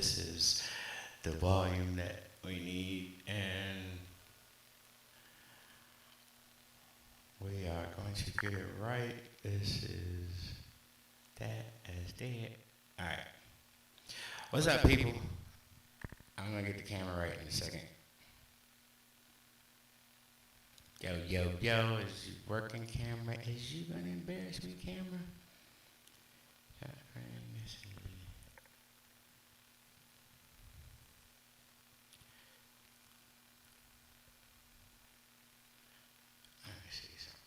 this is the volume that we need, and we are going to get it right. This is that as dead. All right. What's up, people? I'm gonna get the camera right in a second. Yo, yo, yo, is you working, camera? Is you gonna embarrass me, camera? Let me see something.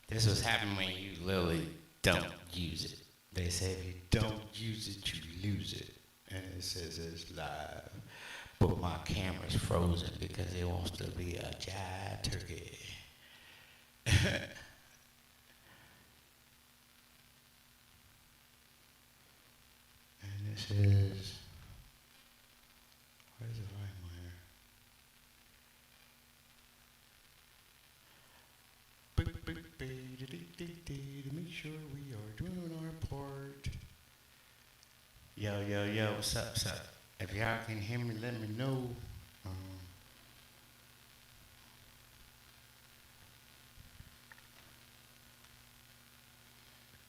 This was happening when you literally don't use it. They say if you don't use it, you lose it. And it says it's live. But my camera's frozen because it wants to be a jive turkey. And this is, where's the volume here? To make sure we are doing our part. Yo, yo, yo, what's up, what's up? If y'all can hear me, let me know.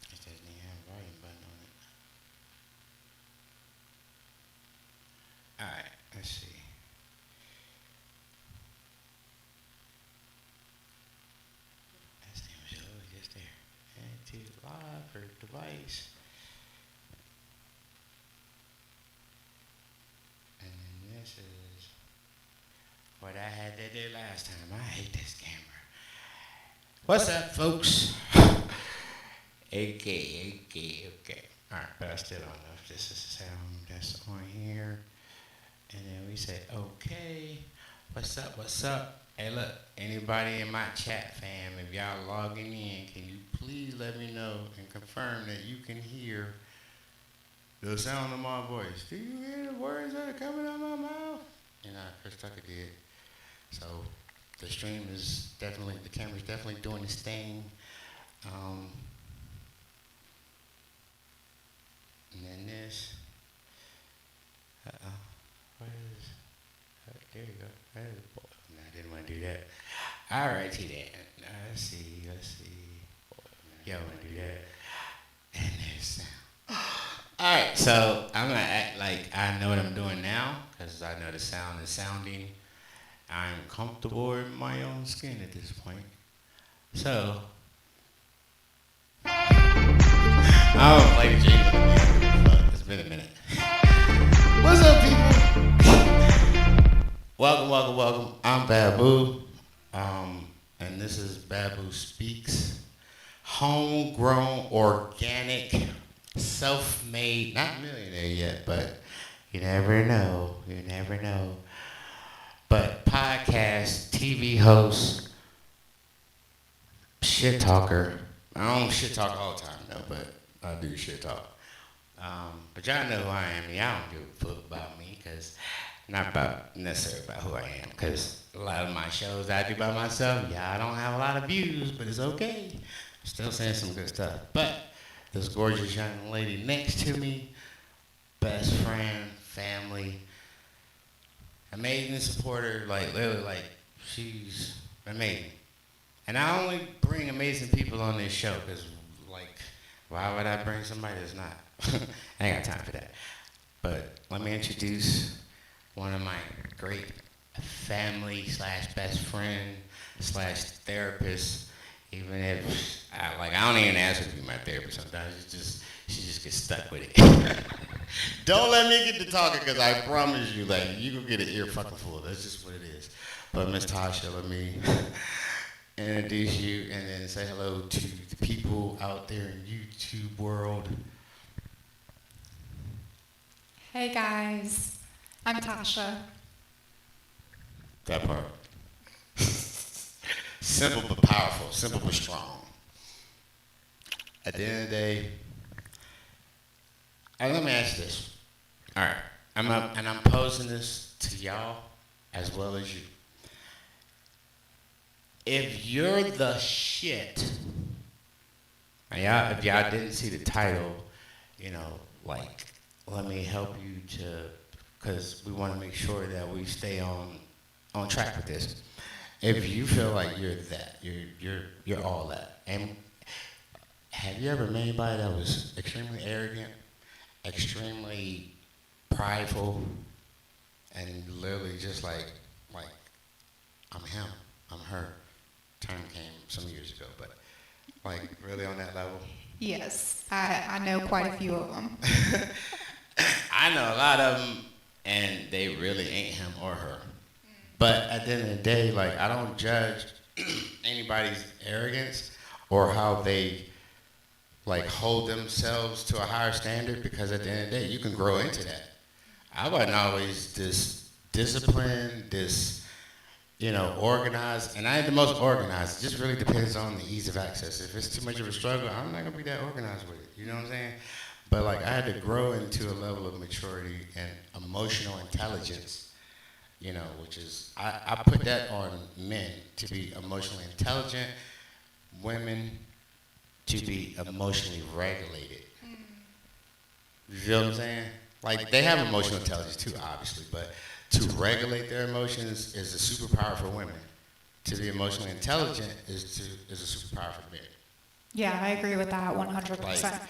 It doesn't even have a volume button on it. Alright, let's see. That's the show just there. Add to live or device. And then this is what I had to do last time. I hate this camera. What's up, folks? Okay. Alright, but I still don't know if this is the sound that's on here. And then we say, okay, what's up? Hey, look, anybody in my chat, fam, if y'all logging in, can you please let me know and confirm that you can hear the sound of my voice? Do you hear the words that are coming out of my mouth? And Chris Tucker did. So the stream is definitely, the camera's definitely doing its thing. And then this. Where is? There you go. No, I didn't want to do that. All righty then. Let's see. Yeah, I want to do that. And there's sound. All right, so I'm gonna act like I know what I'm doing now, because I know the sound is sounding. I'm comfortable in my own skin at this point. So, I don't play the jingle. It's been a minute. What's up, people? Welcome. I'm Babu, and this is Babu Speaks. Homegrown, organic, self-made, not millionaire yet, but you never know. But podcast, TV host, shit talker. I don't shit talk all the time though, but I do shit talk. But y'all know who I am. Y'all don't give a fuck about me, cause not about necessarily about who I am, cause a lot of my shows I do by myself, I don't have a lot of views, but it's okay. Still saying some good stuff. But this gorgeous young lady next to me, best friend, family, amazing supporter, like literally, like she's amazing. And I only bring amazing people on this show because, like, why would I bring somebody that's not? I ain't got time for that. But let me introduce one of my great family / best friend / therapist. Even if I don't even ask her to be my therapist sometimes. She just gets stuck with it. Don't let me get to talking, because I promise you, like, you gonna get an ear fucking full. That's just what it is. But Miss Tasha, let me introduce you and then say hello to the people out there in YouTube world. Hey guys, I'm Tasha. That part. Simple but powerful, simple but strong. At the end of the day, let me ask this. All right, I'm posing this to y'all as well as you. if you're the shit, and y'all, if y'all didn't see the title, you know, like, let me help you to, because we want to make sure that we stay on track with this. If you feel like you're that, you're all that, and have you ever met anybody that was extremely arrogant, extremely prideful, and literally just like I'm him, I'm her? Time came some years ago, but like really on that level. Yes, I know quite a few of them. I know a lot of them, and they really ain't him or her. But at the end of the day, like I don't judge anybody's arrogance or how they like hold themselves to a higher standard, because at the end of the day, you can grow into that. I wasn't always this disciplined, this organized, and I ain't the most organized. It just really depends on the ease of access. If it's too much of a struggle, I'm not gonna be that organized with it. You know what I'm saying? But like I had to grow into a level of maturity and emotional intelligence, which is I put that on men to be emotionally intelligent, women to be emotionally regulated. You feel what I'm saying? Like they have emotional intelligence too, obviously, but to regulate their emotions is a superpower for women. To be emotionally intelligent is a superpower for men. Yeah, I agree with that 100%. Like,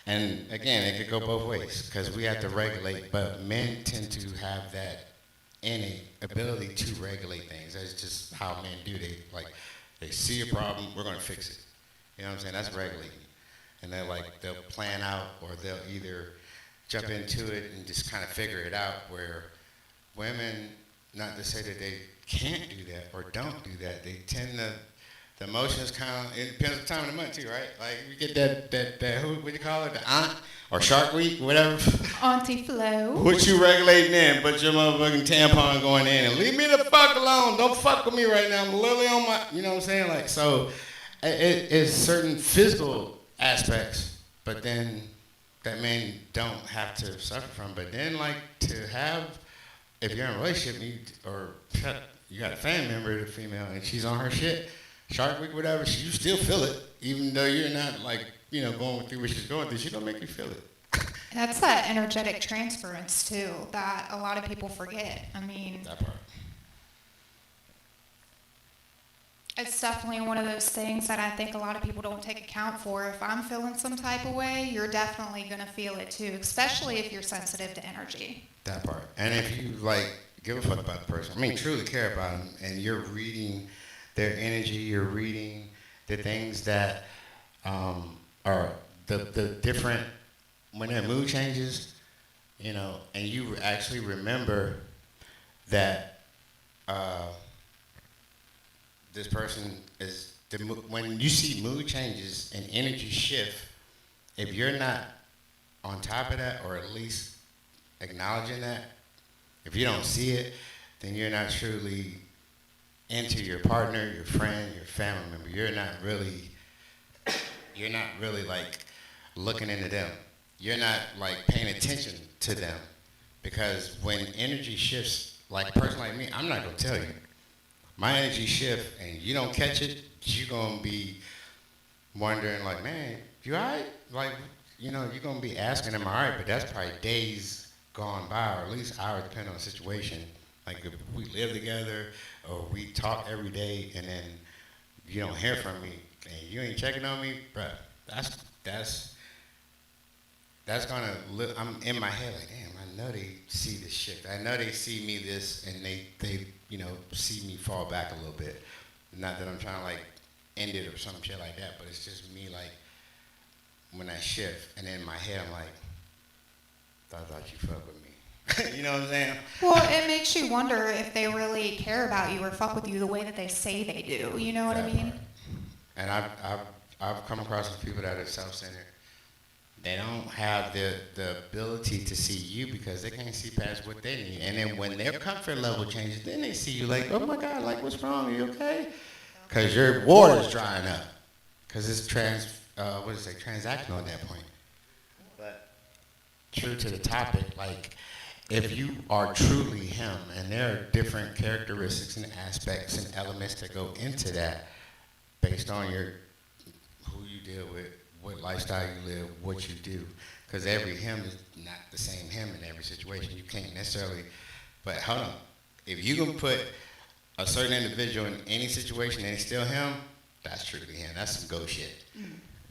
and again, it could go both ways because we have to regulate, but men tend to have that innate ability to regulate things. That's just how men do. They see a problem, we're going to fix it. You know what I'm saying? That's regulating. And they'll plan out, or they'll either jump into it and just kind of figure it out, where women, not to say that they can't do that or don't do that, they tend to, the emotions kind of, it depends on the time of the month too, right? Like you get that who, what do you call it, the aunt or Shark Week, whatever. Auntie Flo. What you regulating in, but your motherfucking tampon going in, and leave me the fuck alone. Don't fuck with me right now. I'm literally on my, you know what I'm saying? Like, so it's certain physical aspects, but then that men don't have to suffer from. But then like to have, if you're in a relationship or you got a family member, the female, and she's on her shit, Shark Week, whatever, you still feel it, even though you're not like, going through what she's going through. She's gonna make you feel it. That's that energetic transference too that a lot of people forget. I mean, That part. it's definitely one of those things that I think a lot of people don't take account for. If I'm feeling some type of way, you're definitely gonna feel it too, especially if you're sensitive to energy. That part. And if you give a fuck about the person, I mean, truly care about them, and you're reading their energy, you're reading the things that are the different, when their mood changes, and you actually remember that this person is, when you see mood changes and energy shift, if you're not on top of that, or at least acknowledging that, if you don't see it, then you're not truly into your partner, your friend, your family member. You're not really like looking into them. You're not like paying attention to them, because when energy shifts, like a person like me, I'm not gonna tell you. My energy shift and you don't catch it, you're gonna be wondering like, man, you all right? Like, you're gonna be asking them, all right, but that's probably days gone by, or at least hours, depending on the situation. Like if we live together or we talk every day and then you don't hear from me and you ain't checking on me, bruh, that's gonna live. I'm in my head like, damn, I know they see this shit. I know they see me this, and they see me fall back a little bit. Not that I'm trying to like end it or some shit like that, but it's just me like when I shift, and then in my head I'm like, thought you fuck with me. You know what I'm saying? Well, it makes you wonder if they really care about you or fuck with you the way that they say they do. You know what I mean? And I've come across some people that are self-centered. They don't have the ability to see you because they can't see past what they need. And then when their comfort level changes, then they see you like, oh my God, like what's wrong? Are you okay? Because your water's drying up. Because it's transactional at that point. But true to the topic, like if you are truly him, and there are different characteristics and aspects and elements that go into that based on who you deal with, what lifestyle you live, what you do. Because every him is not the same him in every situation. You can't necessarily, but hold on. If you can put a certain individual in any situation and it's still him, that's truly him. That's some ghost shit.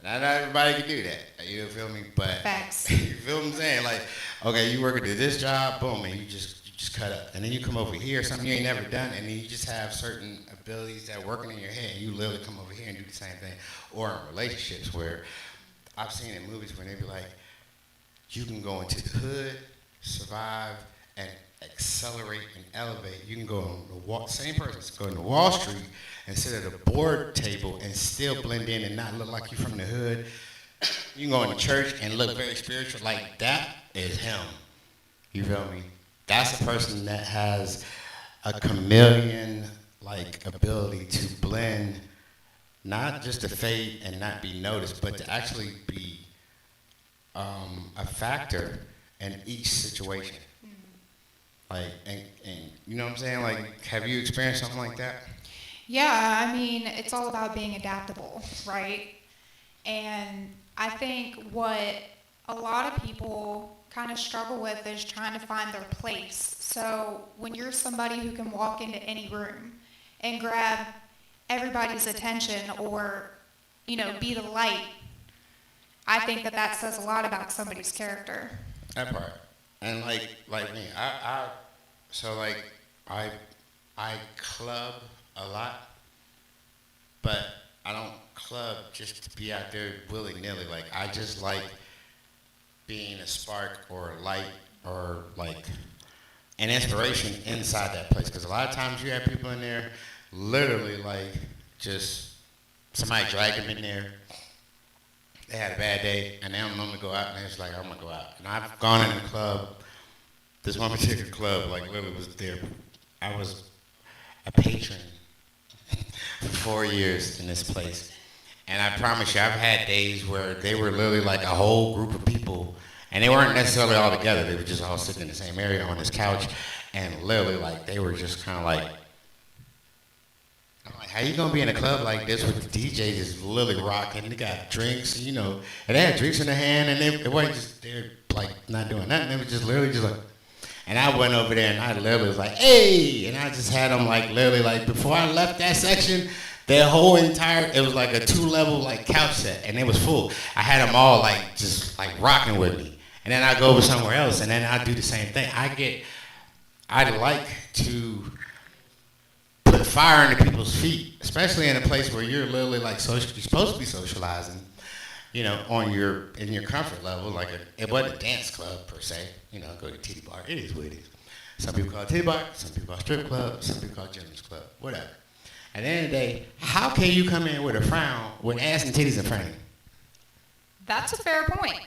Not everybody can do that. You feel me? But Facts. you feel what I'm saying? Like, okay, you working at this job, boom, and you just cut up. And then you come over here, something you ain't never done, and then you just have certain abilities that are working in your head, and you literally come over here and do the same thing. Or in relationships where I've seen in movies where they be like, you can go into the hood, survive, and accelerate and elevate. You can go on the same person go into Wall Street and sit at a board table and still blend in and not look like you're from the hood. You can go into church and look very spiritual. Like, that is him. You feel me? That's a person that has a chameleon like ability to blend, not just to fade and not be noticed, but to actually be a factor in each situation. Like, and you know what I'm saying? Like, have you experienced something like that? Yeah, I mean, it's all about being adaptable, right? And I think what a lot of people kind of struggle with is trying to find their place. So when you're somebody who can walk into any room and grab everybody's attention or, you know, be the light, I think that that says a lot about somebody's character. That part. And like me, I club a lot, but I don't club just to be out there willy-nilly. Like, I just like being a spark or a light or like an inspiration inside that place. Because a lot of times you have people in there literally like just somebody drag them in there. They had a bad day and they don't normally go out and they're just like, I'm gonna go out. And I've gone in the club, this one particular club, like literally was there. I was a patron for 4 years in this place. And I promise you, I've had days where they were literally like a whole group of people, and they weren't necessarily all together. They were just all sitting in the same area on this couch, and literally like they were just kind of like, I'm like, how you gonna be in a club like this with the DJ just literally rocking? They got drinks, you know, and they had drinks in their hand, and it wasn't just they're like not doing nothing. They were just literally just like. And I went over there and I literally was like, hey, and I just had them like literally like before I left that section. Their whole entire, it was like a 2-level like couch set, and it was full. I had them all like just like rocking with me, and then I go over somewhere else, and then I do the same thing. I like to put fire into people's feet, especially in a place where you're literally like you're supposed to be socializing, you know, in your comfort level. Like it wasn't a dance club per se, you know. Go to titty bar, it is what it is. Some people call it titty bar, some people call it strip club, some people call it gentleman's club, whatever. At the end of the day, how can you come in with a frown with ass and titties in front of you? That's a fair point.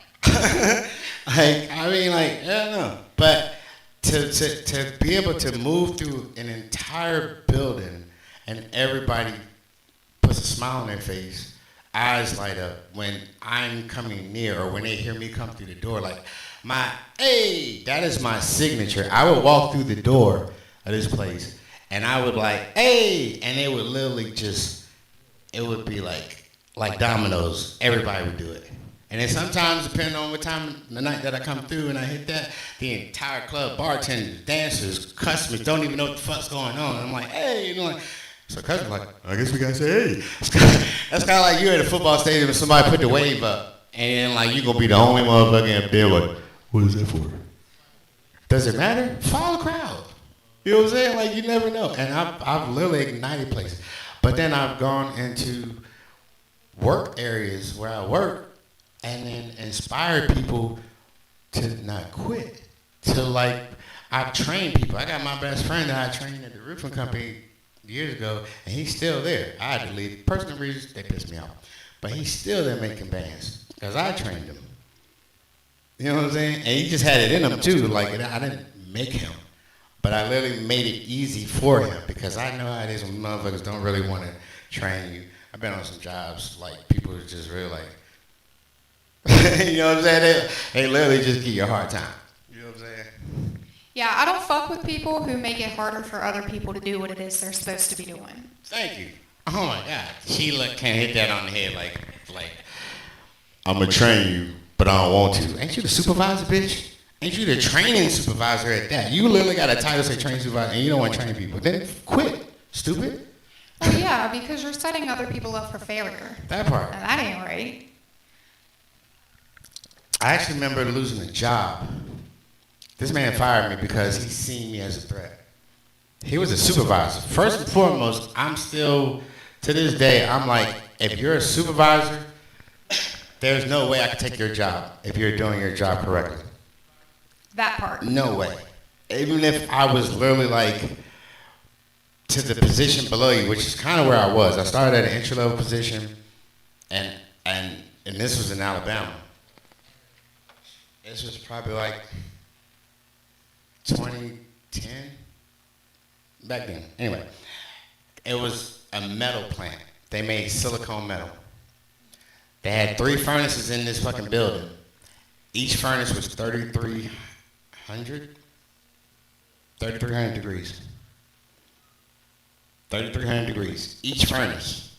Like, I mean, like, I don't know. But to be able to move through an entire building and everybody puts a smile on their face, eyes light up when I'm coming near or when they hear me come through the door, like, hey, that is my signature. I would walk through the door of this place. And I would like, hey, and they would literally just, it would be like dominoes. Everybody would do it. And then sometimes, depending on what time of the night that I come through and I hit that, the entire club, bartenders, dancers, customers don't even know what the fuck's going on. And I'm like, hey, you know, like, so customers like, I guess we gotta say, hey. That's kind of like you at a football stadium and somebody put the wave up, and then like you gonna be the only motherfucker up there. Like, what is that for? Does it matter? Follow the crowd. You know what I'm saying? Like, you never know. And I've literally ignited places. But then I've gone into work areas where I work and then inspired people to not quit. To like, I've trained people. I got my best friend that I trained at the roofing company years ago, and he's still there. I had to leave. Personal reasons, they pissed me off. But he's still there making bands because I trained him. You know what I'm saying? And he just had it in him too. Like, I didn't make him. But I literally made it easy for him because I know how it is when motherfuckers don't really want to train you. I've been on some jobs, like, people are just really like, you know what I'm saying? They literally just give you a hard time. You know what I'm saying? Yeah, I don't fuck with people who make it harder for other people to do what it is they're supposed to be doing. Thank you. Oh my God. Sheila can't hit that on the head like, I'm gonna train you, but I don't want to. Ain't you the supervisor, bitch? Ain't you the training supervisor at that? You literally got a title say training supervisor and you don't want to train people. Then quit, stupid. Well, yeah, because you're setting other people up for failure. That part. And that ain't right. I actually remember losing a job. This man fired me because he seen me as a threat. He was a supervisor. First and foremost, I'm still, to this day, I'm like, if you're a supervisor, there's no way I could take your job if you're doing your job correctly. That part. No way. Even if I was literally like to the position below you, which is kind of where I was. I started at an entry level position, and this was in Alabama. This was probably like 2010 back then. Anyway, it was a metal plant. They made silicone metal. They had 3 furnaces in this fucking building. Each furnace was 3,300 degrees. 3,300 degrees. Each furnace.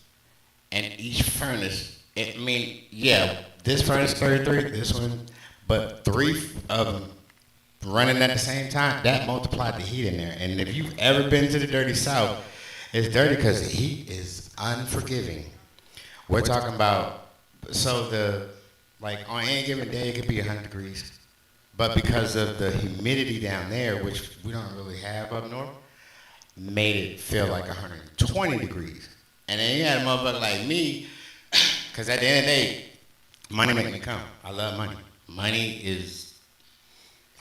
And each furnace, this furnace 33, this one, but 3 of them running at the same time, that multiplied the heat in there. And if you've ever been to the dirty South, it's dirty because the heat is unforgiving. We're talking about, on any given day, it could be 100 degrees. But because of the humidity down there, which we don't really have up north, made it feel like 120 degrees. And then you had a motherfucker like me, because at the end of the day, money make me come. I love money. Money is,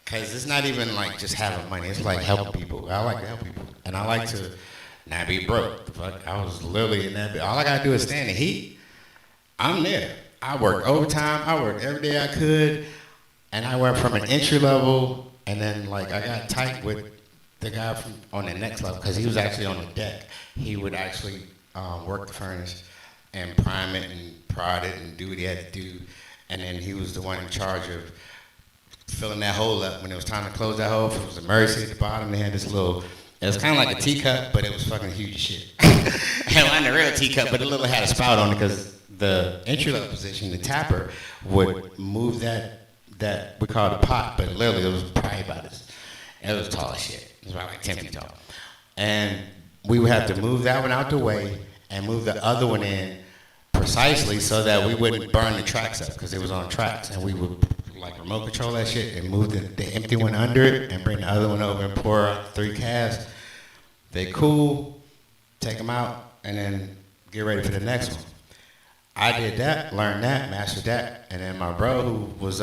because it's not even like just having money. It's like helping people. I like to help people. And I like to not be broke. The fuck, I was literally in that. All I got to do is stand in the heat. I'm there. I worked overtime. I worked every day I could. And I went from an entry level, and then I got tight with the guy from on the next level because he was actually on the deck. He would actually work the furnace and prime it and prod it and do what he had to do. And then he was the one in charge of filling that hole up when it was time to close that hole. If it was a Mercy at the bottom, they had this little, it was kind of like a teacup, but it was fucking huge as shit. It wasn't a real teacup, but it literally had a spout on it because the entry level position, the tapper, would move that we call it a pot, but literally it was probably about this. It was tall as shit. It was about like 10 feet tall. And we would have to move that one out the way and move the other one in precisely so that we wouldn't burn the tracks up because it was on tracks. And we would remote control that shit and move the empty one under it and bring the other one over and pour out 3 casks. They cool, take them out, and then get ready for the next one. I did that, learned that, mastered that, and then my bro who was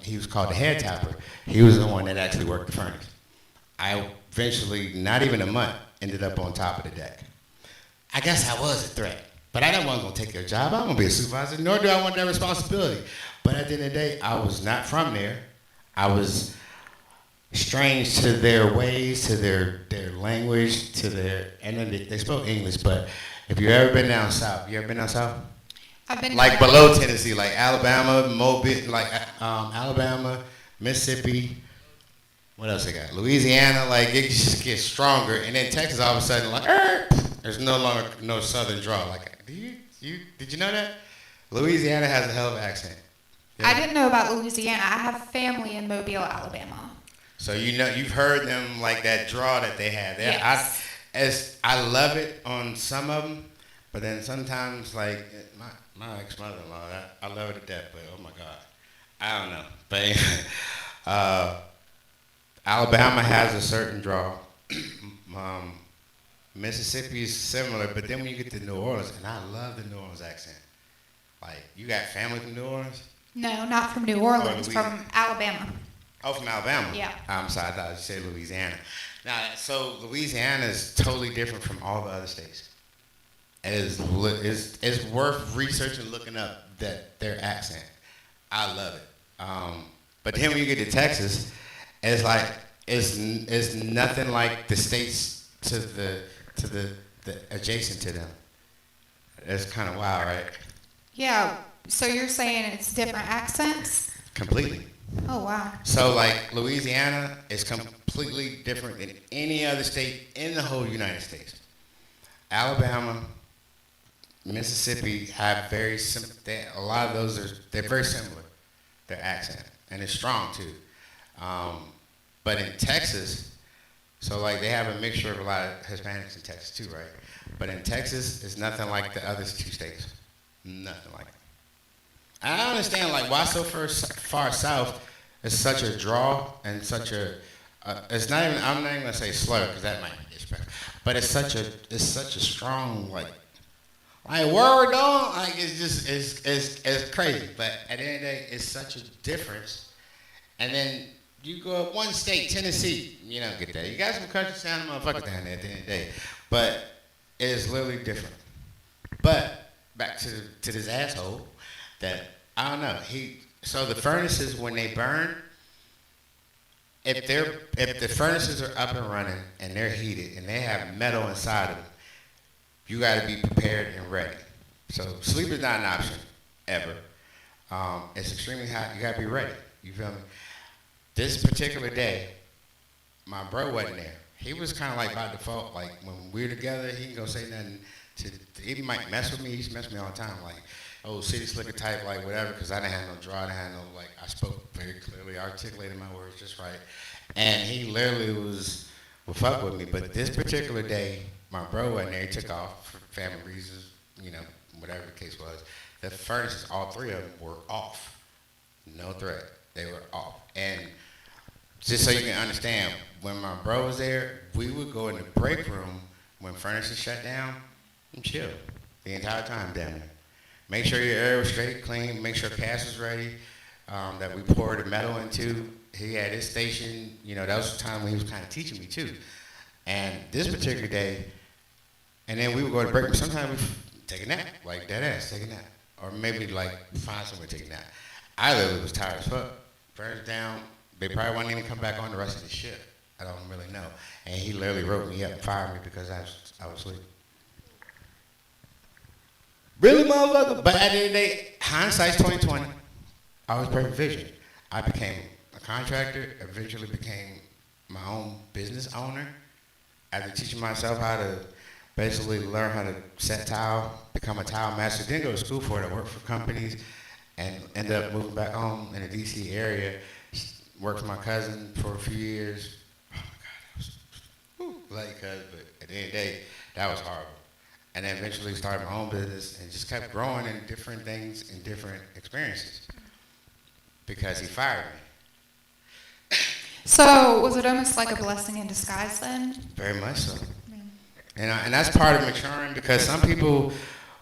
he was called the head tapper, he was the one that actually worked the furnace. I eventually, not even a month, ended up on top of the deck. I guess I was a threat, but I didn't want to take their job. I don't want to be a supervisor, nor do I want that responsibility. But at the end of the day, I was not from there. I was strange to their ways, to their language, and then they spoke English, but if you've ever been down south, you ever been down south? I've been below Tennessee, like Alabama, Mobile, Alabama, Mississippi. What else they got? Louisiana, it just gets stronger, and then Texas all of a sudden there's no longer no southern draw. Did you know that? Louisiana has a hell of an accent. Yeah. I didn't know about Louisiana. I have family in Mobile, Alabama. So you've heard them that draw that they have. Yes. I love it on some of them, but then sometimes my ex-mother-in-law, I love her to death, but oh my God, I don't know. But Alabama has a certain draw. Mississippi is similar, but then when you get to New Orleans, and I love the New Orleans accent. You got family from New Orleans? No, not from New Orleans, from Alabama. Oh, from Alabama? Yeah. I'm sorry, I thought you said Louisiana. Now, so Louisiana is totally different from all the other states. It's worth researching, looking up their accent. I love it. But then when you get to Texas, it's nothing like the states to the adjacent to them. It's kind of wild, right? Yeah. So you're saying it's different accents? Completely. Oh, wow. So like Louisiana is completely different than any other state in the whole United States. Alabama, Mississippi have a lot of those they're very similar, their accent, and it's strong too. Um, but in Texas, so like they have a mixture of a lot of Hispanics in Texas too, right? But in Texas, it's nothing like the other two states. Nothing like it. I don't understand like why so far south is such a draw and such a. It's not even. I'm not even gonna say slur because that might be disrespectful. But it's such a strong like word on. Like it's just it's crazy. But at the end of the day, it's such a difference. And then you go up one state, Tennessee, you don't get that. You got some country sounding motherfuckers down there at the end of the day. But it is literally different. But back to this asshole that I don't know. So the furnaces when they burn, if the furnaces are up and running and they're heated and they have metal inside of them, you got to be prepared and ready. So sleep is not an option ever. It's extremely hot. You got to be ready. You feel me? This particular day, my bro wasn't there. He was kind of like by default. Like when we were together, he didn't go say nothing. He might mess with me. He used to mess with me all the time. Like, oh, city slicker type, like whatever, because I didn't have no draw. I didn't have no, like, I spoke very clearly, articulated my words just right. And he literally would fuck with me. But this particular day, my bro wasn't there. He took off for family reasons, whatever the case was. The furnaces, all three of them were off. No threat. They were off. And just so you can understand, when my bro was there, we would go in the break room when furnaces shut down and chill the entire time down there. Make sure your air was straight, clean. Make sure cast was ready, that we poured the metal into. He had his station. That was the time when he was kind of teaching me too. And this particular day, and then we would go to break room. Sometimes we'd take a nap, like dead ass, take a nap. Or maybe like find somewhere to take a nap. I literally was tired as fuck. Furnace down. They probably wouldn't even come back on the rest of the shift. I don't really know. And he literally wrote me up and fired me because I was asleep. Really, motherfucker? But at the end of the day, hindsight's 2020. I was perfect vision. I became a contractor, eventually became my own business owner. After teaching myself how to basically learn how to set tile, become a tile master, didn't go to school for it. I worked for companies and ended up moving back home in the DC area. Worked with my cousin for a few years. Oh my God, but at the end of the day, that was horrible. And then eventually started my own business and just kept growing in different things and different experiences because he fired me. So was it almost like a blessing in disguise then? Very much so. And that's part of maturing because some people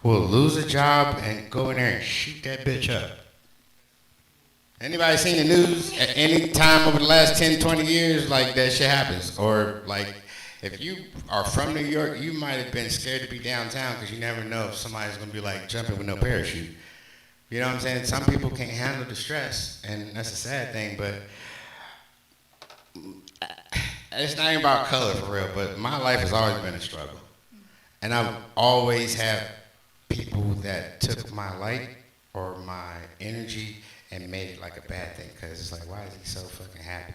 will lose a job and go in there and shoot that bitch up. Anybody seen the news at any time over the last 10, 20 years, like that shit happens? Or like if you are from New York, you might have been scared to be downtown because you never know if somebody's going to be like jumping with no parachute. You know what I'm saying? Some people can't handle the stress, and that's a sad thing, but it's not even about color for real, but my life has always been a struggle. And I've always had people that took my light or my energy and made it like a bad thing, because it's like, why is he so fucking happy?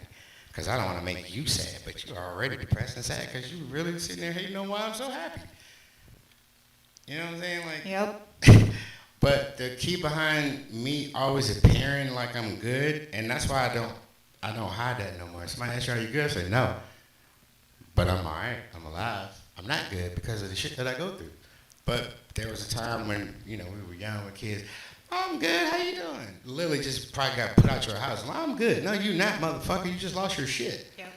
Because I don't want to make you sad, but you're already depressed and sad because you really sitting there hating on why I'm so happy. You know what I'm saying? Like, Yep. But the key behind me always appearing like I'm good, and that's why I don't hide that no more. Somebody asks you, are you good? I say, no. But I'm all right. I'm alive. I'm not good because of the shit that I go through. But there was a time when, we were young with kids. I'm good. How you doing? Literally just probably got put out your house. Well, I'm good. No, you not, motherfucker. You just lost your shit. Yep.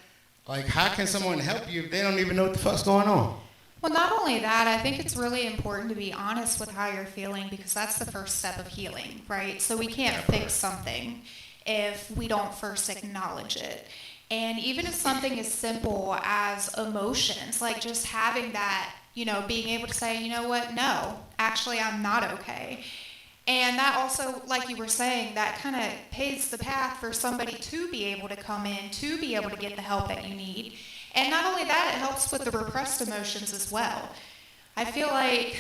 Like, how can someone help you if they don't even know what the fuck's going on? Well, not only that, I think it's really important to be honest with how you're feeling because that's the first step of healing, right? So we can't fix something if we don't first acknowledge it. And even if something as simple as emotions, like just having that, being able to say, you know what, no, actually I'm not okay. And that also, like you were saying, that kind of paves the path for somebody to be able to come in, to be able to get the help that you need. And not only that, it helps with the repressed emotions as well. I feel like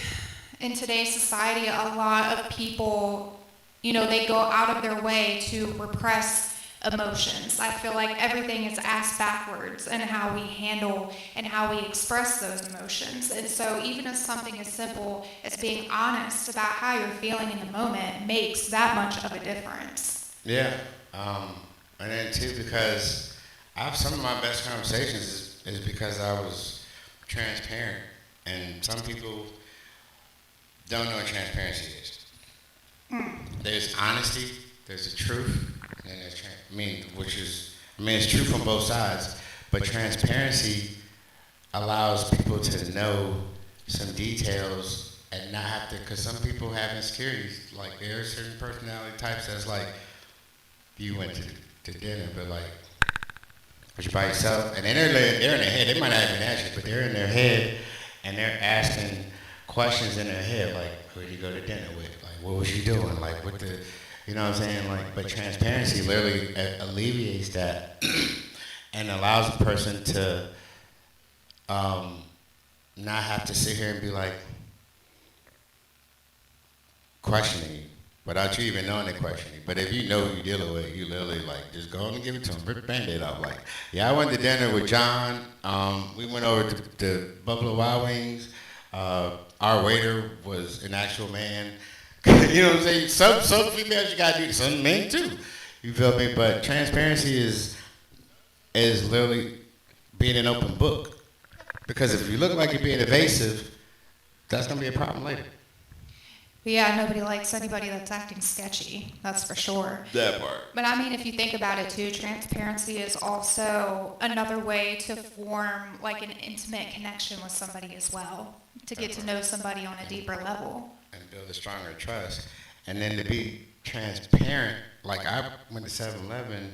in today's society, a lot of people, they go out of their way to repress emotions. I feel like everything is asked backwards in how we handle and how we express those emotions. And so even if something as simple as being honest about how you're feeling in the moment makes that much of a difference. Yeah. And then too, because some of my best conversations is because I was transparent. And some people don't know what transparency is. There's honesty, there's the truth, and then there's it's true from both sides, but transparency allows people to know some details and not have to, because some people have insecurities. Like, there are certain personality types that's like, you went to dinner, but like, was you by yourself? And then they're in their head, they might not even ask you, but they're in their head, and they're asking questions in their head, like, who did you go to dinner with? Like, what was you doing? Like, you know what I'm saying? Like, but transparency literally alleviates that and allows a person to not have to sit here and be like questioning you without you even knowing they're questioning. But if you know who you're dealing with, you literally like just go on and give it to them, rip the Band-Aid off. Like, yeah, I went to dinner with John. We went over to Buffalo Wild Wings. Our waiter was an actual man. You know what I'm saying? Some females you gotta do, some men too. You feel me? But transparency is literally being an open book. Because if you look like you're being evasive, that's gonna be a problem later. But yeah, nobody likes anybody that's acting sketchy, that's for sure. That part. But I mean, if you think about it too, transparency is also another way to form like an intimate connection with somebody as well, to get to know somebody on a deeper level. And build a stronger trust. And then to be transparent, like I went to 7-Eleven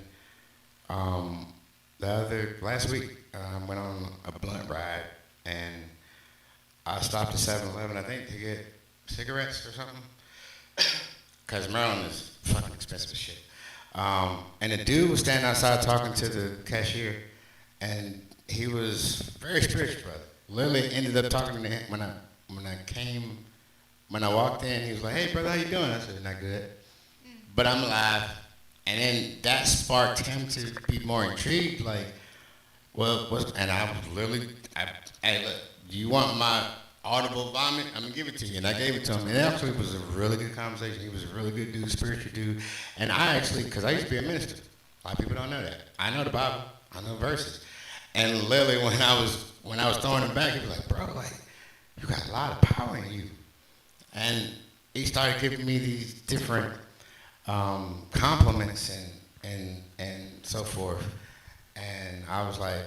last week. I went on a blunt ride, and I stopped at 7-Eleven, I think, to get cigarettes or something, because Maryland is fucking expensive as shit. And the dude was standing outside talking to the cashier, and he was very spiritual, brother. Literally ended up talking to him when I walked in. He was like, "Hey, brother, how you doing?" I said, "Not good, but I'm alive." And then that sparked him to be more intrigued. Like, and I was literally, hey, look, do you want my audible vomit? I'm gonna give it to you. And I gave it to him. And it actually was a really good conversation. He was a really good dude, spiritual dude. And I actually, because I used to be a minister. A lot of people don't know that. I know the Bible. I know verses. And literally when I was throwing him back, he was like, "Bro, like, you got a lot of power in you." And he started giving me these different compliments and so forth. And I was like,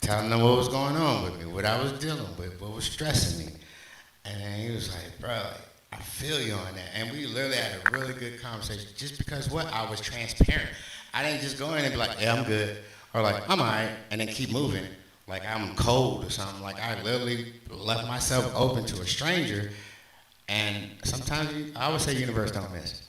telling him what was going on with me, what I was dealing with, what was stressing me. And then he was like, "Bro, like, I feel you on that." And we literally had a really good conversation just because I was transparent. I didn't just go in and be like, "Yeah, I'm good," or like, "I'm all right," and then keep moving like I'm cold or something. Like, I literally left myself open to a stranger. And sometimes I would say universe don't miss.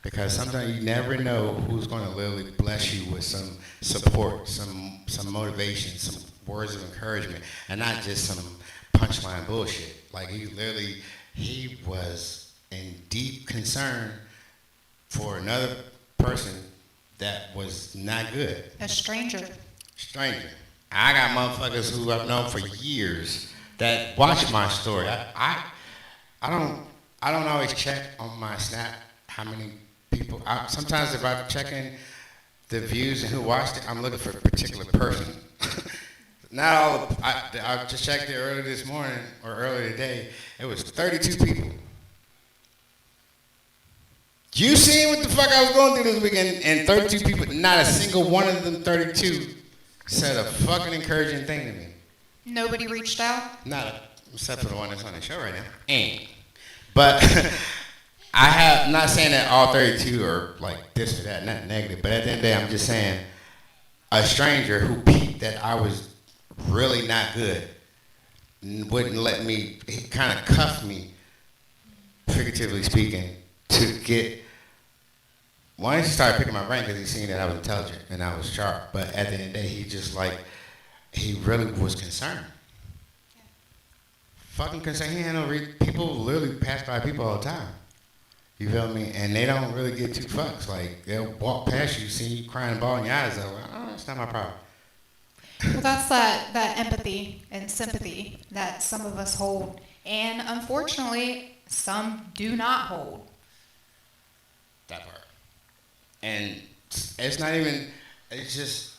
Because sometimes you never know who's going to literally bless you with some support, some motivation, some words of encouragement, and not just some punchline bullshit. Like, he was in deep concern for another person that was not good. A stranger. Stranger. I got motherfuckers who I've known for years that watch my story. I don't always check on my Snap how many people. Sometimes if I'm checking the views and who watched it, I'm looking for a particular person. Not all. I just checked it earlier this morning or earlier today. It was 32 people. You seen what the fuck I was going through this weekend? And 32 people, not a single one of them 32 said a fucking encouraging thing to me. Nobody reached out? Not except for the one that's on the show right now. But I'm not saying that all 32 are like this or that, not negative, but at the end of the day, I'm just saying a stranger who peeped that I was really not good wouldn't let me, he kind of cuffed me, figuratively speaking, to get, once he started picking my brain because he seen that I was intelligent and I was sharp, but at the end of the day, he really was concerned. Fucking concerned. He had no reason. People literally pass by people all the time. You feel me? And they don't really get two fucks. Like, they'll walk past you, see you crying, bawling your eyes out. Like, oh, it's not my problem. Well, that's that empathy and sympathy that some of us hold. And unfortunately, some do not hold. That part. And it's not even, it's just,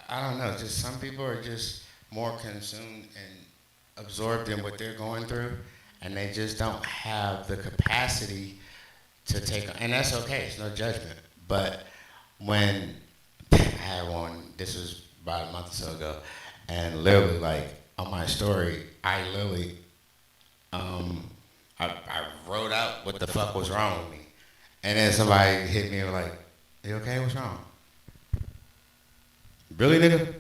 I don't know, just some people are just more consumed and absorbed in what they're going through, and they just don't have the capacity to take, and that's okay, it's no judgment. But when I had one, this was about a month or so ago, and literally, like, on my story, I literally, I wrote out what the fuck was wrong with me. And then somebody hit me and was like, you okay, what's wrong? Really, nigga?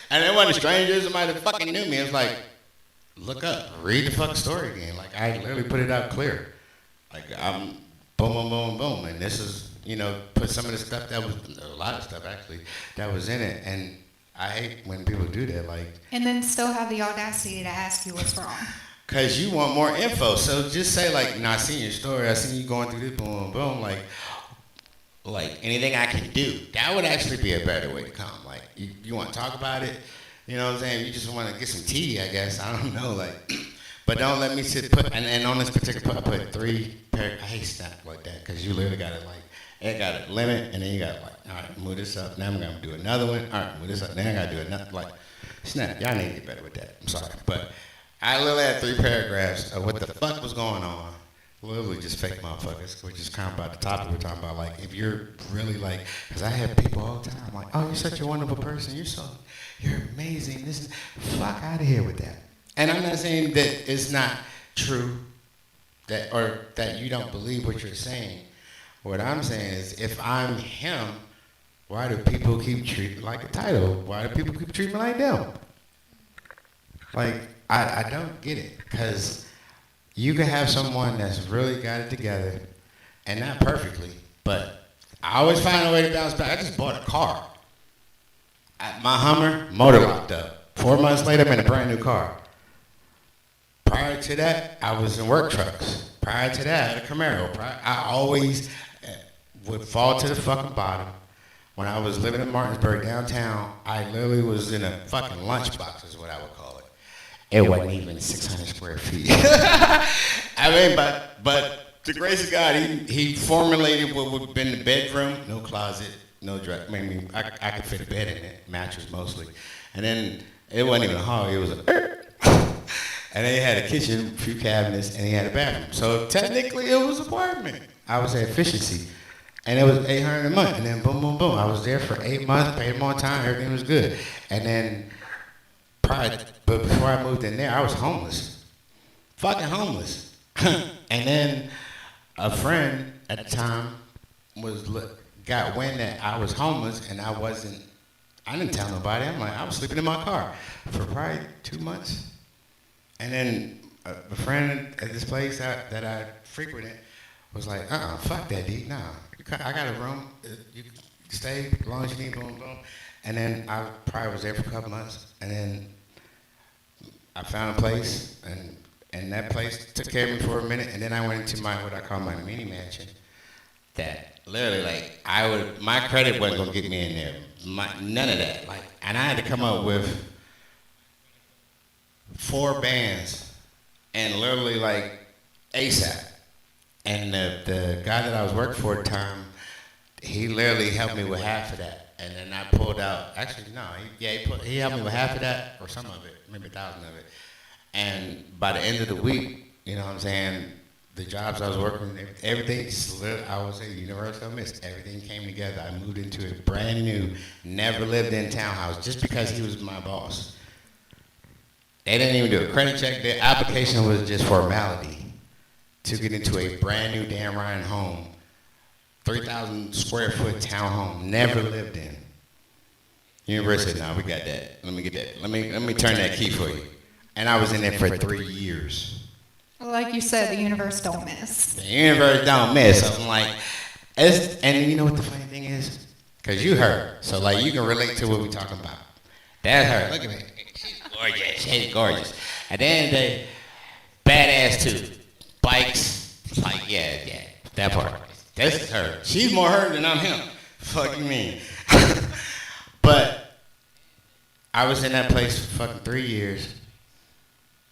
And it wasn't a stranger, somebody that fucking knew me. It was like, look up, read the fucking story again. Like, I literally put it out clear. Like, I'm boom, boom, boom, boom. And this is, you know, put some of the stuff that was, a lot of stuff actually, that was in it. And I hate when people do that. Like, And then still have the audacity to ask you what's wrong. because you want more info. So just say, like, no, I seen your story. I seen you going through this, boom, boom, boom. Like anything I can do. That would actually be a better way to come. Like, you want to talk about it? You know what I'm saying? You just want to get some tea, I guess. I don't know. Like, but don't let me and on this particular I put 3 pair. I hate stuff like that because you literally got to, like, it got a limit, and then you got to, like, all right, move this up. Now I'm going to do another one. All right, move this up. Then I got to do another. Like, snap. Y'all need to get better with that. I'm sorry. But I literally had 3 paragraphs of what the fuck was going on. Literally just fake motherfuckers, which is kind of about the topic we're talking about. Like, if you're really like, because I have people all the time like, oh, you're such a wonderful person. You're amazing. This is, fuck out of here with that. And I'm not saying that it's not true, or that you don't believe what you're saying. What I'm saying is, if I'm him, why do people keep treating me like a title? Why do people keep treating me like them? Like, I don't get it, because you can have someone that's really got it together, and not perfectly, but I always find a way to bounce back. I just bought a car. My Hummer, motor locked up. 4 months later, I'm in a brand new car. Prior to that, I was in work trucks. Prior to that, I had a Camaro. I always would fall to the fucking bottom. When I was living in Martinsburg downtown, I literally was in a fucking lunchbox, is what I would call it. It wasn't even 600 square feet. I mean, but the grace of God, he formulated what would have been the bedroom, no closet, no dress. I mean, I could fit a bed in it, mattress mostly. And then it wasn't even a hall, it was a and then he had a kitchen, a few cabinets, and he had a bathroom. So technically it was an apartment. I would say efficiency. And it was $800 a month. And then boom, boom, boom. I was there for 8 months, paid him on time, everything was good. And then but before I moved in there, I was homeless. Fucking homeless. And then a friend at the time got wind that I was homeless, and I didn't tell nobody. I'm like, I was sleeping in my car for probably 2 months. And then a friend at this place that I frequented was like, fuck that, D. Nah, I got a room. You can stay as long as you need, boom, boom. And then I probably was there for a couple months. And then I found a place, and that place took care of me for a minute. And then I went into what I call my mini mansion. That literally, like, my credit wasn't gonna get me in there. None of that. Like, and I had to come up with 4 bands, and literally, like, ASAP. And the guy that I was working for at the time, he literally helped me with half of that. And then I pulled out, actually, no, he helped me with half of that, or some of it, maybe 1,000 of it. And by the end of the week, you know what I'm saying, the jobs I was working, everything slid, I would say, universal miss. Everything came together. I moved into a brand new, never lived in townhouse, just because he was my boss. They didn't even do a credit check. Their application was just formality to get into a brand new Dan Ryan home. 3,000 square foot townhome, never lived in. University, no, we got that. Let me get that. Let me turn that key for you. And I was in there for 3 years. Like you said, the universe don't miss. The universe don't miss. So I'm like, and you know what the funny thing is? Because you heard. So, like, you can relate to what we're talking about. That's her. Look at me. She's gorgeous. She's gorgeous. At the end of the day, badass too. bikes. Like, yeah, that part. This is her. She's more her than I'm him. Fuck you mean. But I was in that place for fucking 3 years,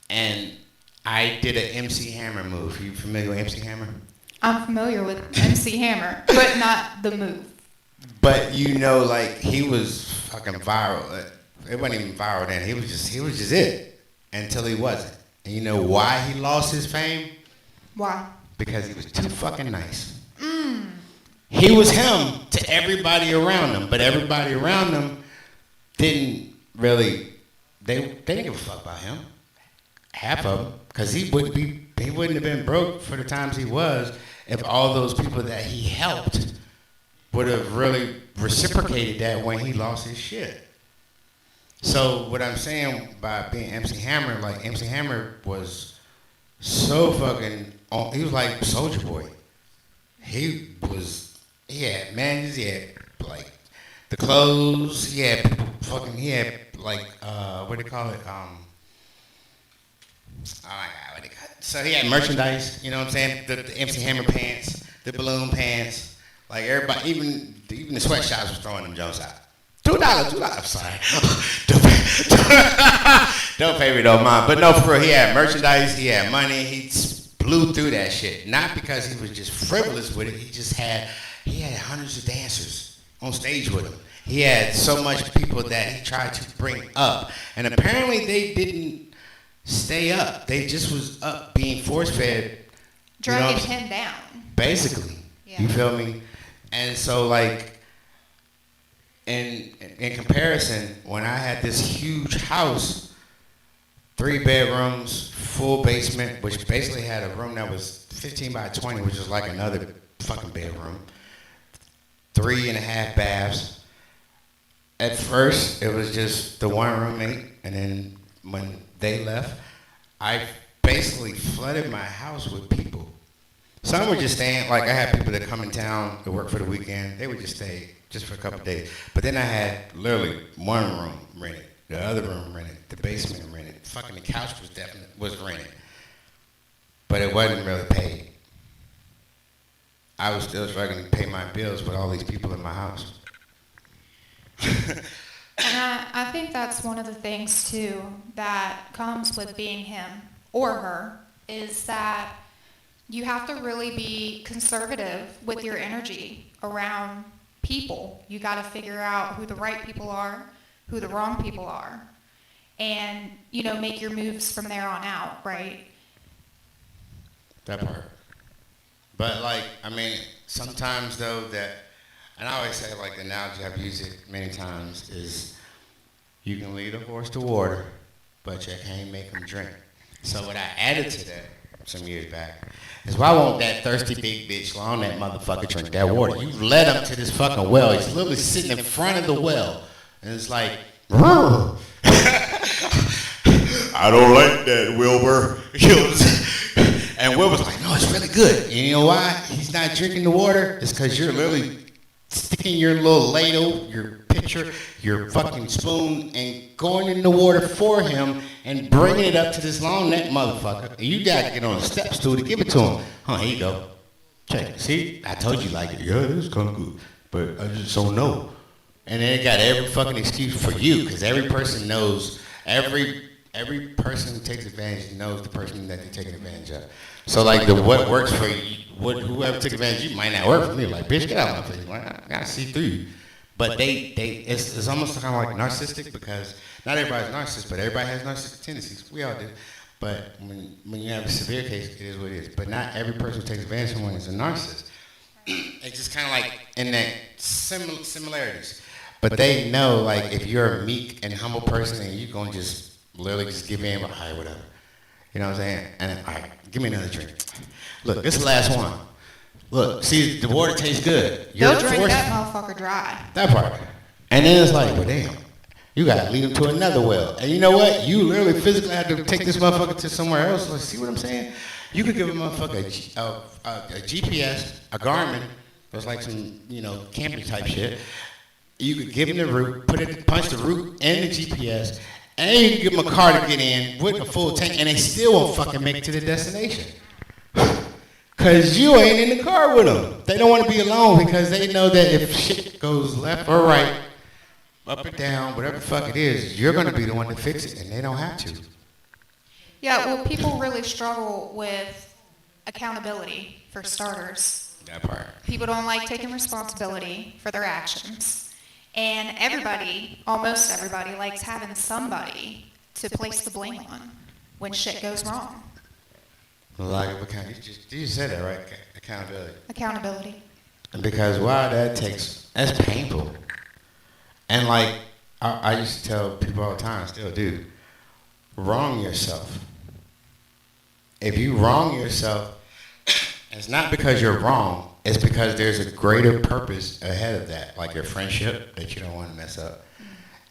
and I did an MC Hammer move. You familiar with MC Hammer? I'm familiar with MC Hammer, but not the move. But you know, like, he was fucking viral. It wasn't even viral then. He was just it until he wasn't. And you know why he lost his fame? Why? Because he was too fucking nice. He was him to everybody around him, but everybody around him didn't really. They didn't give a fuck about him. Half of them, because he wouldn't have been broke for the times he was if all those people that he helped would have really reciprocated that when he lost his shit. So what I'm saying by being MC Hammer, like MC Hammer was so fucking, he was like Soulja Boy. He had like the clothes, he had like, what do you call it? Oh my God, what do you call it? So he had merchandise, you know what I'm saying? The MC Hammer pants, the balloon pants, like everybody, even the sweatshops was throwing them Jones out. $2, sorry. Don't pay me no mind. But no, for real, he had merchandise, he had money, he blew through that shit. Not because he was just frivolous with it, he had hundreds of dancers on stage with him. He had so much people that he tried to bring up. And apparently they didn't stay up. They just was up being force-fed. Dragging him down. Basically. Yeah. You feel me? And so, like, in comparison, when I had this huge house, 3 bedrooms, full basement, which basically had a room that was 15 by 20, which is like another fucking bedroom, 3.5 baths. At first, it was just the one roommate, and then when they left, I basically flooded my house with people. Some were just staying, like I had people that come in town to work for the weekend. They would just stay just for a couple of days. But then I had literally one room rented, the other room rented, the basement rented. Fucking the couch was rented. But it wasn't really paid. I was still struggling to pay my bills with all these people in my house. And I think that's one of the things, too, that comes with being him or her, is that you have to really be conservative with your energy around people. You got to figure out who the right people are, who the wrong people are, and, you know, make your moves from there on out, right? That part. But, like, I mean, sometimes, though, and I always say, like, the analogy, I've used it many times, is you can lead a horse to water, but you can't make him drink. So what I added to that some years back is, why won't that thirsty big bitch on that motherfucker drink that water? You led him to this fucking well. He's literally sitting in front of the well. And it's like, I don't like that, Wilbur. And Wilbur's like, no, it's really good. And you know why he's not drinking the water? It's because you're literally sticking your little ladle, your pitcher, your fucking spoon, and going in the water for him and bringing it up to this long neck motherfucker. And you got to get on the step stool to give it to him. Here you go. Check it. See? I told you like it. Yeah, it is kind of good. But I just don't know. And then it got every fucking excuse for you, because every person knows, every person who takes advantage knows the person that they're taking advantage of. So, like, what works for you, whoever took advantage of you might not work for me. Like, bitch, get out of my face. Like, I gotta see through you. But it's almost kind of like narcissistic, because not everybody's narcissist, but everybody has narcissistic tendencies. We all do. But when you have a severe case, it is what it is. But not every person who takes advantage of someone is a narcissist. It's just kind of like in that similarities. But they know, like, if you're a meek and humble person and you're going to just literally just give in, all right, whatever. You know what I'm saying? And, all right, give me another drink. Look, this is the last one. Look, see, the water tastes good. They'll drink that motherfucker dry. That part. And then it's like, well, damn. You got to lead them to another well. And you know what? You literally physically have to take this motherfucker to somewhere else. Like, see what I'm saying? You could give a motherfucker a GPS, a Garmin. That's like some, camping type shit. You could give them the route, punch the route and the GPS, and you can give them a car to get in with a full tank, and they still won't fucking make it to the destination. Because you ain't in the car with them. They don't want to be alone because they know that if shit goes left or right, up or down, whatever the fuck it is, you're going to be the one to fix it, and they don't have to. Yeah, well, people really struggle with accountability, for starters. That part. People don't like taking responsibility for their actions. And everybody, almost everybody, likes having somebody to place the blame on when shit goes wrong. Like, you just said that, right? Accountability. Accountability. Because that's painful. And like, I used to tell people all the time, I still do, wrong yourself. If you wrong yourself, it's not because you're wrong, it's because there's a greater purpose ahead of that. Like your friendship that you don't want to mess up.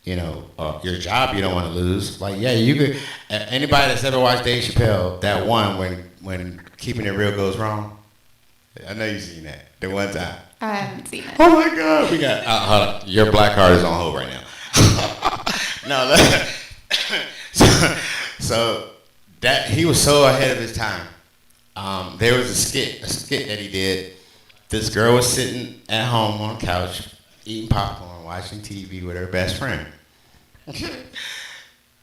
You know, your job you don't want to lose. Like, yeah, you could, anybody that's ever watched Dave Chappelle, that one when Keeping It Real goes wrong, I know you've seen that, the one time. I haven't seen it. Oh my God, we got, hold on, your black card is on hold right now. No, so that, he was so ahead of his time. There was a skit that he did. This girl was sitting at home on the couch, eating popcorn, watching TV with her best friend.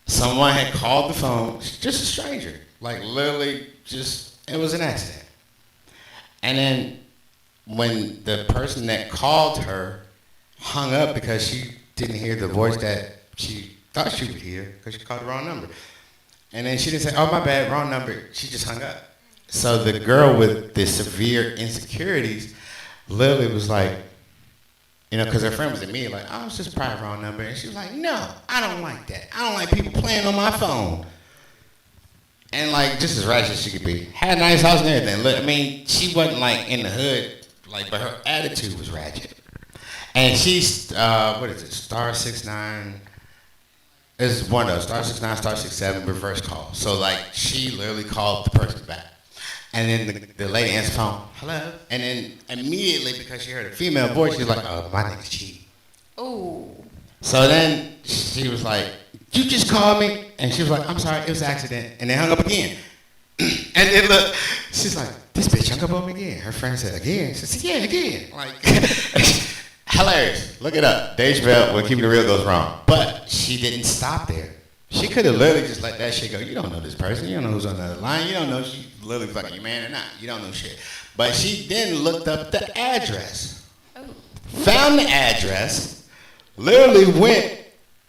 Someone had called the phone, just a stranger, like literally it was an accident. And then when the person that called her hung up because she didn't hear the voice that she thought she would hear because she called the wrong number. And then she didn't say, oh, my bad, wrong number. She just hung up. So the girl with the severe insecurities literally was like, you know, because her friend was immediately like, oh, it's just probably wrong number. And she was like, no, I don't like that. I don't like people playing on my phone. And like, just as ratchet as she could be. Had a nice house and everything. Look, I mean, she wasn't like in the hood, like, but her attitude was ratchet. And she's, what is it, star 69. It's one of those, star 69, star 67, reverse call. So like, she literally called the person back. And then the lady answered the phone, hello? And then immediately, because she heard a female voice, she was like, oh, my nigga's cheating. Ooh. So then she was like, you just called me? And she was like, I'm sorry, it was an accident. And they hung up again. And then look, she's like, this bitch hung up on me again. Her friend said, again? She said, yeah, again. Like, hilarious. Look it up. Dave Chappelle, when Keeping It Real goes wrong. But she didn't stop there. She could have literally just let that shit go. You don't know this person. You don't know who's on the other line. You don't know if she's literally fucking your man or not. You don't know shit. But she then looked up the address. Found the address. Literally went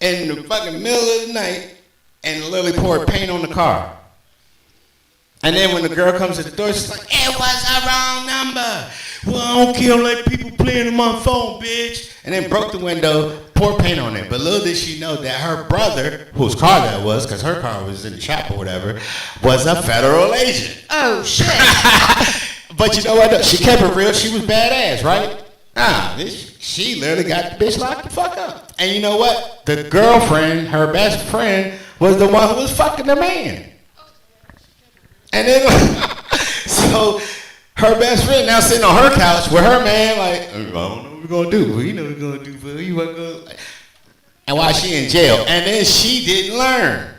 in the fucking middle of the night and literally poured paint on the car. And then when the girl comes to the door, she's like, it was a wrong number. Well, I don't care, like people playing on my phone, bitch. And then broke the window, poured paint on it. But little did she know that her brother, whose car that was, because her car was in the shop or whatever, was a federal agent. Oh, shit. But you know what? She kept it real. She was badass, right? She literally got the bitch locked the fuck up. And you know what? The girlfriend, her best friend, was the one who was fucking the man. And then, so her best friend now sitting on her couch with her man, like, I don't know what we're gonna do. Well, you know what we're gonna do, boo. You want to go? And while she in jail, and then she didn't learn.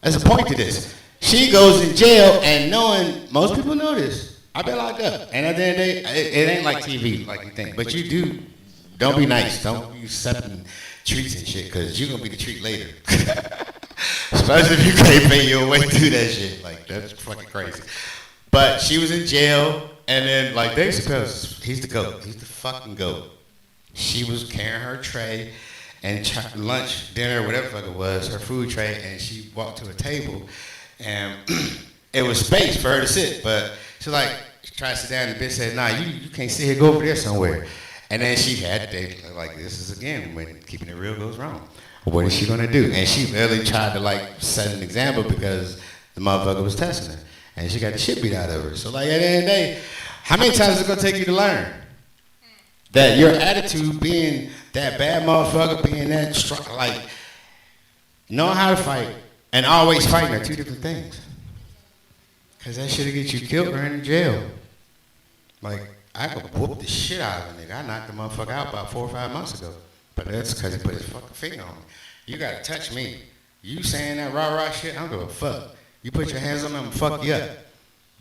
There's a point to this. She goes in jail, and knowing most people know this. I've been locked up, and at the end of the day, it ain't like TV, like you think. But you do. Don't be nice. Don't be accepting treats and shit, because you're gonna be the treat later. Especially if you can't pay your way through that shit. Like, that's fucking crazy. But she was in jail, and then, like, Dave Chappelle, he's the GOAT. He's the fucking GOAT. She was carrying her tray and lunch, dinner, whatever the fuck it was, her food tray, and she walked to a table, and it was space for her to sit, but she tried to sit down, and the bitch said, nah, you can't sit here, go over there somewhere. And then she had, like, this is again when Keeping It Real goes wrong. What is she gonna do? And she literally tried to like set an example because the motherfucker was testing her. And she got the shit beat out of her. So like at the end of the day, how many times is it gonna take you to learn? That your attitude being that bad motherfucker, being that strong, like knowing how to fight and always fighting are two different things. Cause that shit'll get you killed or in jail. Like I could whoop the shit out of a nigga. I knocked the motherfucker out about 4 or 5 months ago. But that's because he put his fucking finger on me. You gotta touch me. You saying that rah-rah shit, I don't give a fuck. You put your hands on me, I'm gonna fuck you up.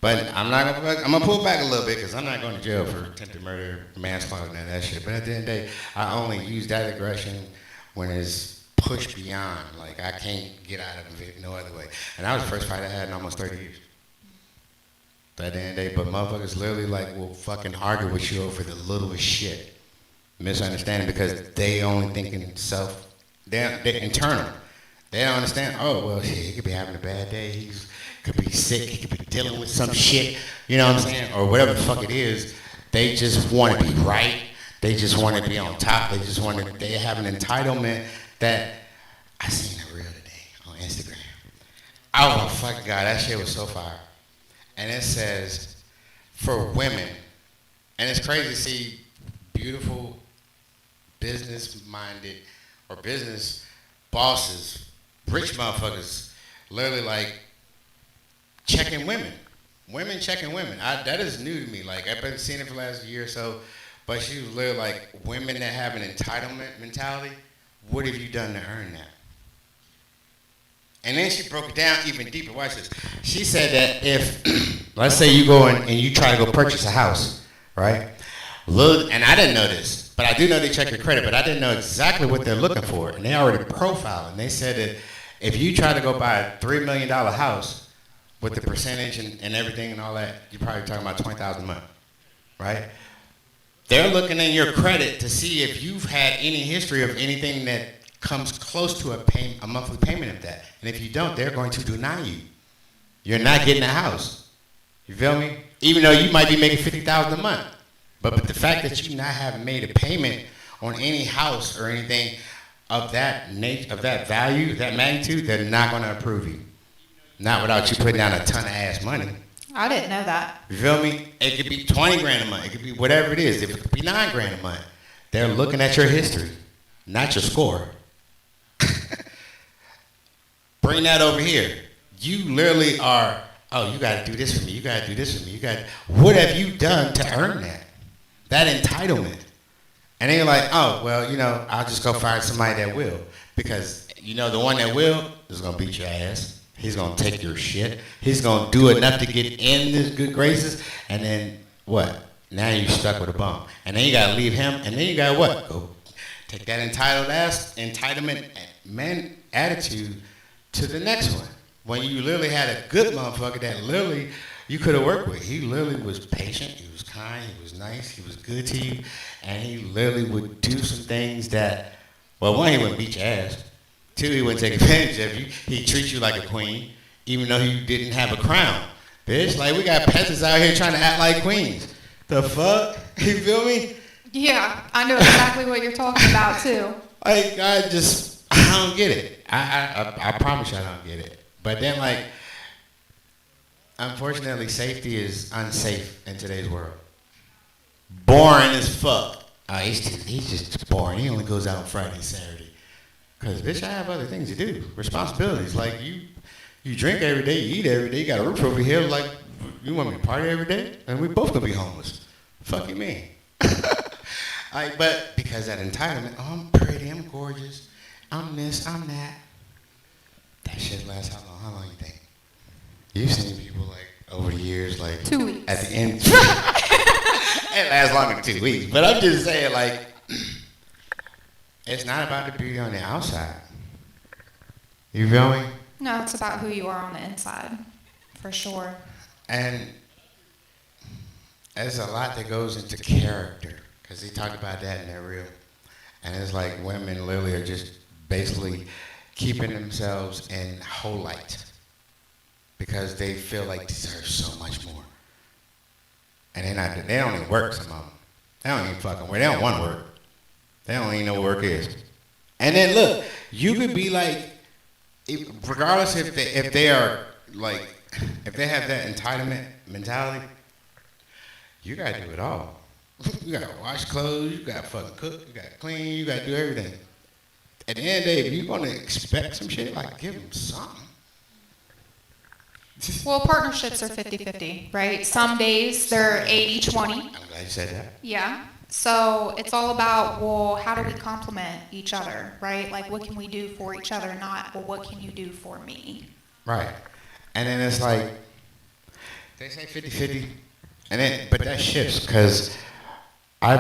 But I'm not gonna. I'm gonna pull back a little bit because I'm not going to jail for attempted murder, manslaughter, and that shit. But at the end of the day, I only use that aggression when it's pushed beyond. Like I can't get out of it no other way. And that was the first fight I had in almost 30 years. But at the end of the day, but motherfuckers literally like will fucking argue with you over the littlest shit, misunderstanding because they only thinking self. They're internal. They don't understand. Oh well, shit, he could be having a bad day. He's could be sick, he could be dealing with some shit, you know what I'm saying? Or whatever the fuck it is. They just want to be right. They just want to be on top. They have an entitlement that, I seen a reel today on Instagram. Oh my fucking God, that shit was so fire. And it says, for women, and it's crazy to see beautiful business-minded or business bosses, rich motherfuckers, literally like, checking women checking women. That is new to me. Like I've been seeing it for the last year or so, but she was literally like women that have an entitlement mentality. What have you done to earn that? And then she broke it down even deeper. Watch this. She said that if, let's say you go in and you try to go purchase a house, right? Look, and I didn't know this, but I do know they check your credit, but I didn't know exactly what they're looking for. And they already profiled. And they said that if you try to go buy a $3 million house, with the percentage and everything and all that, you're probably talking about $20,000 a month, right? They're looking in your credit to see if you've had any history of anything that comes close to a monthly payment of that. And if you don't, they're going to deny you. You're not getting a house. You feel me? Even though you might be making $50,000 a month, but the fact that you not have made a payment on any house or anything of that nature, of that value, that magnitude, they're not going to approve you. Not without you putting down a ton of ass money. I didn't know that. You feel me? It could be 20 grand a month. It could be whatever it is. If it could be 9 grand a month. They're looking at your history, not your score. Bring that over here. You literally are, oh, you got to do this for me. You got to do this for me. What have you done to earn that? That entitlement. And then you're like, oh, well, you know, I'll just go find somebody that will. Because, you know, the one that will is going to beat your ass. He's going to take your shit. He's going to do enough to get in his good graces. And then what? Now you're stuck with a bum. And then you got to leave him. And then you got to what? Go take that entitlement man attitude to the next one. When you literally had a good motherfucker that literally you could have worked with. He literally was patient. He was kind. He was nice. He was good to you. And he literally would do some things that, well, one, he wouldn't beat your ass. Two, he wouldn't take advantage of you. He'd treat you like a queen, even though you didn't have a crown. Bitch, like we got peasants out here trying to act like queens. The fuck? You feel me? Yeah, I know exactly what you're talking about too. Like, I don't get it. I promise you I don't get it. But then, like, unfortunately, safety is unsafe in today's world. Boring as fuck. He's just boring. He only goes out on Friday and Saturday. Because, bitch, I have other things to do. Responsibilities. Like, you drink every day, you eat every day, you got a roof over here. Like, you want me to party every day? And we both gonna be homeless. Fuck you mean? But because that entitlement, oh, I'm pretty, I'm gorgeous, I'm this, I'm that. That shit lasts how long? How long you think? You've seen people, like, over the years, like, 2 weeks. at the end. It lasts longer than 2 weeks. But I'm just saying, like, it's not about the beauty on the outside. You feel me? No, it's about who you are on the inside, for sure. And there's a lot that goes into character, because they talk about that in their reel. And it's like women literally are just basically keeping themselves in whole light because they feel like deserve so much more. And they don't even work, some of them. They don't even fucking work. They don't want to work. They don't even know what work is. And then look, you could be like, regardless if they are like, if they have that entitlement mentality, you gotta do it all. You gotta wash clothes, you gotta fucking cook, you gotta clean, you gotta do everything. At the end of the day, if you're gonna expect some shit, like give them something. Well, partnerships are 50-50, right? Some days they're 80-20. I'm glad you said that. Yeah. So it's all about, well, how do we complement each other, right? Like, what can we do for each other, not, well, what can you do for me? Right. And then it's like, They say 50-50. But that shifts because I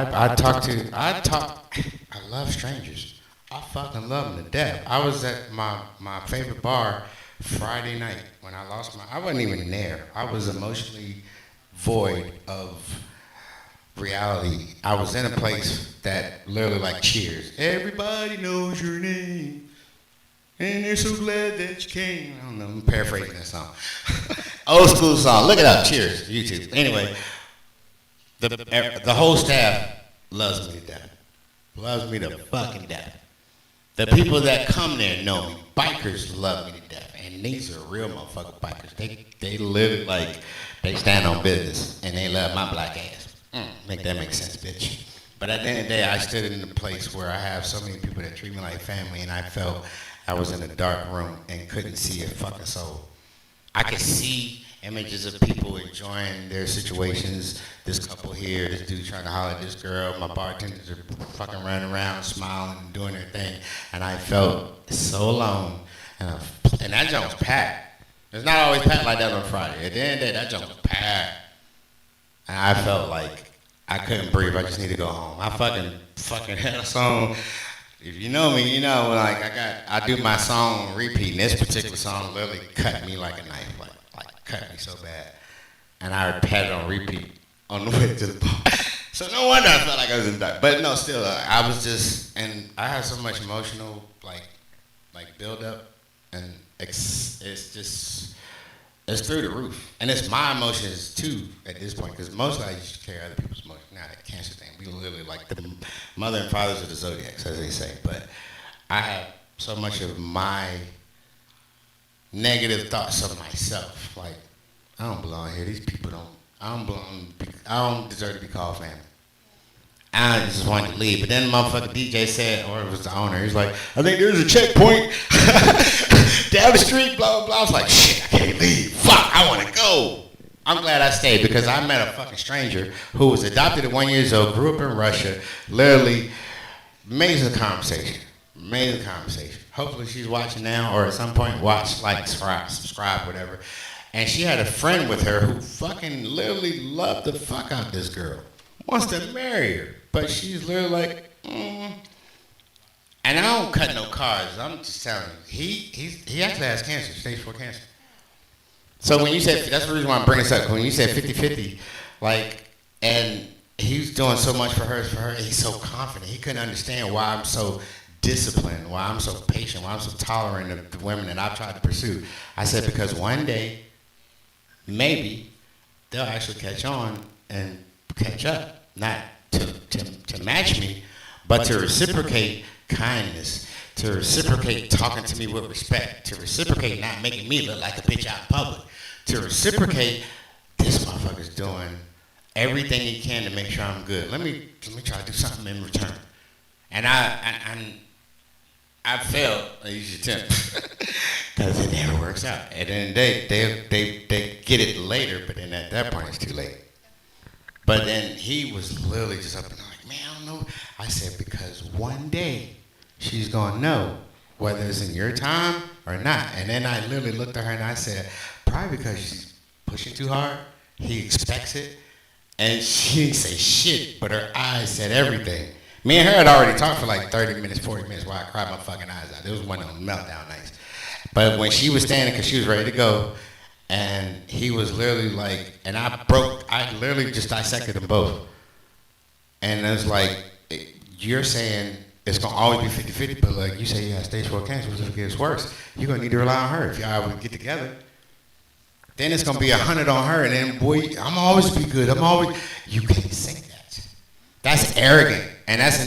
love strangers. I fucking love them to death. I was at my favorite bar Friday night when I lost I wasn't even there. I was emotionally void of reality. I was in a place that literally like Cheers. Everybody knows your name. And they're so glad that you came. I don't know, I'm paraphrasing that song. Old school song. Look it up. Cheers. YouTube. Anyway, the whole staff loves me to death. Loves me to fucking death. The people that come there know me. Bikers love me to death. And these are real motherfucking bikers. They live like they stand on business. And they love my black ass. Make that make sense, bitch. But at the end of the day, I stood in a place where I have so many people that treat me like family. And I felt I was in a dark room and couldn't see a fucking soul. I could see images of people enjoying their situations. This couple here, this dude trying to holler at this girl. My bartenders are fucking running around, smiling and doing their thing. And I felt so alone. And that joint was packed. It's not always packed like that on Friday. At the end of the day, that joint was packed. And I felt like I couldn't breathe. I just need to go home. I fucking had a song. If you know me, you know, like I do my song on repeat, and this particular song literally cut me like a knife, like cut me so bad. And I had it on repeat on the way to the bar. So no wonder I felt like I was in the dark. But no, still, I was just, and I had so much emotional, like build up, and it's through the roof. And it's my emotions too at this point, because mostly I used to carry other people's emotions. Now that cancer thing, we literally like the mother and fathers of the zodiacs, as they say. But I have so much of my negative thoughts of myself. Like, I don't belong here. These people I don't deserve to be called family. I just wanted to leave. But then the motherfucking DJ said, or it was the owner, he's like, I think there's a checkpoint down the street, blah, blah, blah. I was like, shit, I can't leave. Fuck, I want to go. I'm glad I stayed because I met a fucking stranger who was adopted at 1 year old, grew up in Russia, literally, amazing conversation. Amazing conversation. Hopefully she's watching now or at some point watch, like, subscribe, whatever. And she had a friend with her who fucking literally loved the fuck out this girl. Wants to marry her. But she's literally like, And I don't cut no cards. I'm just telling you. He actually has cancer, stage 4 cancer. So when you said, that's the reason why I'm bringing this up. When you said 50-50, like, and he's doing so much for her, he's so confident. He couldn't understand why I'm so disciplined, why I'm so patient, why I'm so tolerant of the women that I've tried to pursue. I said, because one day, maybe, they'll actually catch on and catch up. Not to match me, but to reciprocate kindness, to reciprocate talking to me with respect, to reciprocate not making me look like a bitch out in public, to reciprocate this motherfucker's doing everything he can to make sure I'm good. Let me try to do something in return. And I failed each attempt because it never works out. At the end of the day, they get it later, but then at that point it's too late. But then he was literally just up and like, man, I don't know. I said, because one day she's going to know whether it's in your time or not. And then I literally looked at her and I said, probably because she's pushing too hard. He expects it. And she didn't say shit, but her eyes said everything. Me and her had already talked for like 30 minutes, 40 minutes while I cried my fucking eyes out. It was one of them meltdown nights. But when she was standing, because she was ready to go, and he was literally like, and I literally just dissected them both. And it was like, you're saying it's going to always be 50-50, but like you say you have stage 4 cancer, what if it gets worse? You're going to need to rely on her if y'all would get together. Then it's going to be 100 on her, and then, boy, I'm always be good. You can't say that. That's arrogant, and that's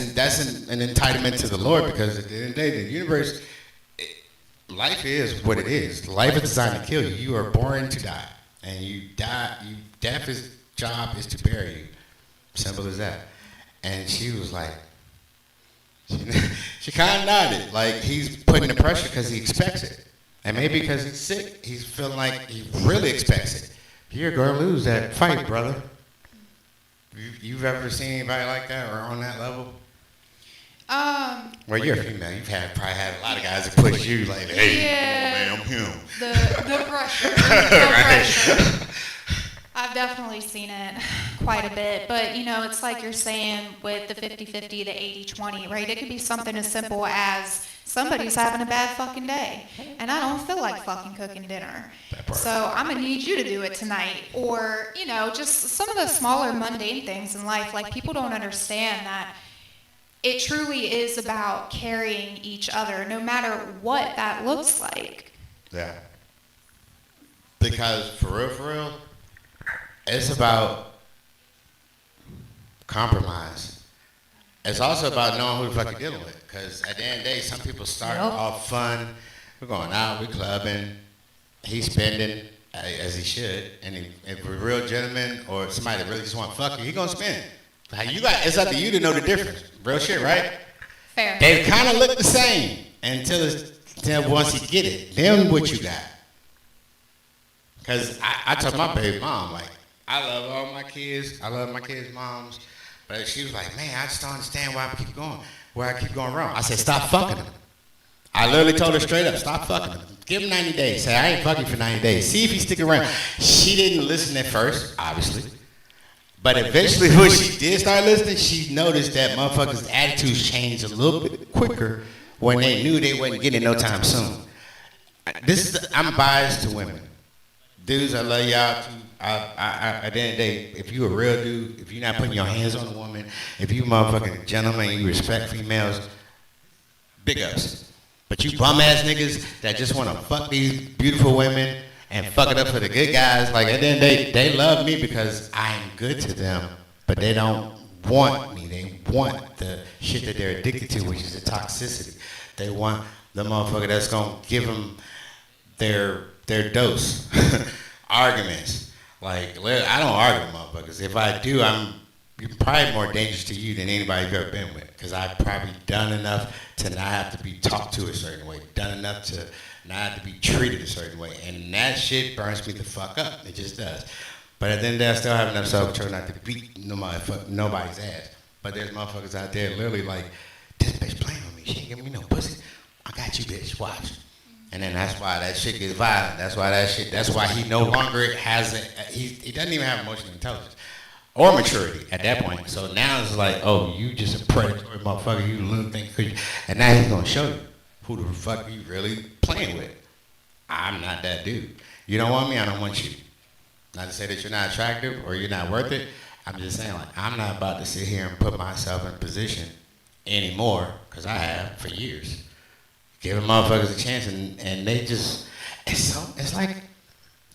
an entitlement to the Lord, because at the end of the day, the universe, life is what it is. Life is designed to kill you. You are born to die, and you die. Death's job is to bury you. Simple as that. And she was like, she kind of nodded, like he's putting the pressure because he expects it, and maybe because he's sick, he's feeling like he really expects it. You're gonna lose that fight, brother. You've ever seen anybody like that or on that level? Well, you're a female. You've probably had a lot of guys that push you like, hey, yeah, man, I'm him. The pressure. The pressure. definitely seen it quite a bit, but you know, it's like you're saying with the 50-50, the 80-20, right? It could be something as simple as somebody's having a bad fucking day, and I don't feel like fucking cooking dinner. So I'm gonna need you to do it tonight. Or, you know, just some of the smaller mundane things in life. Like, people don't understand that it truly is about carrying each other, no matter what that looks like. Yeah. Because for real, it's about compromise. It's also about knowing who the fuck you're dealing with. Because at the end of the day, some people start off fun. We're going out, we're clubbing. He's spending, as he should. And if we're a real gentleman or somebody that really just want to fuck you, he going to spend. It's up to you to know the difference. Real shit, right? Fair. They kind of look the same until once you get it. Then what you got? Because I told my baby mom, like, I love all my kids. I love my kids' moms. But she was like, man, I just don't understand why I keep going wrong. I said, stop fucking him. I literally told her straight up, stop fucking him. Give him 90 days. Say, I ain't fucking for 90 days. See if he stick around. She didn't listen at first, obviously. But eventually when she did start listening, she noticed that motherfuckers' attitudes changed a little bit quicker when they knew they wasn't getting it no time soon. I'm biased to women. Dudes, I love y'all too. At the end of the day, if you a real dude, if you're not putting your hands on a woman, if you motherfucking gentleman and you respect females, big ups. But you bum ass niggas that just want to fuck these beautiful women and fuck it up for the good guys, like at the end of the day, they love me because I'm good to them, but they don't want me. They want the shit that they're addicted to, which is the toxicity. They want the motherfucker that's gonna give them their dose. Arguments. Like, I don't argue with motherfuckers. If I do, I'm probably more dangerous to you than anybody you've ever been with. Because I've probably done enough to not have to be talked to a certain way. Done enough to not have to be treated a certain way. And that shit burns me the fuck up. It just does. But at the end of the day, I still have enough self-control not to beat nobody's ass. But there's motherfuckers out there literally like, this bitch playing with me. She ain't giving me no pussy. I got you, bitch. Watch. And then that's why that shit gets violent. That's why he no longer has he doesn't even have emotional intelligence or maturity at that point. So now it's like, oh, you just a predatory motherfucker. You little thing. And now he's gonna show you who the fuck you really playing with. I'm not that dude. You don't want me, I don't want you. Not to say that you're not attractive or you're not worth it. I'm just saying, like, I'm not about to sit here and put myself in a position anymore, because I have for years. Giving motherfuckers a chance, and they just, it's like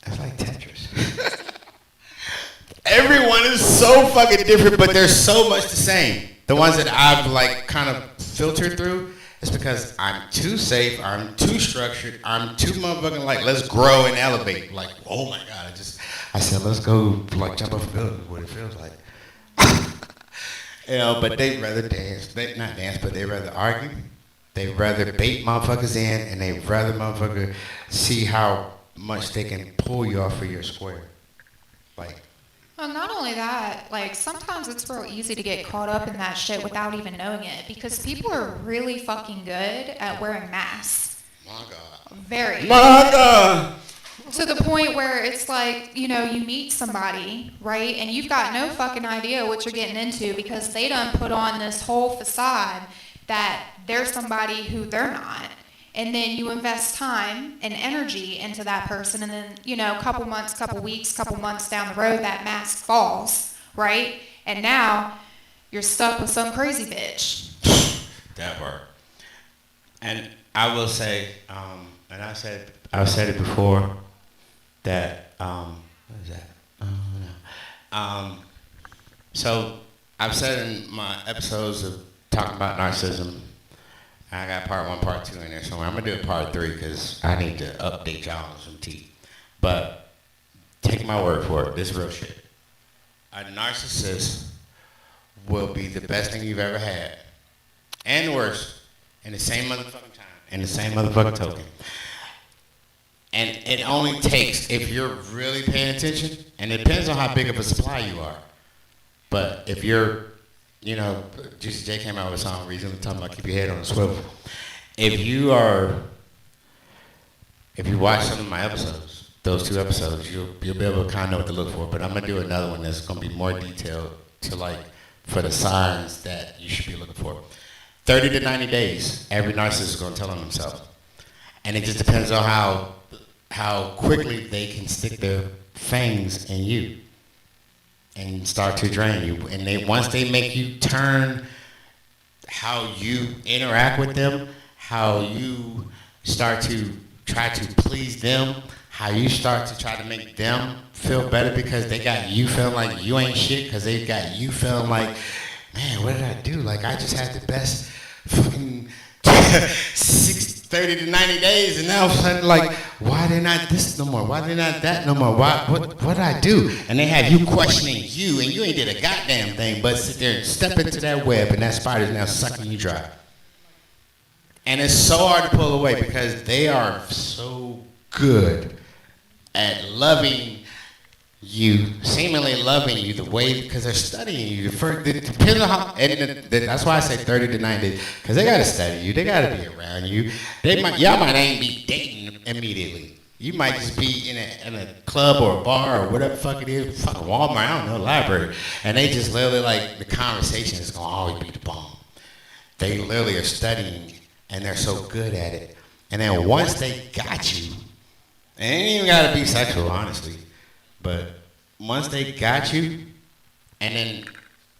Tetris. Everyone is so fucking different, but they're so much the same. The ones that I've like kind of filtered through is because I'm too safe, I'm too structured, I'm too motherfucking like, let's grow and elevate. Like, oh my God, I said, let's go like jump off a building, what it feels like. You know, but they'd rather dance, not dance, but they'd rather argue. They'd rather bait motherfuckers in, and they'd rather motherfucker see how much they can pull you off of your square. Like, well, not only that, like, sometimes it's real easy to get caught up in that shit without even knowing it, because people are really fucking good at wearing masks. My God. Very. My God. To the point where it's like, you know, you meet somebody, right, and you've got no fucking idea what you're getting into, because they done put on this whole facade that they're somebody who they're not. And then you invest time and energy into that person, and then, you know, couple months, couple weeks, couple months down the road, that mask falls, right? And now you're stuck with some crazy bitch. That part. And I will say, and I've said it before, that, what is that? So I've said in my episodes of talking about narcissism, I got part 1, part 2 in there somewhere. I'm going to do a part 3 because I need to update y'all on some teeth. But take my word for it. This is real shit. A narcissist will be the best thing you've ever had, and worse, in the same motherfucking time, in the same motherfucking token. And it only takes, if you're really paying attention, and it depends on how big of a supply you are. But if you're, you know, Juicy J came out with a song recently talking about keep your head on a swivel. If you watch some of my episodes, those 2 episodes, you'll be able to kind of know what to look for. But I'm gonna do another one that's gonna be more detailed to like for the signs that you should be looking for. 30 to 90 days, every narcissist is gonna tell on themselves, and it just depends on how quickly they can stick their fangs in you and start to drain you. And once they make you turn how you interact with them, how you start to try to please them, how you start to try to make them feel better because they got you feeling like you ain't shit, because they got you feeling like, man, what did I do? Like, I just had the best fucking 30 to 90 days, and now all of a sudden, like, why they not this no more? Why they not that no more? What did I do? And they have you questioning you, and you ain't did a goddamn thing but sit there and step into that web, and that spider's now sucking you dry. And it's so hard to pull away because they are so good at loving you, seemingly loving you the way, because they're studying you. It depends on how, and that's why I say 30 to 90, because they got to study you. They got to be around you. Y'all might ain't be dating immediately. You might just be in a club or a bar or whatever the fuck it is, fucking Walmart, I don't know, library. And they just literally, like, the conversation is going to always be the bomb. They literally are studying, and they're so good at it. And then once they got you, and it ain't even got to be sexual, honestly, but once they got you, and then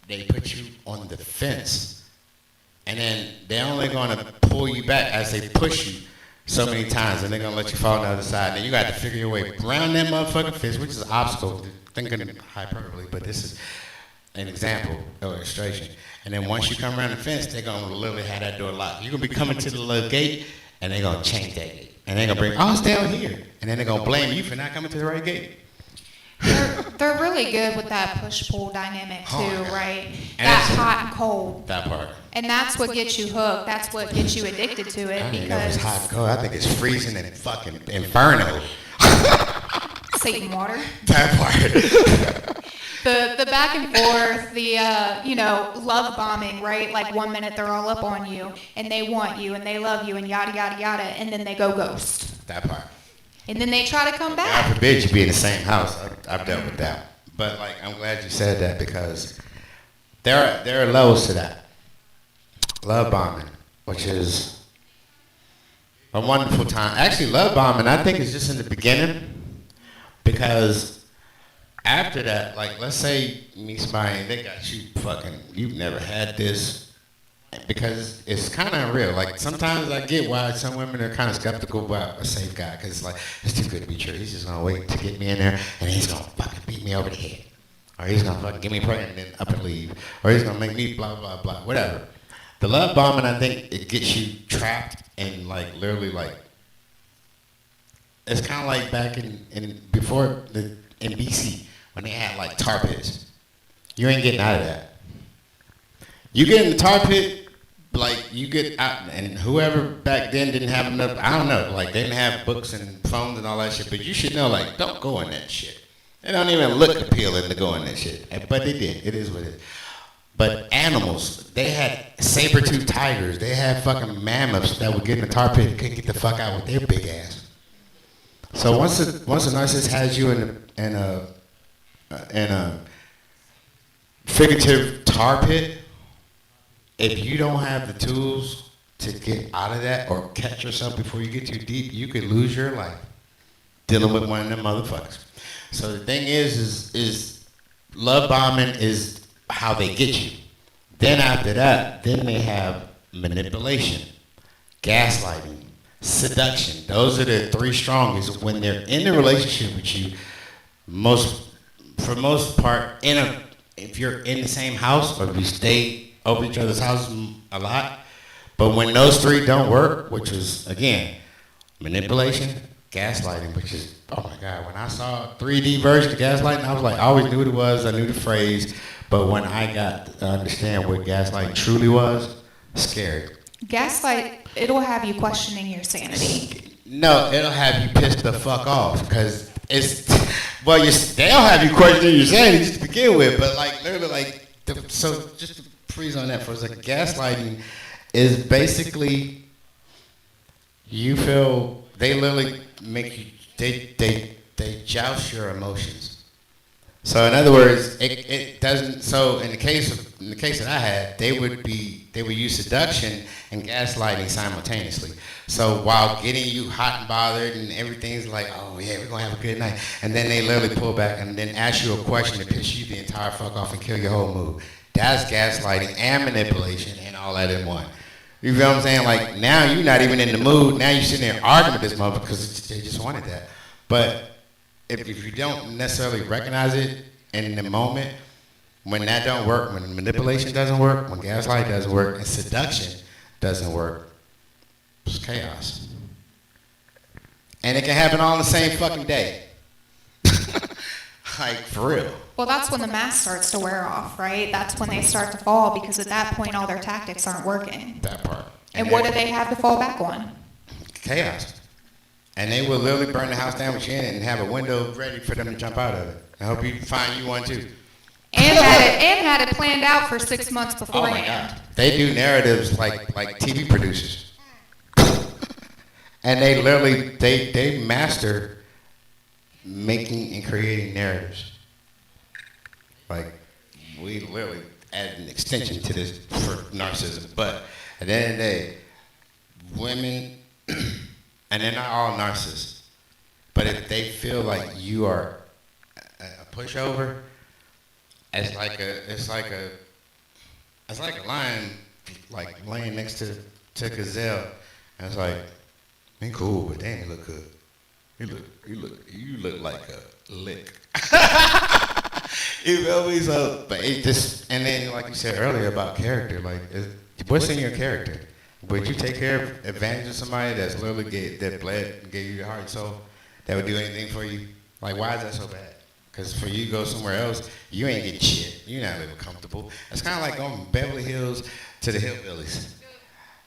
they put you on the fence, and then they're only going to pull you back as they push you so many times, and they're going to let you fall on the other side. Then you got to figure your way around that motherfucking fence, which is an obstacle, thinking hyperbole, but this is an example, illustration. And then once you come around the fence, they're going to literally have that door locked. You're going to be coming to the little gate, and they're going to change that gate. And they're going to bring, oh, it's down here. And then they're going to blame you for not coming to the right gate. They're really good with that push-pull dynamic too, right? And that hot and cold. That part. And that's what gets you hooked. That's what gets you addicted to it. I didn't know it was hot and cold. I think it's freezing and fucking inferno. Satan water. That part. The back and forth, the love bombing, right? Like 1 minute they're all up on you and they want you and they love you and yada yada yada, and then they go ghost. That part. And then they try to come back. God forbid you be in the same house. I've dealt with that. But like, I'm glad you said that, because there are levels to that. Love bombing, which is a wonderful time. Actually, love bombing, I think, is just in the beginning, because after that, like, let's say you meet somebody and they got you fucking, you've never had this. Because it's kind of unreal. Like, sometimes I get why some women are kind of skeptical about a safe guy, because it's like, it's too good to be true. He's just going to wait to get me in there, and he's going to fucking beat me over the head. Or he's going to fucking get me pregnant and then up and leave. Or he's going to make me blah, blah, blah, whatever. The love bombing, I think, it gets you trapped and, like, literally, like, it's kind of like back in BC, when they had, like, tar pits. You ain't getting out of that. You get in the tar pit, like, you get out, and whoever back then didn't have enough, I don't know, like, they didn't have books and phones and all that shit, but you should know, like, don't go in that shit. They don't even look appealing to go in that shit, but they did. It is what it is. But animals, they had saber-toothed tigers, they had fucking mammoths that would get in the tar pit and couldn't get the fuck out with their big ass. So once a narcissist has you in a figurative tar pit, if you don't have the tools to get out of that or catch yourself before you get too deep, you could lose your life dealing with one of them motherfuckers. So the thing is love bombing is how they get you. Then after that, then they have manipulation, gaslighting, seduction. Those are the three strongest. When they're in a relationship with you, for most part, if you're in the same house or if you stay over each other's houses a lot. But when those three don't work, which is, again, manipulation, gaslighting, which is, oh my God, when I saw a 3D version of gaslighting, I was like, I always knew what it was, I knew the phrase, but when I got to understand what gaslighting truly was, scary. Gaslight, it'll have you questioning your sanity. No, it'll have you pissed the fuck off, because they'll have you questioning your sanity just to begin with, but like, literally, like, so just to freeze on that for a second, gaslighting is basically, you feel, they literally make you, they they joust your emotions. So in other words, it doesn't. So in the case that I had, they would use seduction and gaslighting simultaneously. So while getting you hot and bothered and everything's like, oh yeah, we're gonna have a good night, and then they literally pull back and then ask you a question to piss you the entire fuck off and kill your whole mood. That's gaslighting and manipulation and all that in one. You feel what I'm saying? Like now you're not even in the mood. Now you're sitting there arguing with this motherfucker because they just wanted that. But if you don't necessarily recognize it in the moment, when that don't work, when manipulation doesn't work, when gaslight doesn't work, and seduction doesn't work, it's chaos. And it can happen all in the same fucking day. Like, for real. Well, that's when the mask starts to wear off, right? That's when they start to fall, because at that point all their tactics aren't working. That part. And what do they have to fall back on? Chaos. And they will literally burn the house down with you in it and have a window ready for them to jump out of it. I hope you find you one too. And had it planned out for 6 months beforehand. Oh my God. They do narratives like TV producers. And they literally, they master making and creating narratives. Like, we literally add an extension to this for narcissism. But at the end of the day, women, and they're not all narcissists, but if they feel like you are a pushover, it's like a lion like laying next to a gazelle, and it's like, ain't cool, but damn, you look good. You look like a lick. You feel me? So, but it just, and then like you said earlier about character, like what's in your character? Would you take advantage of somebody that's literally gave you your heart and soul, that would do anything for you? Like, why is that so bad? Because for you to go somewhere else, you ain't getting shit. You're not living comfortable. It's kind of like going from Beverly Hills to the Hillbillies.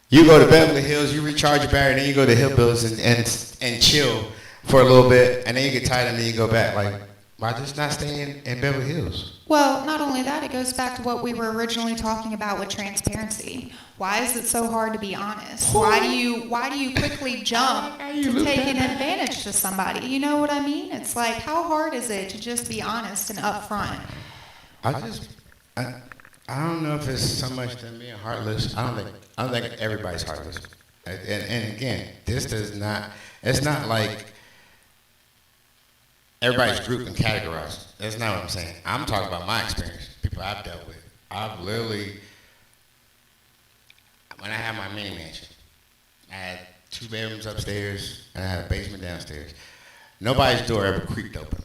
You go to Beverly Hills, you recharge your battery, then you go to Hillbillies and chill for a little bit, and then you get tired, and then you go back. Like, why just not stay in Beverly Hills? Well, not only that, it goes back to what we were originally talking about with transparency. Why is it so hard to be honest? Why do you quickly jump to taking advantage to somebody? You know what I mean? It's like, how hard is it to just be honest and upfront? I don't know if it's so much them being heartless. I don't think everybody's heartless. And again, it's not like everybody's grouped and categorized. That's not what I'm saying. I'm talking about my experience, people I've dealt with. I've literally, when I had my mini mansion, I had 2 bedrooms upstairs and I had a basement downstairs. Nobody's door ever creaked open.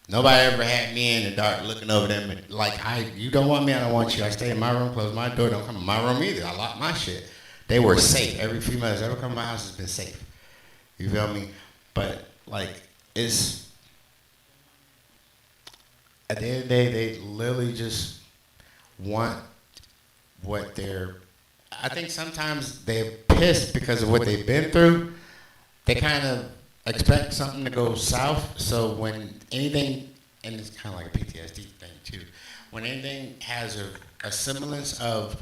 Nobody ever had me in the dark looking over them and like, you don't want me, I don't want you. I stay in my room, close my door, don't come in my room either. I lock my shit. They were safe. Every female that's ever come to my house has been safe. You feel me? But like, it's, at the end of the day, they literally just want what I think sometimes they're pissed because of what they've been through. They kind of expect something to go south. So when anything, and it's kind of like a PTSD thing too, when anything has a semblance of,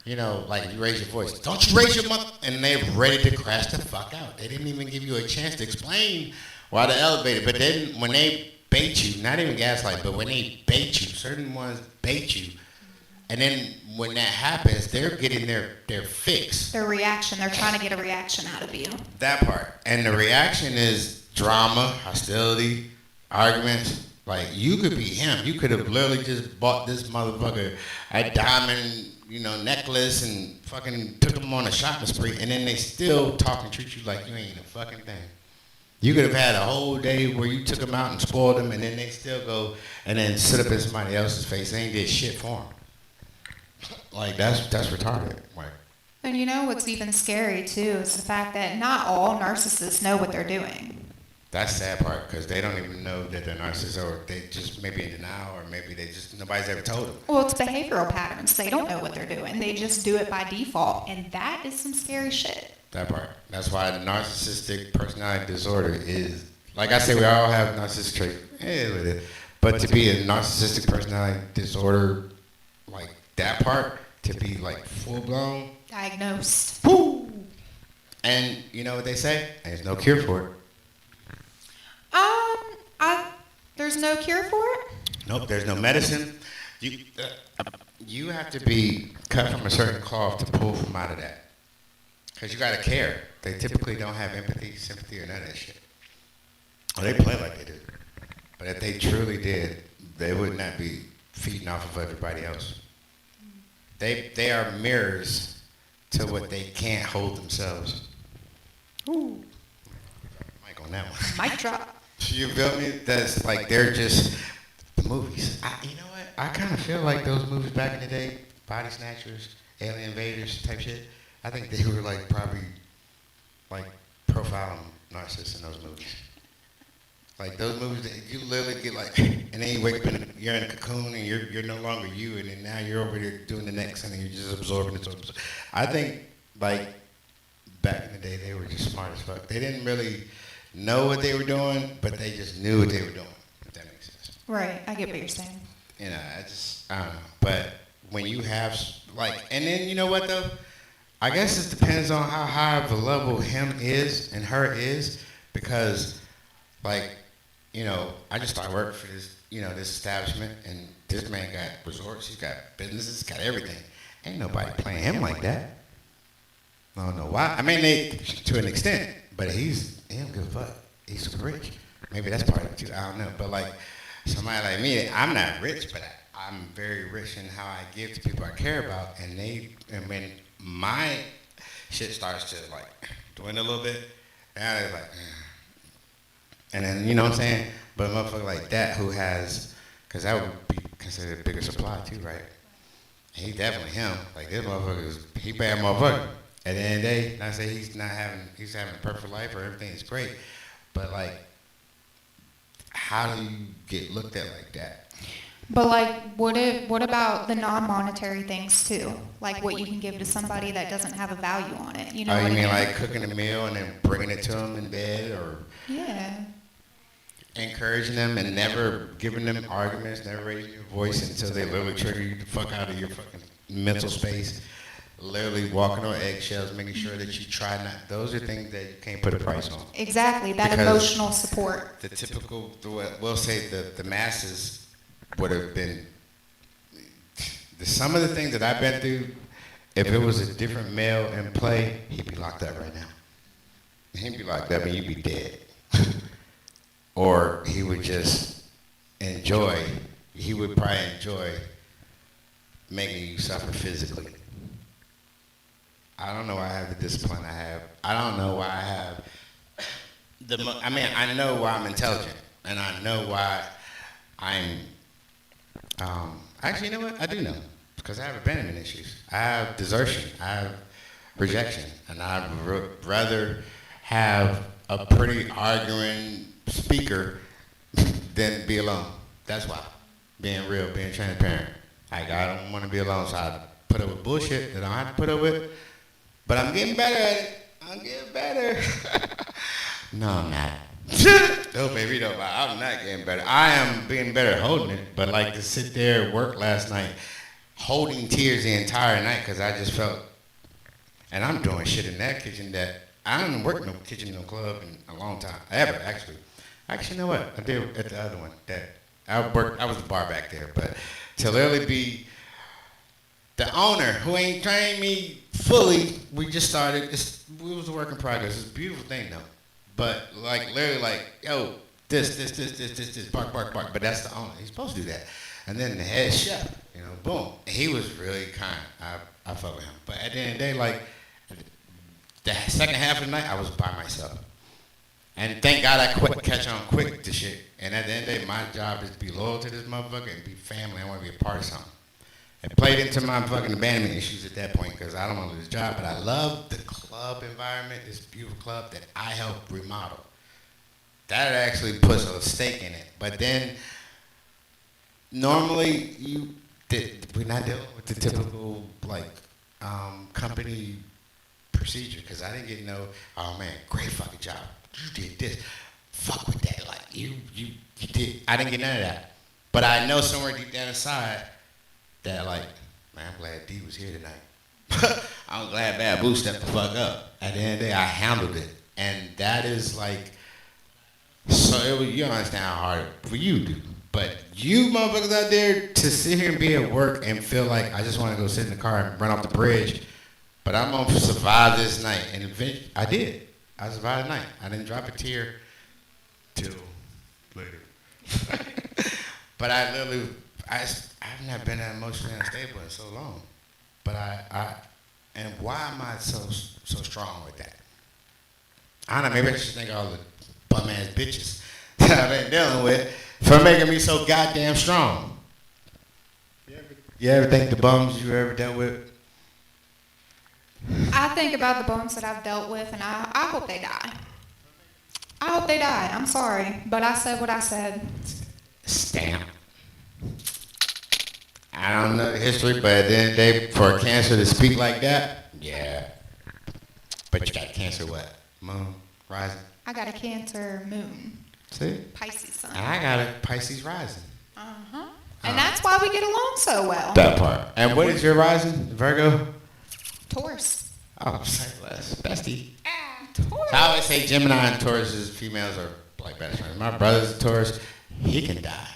you know, like you raise your voice, don't you raise your mother, and they're ready to crash the fuck out. They didn't even give you a chance to explain why the elevator, but then when they bait you, not even gaslight, but when they bait you, certain ones bait you, and then when that happens, they're getting their fix. Their reaction, they're trying to get a reaction out of you. That part. And the reaction is drama, hostility, arguments. Like, you could be him. You could have literally just bought this motherfucker a diamond, necklace and fucking took him on a shopping spree, and then they still talk and treat you like you ain't a fucking thing. You could have had a whole day where you took them out and spoiled them, and then they still go and then sit up in somebody else's face. They ain't did shit for them. Like, that's retarded. Like, and you know what's even scary too is the fact that not all narcissists know what they're doing. That's the sad part, because they don't even know that they're narcissists, or they just maybe in denial, or maybe nobody's ever told them. Well, it's behavioral patterns. They don't know what they're doing. They just do it by default, and that is some scary shit. That part. That's why the narcissistic personality disorder is, like I say, we all have narcissistic traits. But to be a narcissistic personality disorder, like that part, to be like full blown diagnosed. Woo! And you know what they say? There's no cure for it. There's no cure for it. Nope, there's no medicine. You have to be cut from a certain cloth to pull from out of that. Because you got to care. They typically don't have empathy, sympathy, or none of that shit. Well, they play like they do. But if they truly did, they would not be feeding off of everybody else. They are mirrors to what they can't hold themselves. Ooh. Mic on that one. Mic drop. You feel me? That's like they're just the movies. You know what? I kind of feel like those movies back in the day, Body Snatchers, Alien Invaders type shit. I think they were like probably like profiling narcissists in those movies. Like those movies, that you literally get like, and then you wake up and you're in a cocoon and you're no longer you, and then now you're over there doing the next thing and you're just absorbing it. I think like back in the day they were just smart as fuck. They didn't really know what they were doing, but they just knew what they were doing. If that makes sense. Right, I get what you're saying. You know, I don't know. But when you have like, and then you know what though? I guess it depends on how high of a level him is and her is, because like, you know, I just started working for this, you know, this establishment, and this man got resorts, he's got businesses, got everything. Ain't nobody playing him like that. I don't know why. I mean, they to an extent, but he don't give a fuck. He's super rich. Maybe that's part of it too. I don't know. But like somebody like me, I'm not rich, but I'm very rich in how I give to people I care about, and when my shit starts to like dwindle a little bit, now they're like, and then you know what I'm saying. But a motherfucker like that who has, because that would be considered a bigger supply too, right? He definitely him. Like this motherfucker he bad motherfucker. At the end of the day, not say he's having a perfect life or everything is great, but like, how do you get looked at like that? But like, what about the non-monetary things too? Like what you can give to somebody that doesn't have a value on it. You know? Oh, what you mean I mean? like cooking a meal and then bringing it to them in bed, or Yeah. encouraging them and never giving them arguments, never raising your voice until they literally trigger you the fuck out of your fucking mental space. Literally walking on eggshells, making sure that you try not. Those are things that you can't put a price on. Exactly, that Because emotional support. The typical, we'll say the masses would have been, some of the things that I've been through, if it was a different male in play, he'd be locked up right now. He'd be locked up and you'd be dead. Or he would just he would probably enjoy making you suffer physically. I don't know why I have the discipline I have. I don't know why I have I know why I'm intelligent, and I know why I'm, actually, you know what? I do know, because I have abandonment issues. I have desertion. I have rejection, and I'd rather have a pretty arguing speaker than be alone. That's why. Being real, being transparent. Like, I don't want to be alone, so I put up with bullshit that I don't have to put up with. But I'm getting better at it. I'm getting better. No, I'm not. No, baby, no, I'm not getting better. I am being better at holding it, but like to sit there and work last night, holding tears the entire night because I just felt, and I'm doing shit in that kitchen that I haven't worked in no kitchen, no club in a long time, ever, actually. Actually, you know what? I did at the other one. That I was the bar back there, but to literally be the owner who ain't trained me fully, we just started. It was a work in progress. It's a beautiful thing though, but like literally, like yo, this, bark. But that's the owner. He's supposed to do that. And then the head chef, you know, boom. And he was really kind. I fuck with him. But at the end of the day, like the second half of the night, I was by myself. And thank God I catch on quick to shit. And at the end of the day, my job is to be loyal to this motherfucker and be family. I want to be a part of something. It played into my fucking abandonment issues at that point because I don't want to lose a job. But I love the club environment, this beautiful club that I helped remodel. That actually puts a stake in it. But then normally we're not dealing with the typical like company procedure because I didn't get no, oh man, great fucking job. You did this. Fuck with that. Like you did. I didn't get none of that. But I know somewhere deep down inside that like, man, I'm glad D was here tonight. I'm glad Bad Boo stepped the fuck up. At the end of the day, I handled it. And that is like, So you understand how hard for you to do. But you motherfuckers out there to sit here and be at work and feel like I just want to go sit in the car and run off the bridge, but I'm gonna survive this night. And eventually, I did. I survived the night. I didn't drop a tear till later. But I literally, I've never been that emotionally unstable in so long. But and why am I so strong with that? I don't know, maybe I should thank all the bum ass bitches that I've been dealing with for making me so goddamn strong. You ever think the bums you ever dealt with? I think about the bums that I've dealt with, and I hope they die. I hope they die. I'm sorry, but I said what I said. Stamp. I don't know the history, but at the end of the day, for a cancer to speak like that, yeah. But you got cancer what? Moon, rising? I got a Cancer moon. See? Pisces sun. And I got a Pisces rising. Uh-huh. And that's why we get along so well. That part. And what is your rising? Virgo? Taurus. Oh, say less. Bestie. Taurus. I always say Gemini and Taurus females are like best friends. My brother's a Taurus. He can die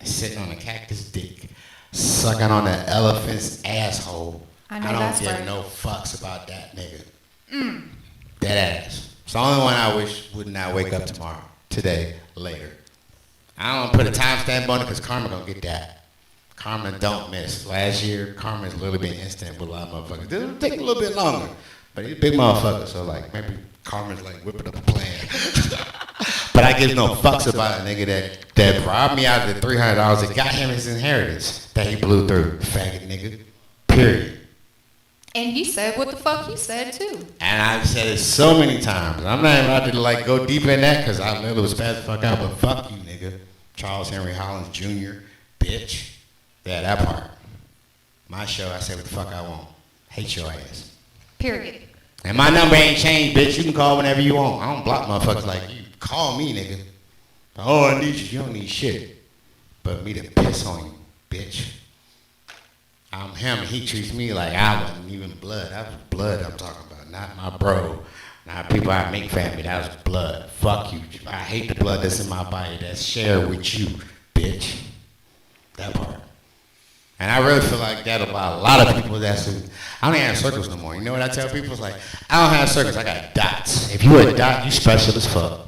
sitting on a cactus dick, sucking on an elephant's asshole. I know don't that's give right. no fucks about that nigga. Dead ass. It's the only one I wish would not wake up tomorrow, today, later. I don't put a timestamp on it because Karma gonna get that. Karma don't miss. Last year, Karma's literally been instant with a lot of motherfuckers. It'll take a little bit longer, but he's a big motherfucker, so like maybe Karma's like whipping up a plan. But I give no fucks about a nigga that robbed me out of the $300 that got him his inheritance that he blew through. Faggot nigga. Period. And he said what the fuck he said, too. And I've said it so many times. I'm not even about to like go deep in that because I literally was fast the fuck out, but fuck you, nigga. Charles Henry Hollins Jr., bitch. Yeah, that part. My show, I say what the fuck I want. Hate your ass. Period. And my number ain't changed, bitch. You can call whenever you want. I don't block motherfuckers like you. Call me, nigga. Oh, I need you. You don't need shit. But me to piss on you, bitch. I'm him. He treats me like I wasn't even blood. That was blood I'm talking about, not my bro. Not people I make family. That was blood. Fuck you. I hate the blood that's in my body that's shared with you, bitch. That part. And I really feel like that about a lot of people. I don't even have circles no more. You know what I tell people? It's like, I don't have circles. I got dots. If you a dot, you special as fuck.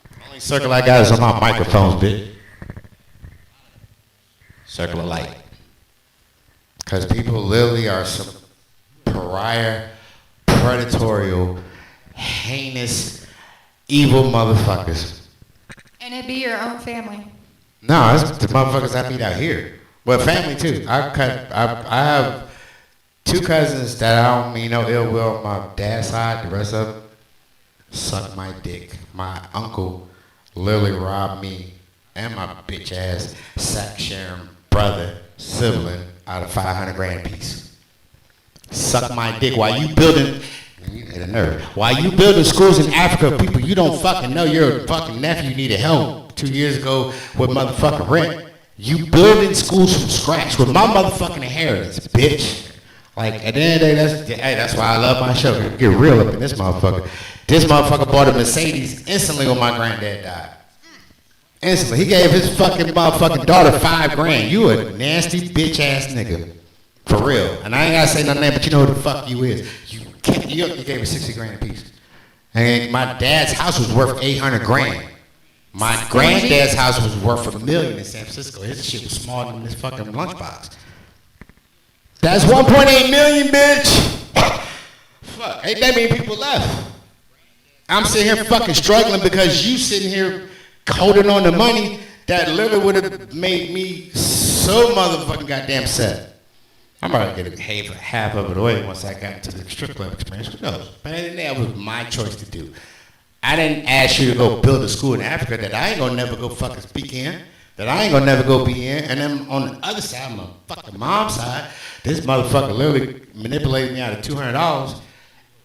The only circle I got is on my microphones, bitch. Circle of light. Because people literally are some pariah, predatorial, heinous, evil motherfuckers. And it be your own family. No, it's the motherfuckers I meet out here. Well, family too. I have two cousins that I don't mean no ill will on my dad's side. The rest of them suck my dick. My uncle literally robbed me and my bitch ass sack sharing brother, sibling out of 500 grand piece. Suck my dick while you building. You hit a nerve. While you building schools in Africa, people you don't fucking know. Your fucking nephew needed help 2 years ago with motherfucking rent. You building schools from scratch with my motherfucking inheritance, bitch. Like at the end of the day, that's why I love my show. Get real up in this motherfucker. This motherfucker bought a Mercedes instantly when my granddad died. Instantly, he gave his fucking motherfucking daughter $5 grand. You a nasty bitch ass nigga, for real. And I ain't gotta say nothing, but you know who the fuck you is. You gave her 60 grand a piece. And my dad's house was worth 800 grand. My granddad's house was worth $1 million in San Francisco. His shit was smaller than this fucking lunchbox. That's 1.8 million, bitch. Fuck, ain't that many people left? I'm sitting here fucking struggling because you sitting here holding on to money that literally would have made me so motherfucking goddamn sad. I'm about to get half of it away once I got into the strip club experience. Who knows? But that was my choice to do. I didn't ask you to go build a school in Africa that I ain't gonna never go fucking speak in, that I ain't gonna never go be in. And then on the other side, my fucking mom's side, this motherfucker literally manipulated me out of $200,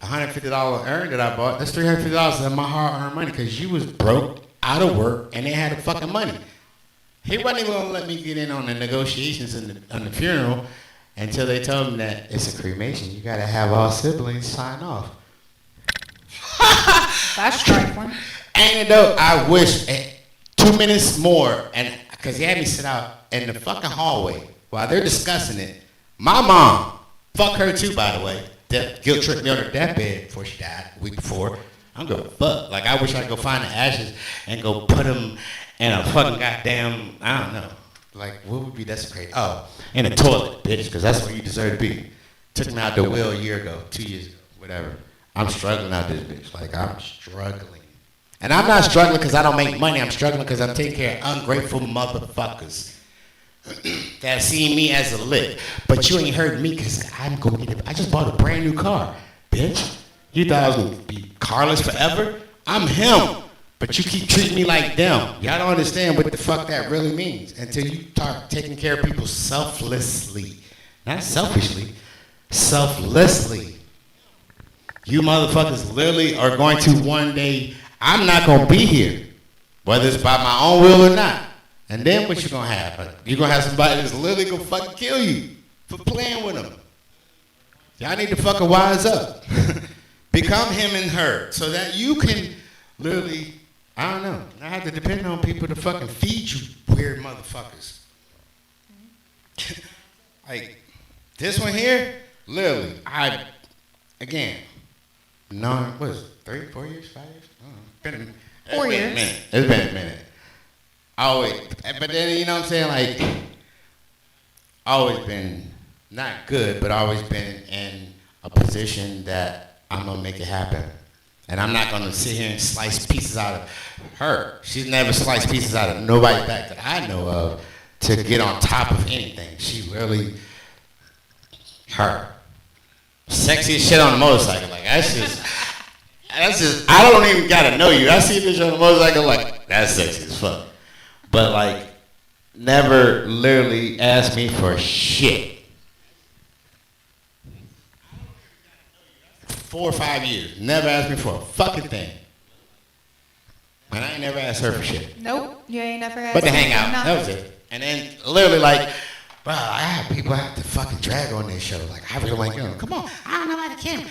$150 earned that I bought. That's $350 of my hard-earned money because you was broke, out of work, and they had the fucking money. He wasn't even gonna let me get in on the negotiations on the funeral until they told him that it's a cremation. You gotta have all siblings sign off. That's trifling. And ain't it though? I wish 2 minutes more, and because he had me sit out in the fucking hallway while they're discussing it. My mom, fuck her too, by the way. Guilt tripped me on her deathbed before she died, a week before. I'm gonna fuck. Like, I wish I could go find the ashes and go put them in a fucking goddamn, I don't know. Like, what would be desecrated? Oh, in a toilet, bitch, because that's where you deserve to be. Took me out the wheel a year ago, 2 years ago, whatever. I'm struggling out this bitch. Like, I'm struggling. And I'm not struggling because I don't make money. I'm struggling because I'm taking care of ungrateful motherfuckers that see me as a lick. But you ain't heard me because I'm going to get it. I just bought a brand new car, bitch. You thought I was going to be carless forever? I'm him. But you keep treating me like them. Y'all don't understand what the fuck that really means until you start taking care of people selflessly. Not selfishly, selflessly. You motherfuckers literally are going to one day, I'm not going to be here, whether it's by my own will or not. And then what you going to have? You're going to have somebody that's literally going to fucking kill you for playing with them. Y'all need to fucking wise up. Become him and her so that you can literally, I don't know, not have to depend on people to fucking feed you weird motherfuckers. Like, this one here, literally, again, what is it, 3, 4 years, 5 years? I don't know. Four years. It's been a minute. Always, but then, you know what I'm saying, like, always been not good, but always been in a position that I'm gonna make it happen. And I'm not gonna sit here and slice pieces out of her. She's never sliced pieces out of nobody's back that I know of to get on top of anything. She really, her. Sexiest shit on a motorcycle. Like, that's just, I don't even gotta know you. I see a bitch on a motorcycle, like, that's sexy as fuck. But, like, never literally asked me for shit. 4 or 5 years, never asked me for a fucking thing. And I ain't never asked her for shit. Nope, you ain't never asked. But to hang out, nothing. that was it. And then literally like, bro, I have people I have to fucking drag on this show. Like, I really like, come on, I don't know how to camera.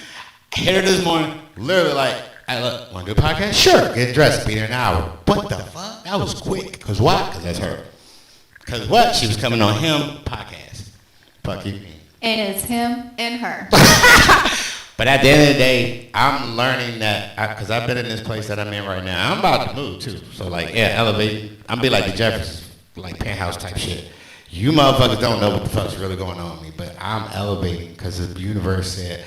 Hit her this morning, literally like, hey, look, want to do a podcast? Sure, get dressed, be there in an hour. What the fuck? That was quick. Because why? Because that's her. Because what? She was coming on him podcast. Fuck you. And it's him and her. But at the end of the day, I'm learning that, because I've been in this place that I'm in right now. I'm about to move, too. So, like, yeah, elevating. I'm be like the Jeffersons, like penthouse type shit. You motherfuckers don't know what the fuck's really going on with me, but I'm elevating because the universe said,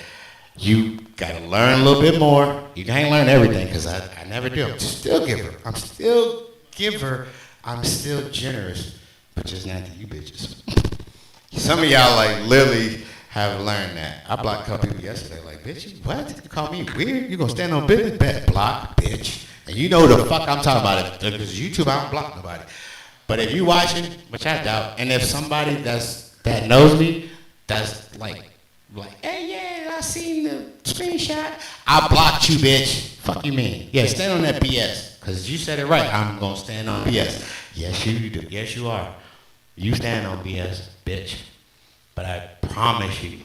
you got to learn a little bit more. You can't learn everything, because I never do. I'm still giver. I'm still giver. I'm still generous, but just not to you bitches. Some of y'all, like, literally have learned that. I blocked a couple people yesterday, like, bitch, what? You call me weird? You gonna stand on business? Bet, block, bitch. And you know the fuck I'm talking about it, because YouTube, I don't block nobody. But if you watching, which I doubt, and if somebody that knows me, that's like, hey, yeah, I seen the screenshot, I blocked you, bitch. Fuck you mean? Yeah, stand on that BS, because you said it right. I'm gonna stand on BS. Yes, you do. Yes, you are. You stand on BS, bitch. But I promise you,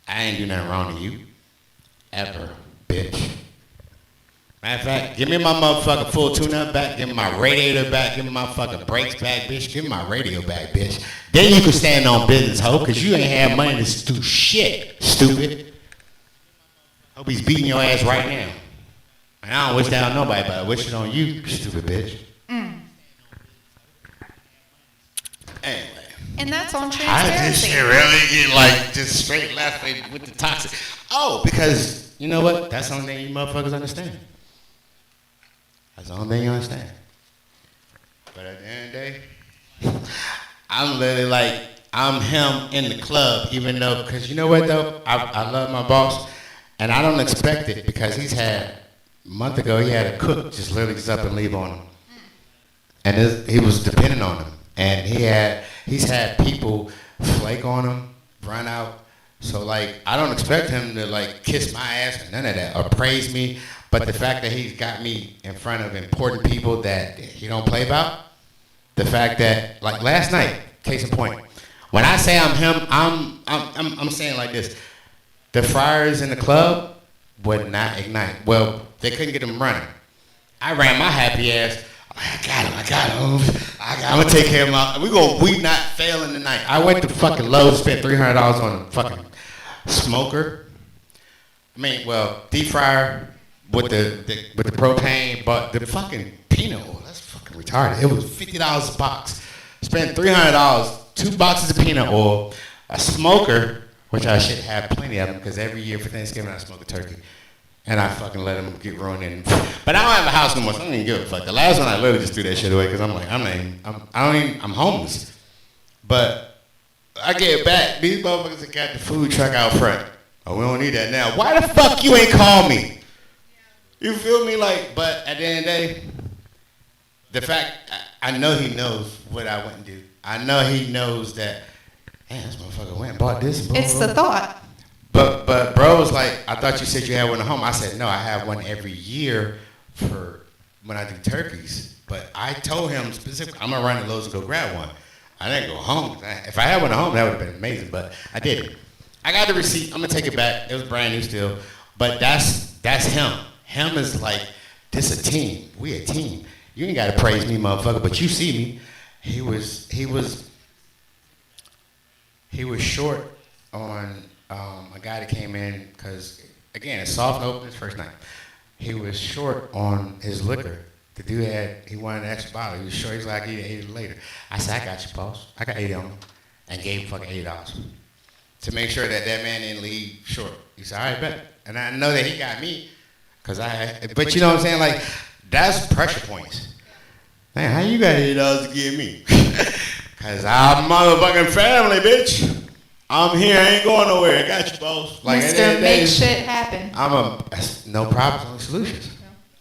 I ain't do nothing wrong to you. Ever, bitch. Matter of fact, give me my motherfucking full tune-up back. Give me my radiator back. Give me my fucking brakes back, bitch. Give me my radio back, bitch. Then you can stand on business, hoe, because you ain't have money to do shit, stupid. Hope he's beating your ass right now. And I don't wish that on nobody, but I wish it on you, stupid bitch. Anyway. And that's on I just transparency. shit really get like just straight left with the toxic. Oh, because you know what? That's the only thing you motherfuckers understand. That's the only thing you understand. But at the end of the day, I'm literally like, I'm him in the club, even though, because you know what though? I love my boss, and I don't expect it because he's had, a month ago, he had a cook just literally just up and leave on him. And he was dependent on him. And he's had people flake on him, run out. So like, I don't expect him to like kiss my ass or none of that or praise me. But the fact that he's got me in front of important people that he don't play about, the fact that like last night, case in point, when I say I'm him, I'm saying like this: the friars in the club would not ignite. Well, they couldn't get them running. I ran my happy ass. I got him. I'm gonna take care of my. We not failing tonight. I went to fucking Lowe's, spent $300 on a fucking smoker. I mean, well, deep fryer with the propane, but the fucking peanut oil. That's fucking retarded. It was $50 a box. Spent $300, 2 boxes of peanut oil, a smoker, which I should have plenty of them because every year for Thanksgiving I smoke a turkey. And I fucking let them get ruined in. But I don't have a house no more, so I don't even give a fuck. The last one I literally just threw that shit away because I'm like, I'm homeless. But I get back, these motherfuckers that got the food truck out front. Oh, we don't need that now. Why the fuck you ain't call me? You feel me? Like, but at the end of the day, the fact, I know he knows what I wouldn't do. I know he knows that, man, this motherfucker went and bought this. It's the thought. But bro was like, I thought you said you had one at home. I said, no, I have one every year for when I do turkeys. But I told him specifically, I'm going to run to Lowe's and go grab one. I didn't go home. If I had one at home, that would have been amazing. But I didn't. I got the receipt. I'm going to take it back. It was brand new still. But that's him. Him is like, this a team. We a team. You ain't got to praise me, motherfucker, but you see me. He was short on a guy that came in because, again, it's soft open his first night. He was short on his liquor. The dude he wanted an extra bottle. He was short. He's like, I need $80 later. I said, I got you, boss. I got 80 on him. And gave him fucking $80 to make sure that man didn't leave short. He said, all right, bet. And I know that he got me but you know what I'm saying? Like, that's pressure points. Man, how you got $80 to give me? Because I'm motherfucking family, bitch. I'm here. I ain't going nowhere. I got you, boss. Like, Mr. Make shit happen. That's no problems, only solutions.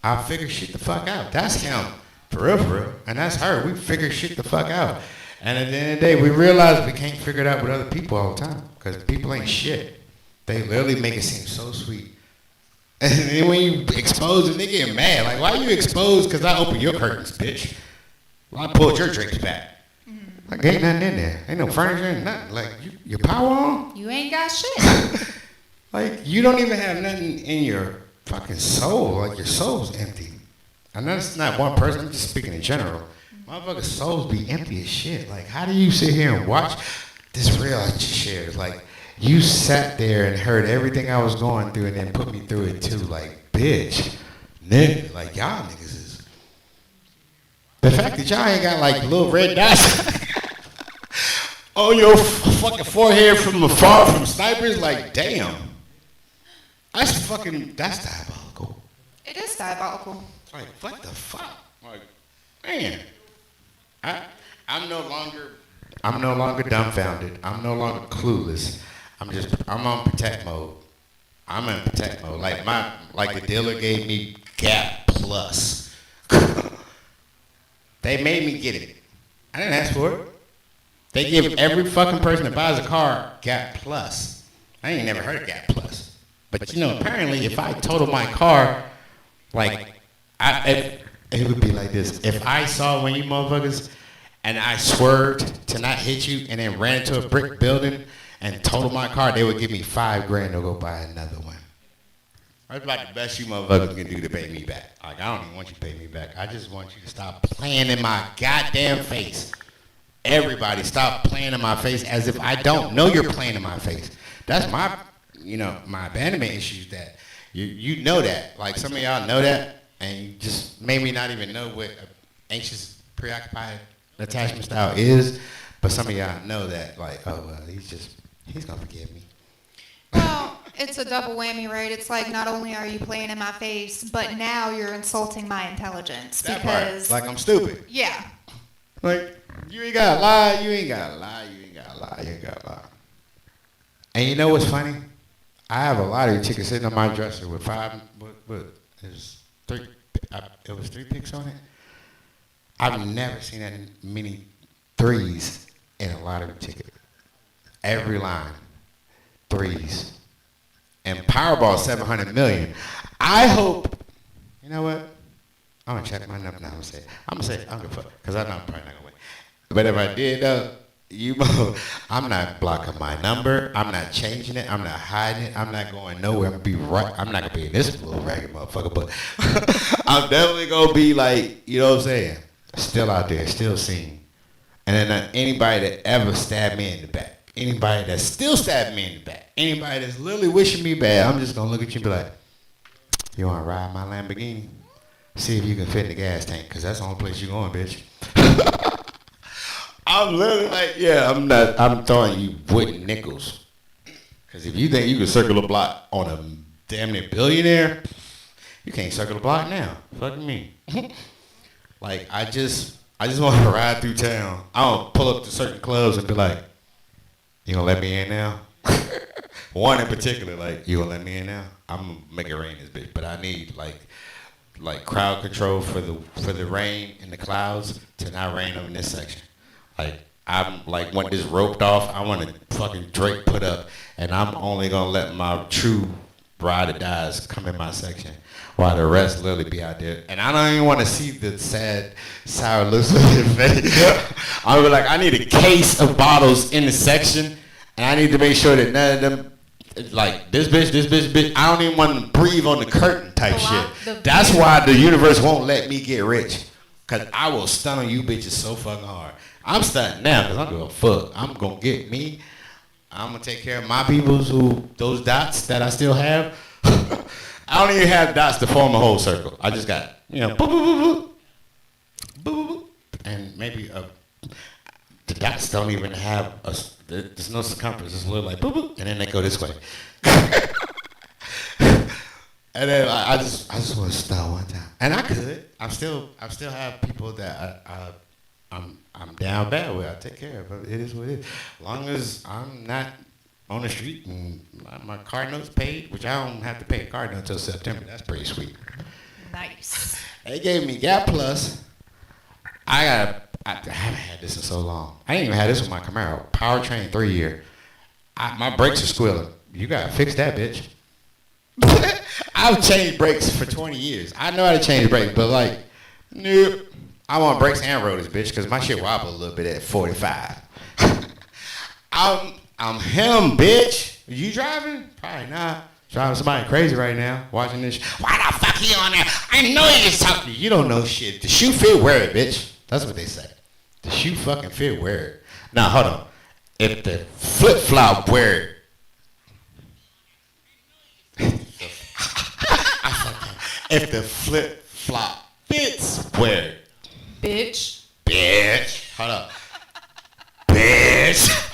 I'll figure shit the fuck out. That's him. For real. And that's her. We figure shit the fuck out. And at the end of the day, we realize we can't figure it out with other people all the time. Because people ain't shit. They literally make it seem so sweet. And then when you expose them, they get mad. Like, why you exposed? Because I opened your curtains, bitch. Well, I pulled your drinks back. Like, ain't nothing in there. Ain't no furniture, ain't nothing. Like, your power on? You ain't got shit. Like, you don't even have nothing in your fucking soul. Like, your soul's empty. I know it's not one person. I'm just speaking in general. Motherfuckers' souls be empty as shit. Like, how do you sit here and watch this reel I just shared? Like, you sat there and heard everything I was going through and then put me through it too. Like, bitch, nigga, like, y'all niggas is. The fact that y'all ain't got, like, little red dots on your fucking forehead from afar from snipers, like, damn. That's diabolical. It is diabolical. Like, what the fuck? Like, man. I'm no longer dumbfounded. I'm no longer clueless. I'm on protect mode. I'm in protect mode. Like the dealer gave me Gap Plus. They made me get it. I didn't ask for it. They give every fucking person that buys a car Gap Plus. I ain't never heard of Gap Plus. But you know, apparently if I total my car, like, it would be like this. If I saw one of you motherfuckers and I swerved to not hit you and then ran into a brick building and totaled my car, they would give me $5,000 to go buy another one. That's about the best you motherfuckers can do to pay me back. Like, I don't even want you to pay me back. I just want you to stop playing in my goddamn face. Everybody stop playing in my face as if I don't know you're playing in my face. That's my abandonment issues that you know that. Like, some of y'all know that and you just maybe not even know what anxious, preoccupied attachment style is, but some of y'all know that, like, oh, well, he's gonna forgive me. Well, it's a double whammy, right? It's like, not only are you playing in my face, but now you're insulting my intelligence. That because part, like I'm stupid. Yeah. Like, you ain't gotta lie, you ain't gotta lie, you ain't gotta lie, you ain't gotta lie. And you know what's funny? I have a lottery ticket sitting on my dresser with it was 3 picks on it. I've never seen that many threes in a lottery ticket. Every line, threes. And Powerball 700 million. I hope, you know what? I'm gonna check my number now. I'm gonna say, I'm gonna give a fuck, because I know I'm probably not gonna win. But if I did, I'm not blocking my number. I'm not changing it. I'm not hiding it. I'm not going nowhere. I'm gonna be right. I'm not gonna be in this little ragged motherfucker, but I'm definitely gonna be like, you know what I'm saying? Still out there, still seen. And then anybody that ever stabbed me in the back, anybody that still stabbed me in the back, anybody that's literally wishing me bad, I'm just gonna look at you and be like, you wanna ride my Lamborghini? See if you can fit in the gas tank, cause that's the only place you're going, bitch. I'm literally like, yeah, I'm throwing you wooden nickels. Cause if you think you can circle a block on a damn near billionaire, you can't circle a block now. Fuck me. Like, I just want to ride through town. I don't pull up to certain clubs and be like, you gonna let me in now? One in particular, like, you gonna let me in now? I'm gonna make it rain this bitch, but I need like crowd control for the rain and the clouds to not rain on this section. Like, I'm like, want this roped off. I want a fucking Drake put up, and I'm only gonna let my true ride or dies come in my section, while the rest literally be out there. And I don't even want to see the sad, sour looks on your face. I'll be like, I need a case of bottles in the section, and I need to make sure that none of them, like, this bitch. I don't even want to breathe on the curtain type shit. That's why the universe won't let me get rich, cause I will stun on you bitches so fucking hard. I'm stunting now because I don't give a fuck. I'm going to get me. I'm going to take care of my peoples those dots that I still have. I don't even have dots to form a whole circle. I just got, boop, boop, boop, boop, boop, boop, and maybe the dots don't even have there's no circumference. It's a little like boop, boop, and then they go this way. And then I just want to start one time. And I could. I still have people that I'm down bad with. I take care of it. It is what it is. As long as I'm not on the street and my car note's paid, which I don't have to pay a car note until September. That's pretty sweet. Nice. They gave me Gap Plus. I haven't had this in so long. I didn't even have this with my Camaro. Powertrain 3-year. My brakes are squealing. You gotta fix that, bitch. I've changed brakes for 20 years. I know how to change brakes, but like, nope. I want brakes and rotors, bitch, because my shit wobble a little bit at 45. I'm him, bitch. Are you driving? Probably not. Driving somebody crazy right now, watching this. Why the fuck he on there? I know he just talking to you. You don't know shit. The shoe fit, wear it, bitch. That's what they say. The shoe fucking fit, wear it. Now, hold on. If the flip-flop, wear it. If the flip-flop fits, wear it. Bitch. Bitch. Hold up. Bitch.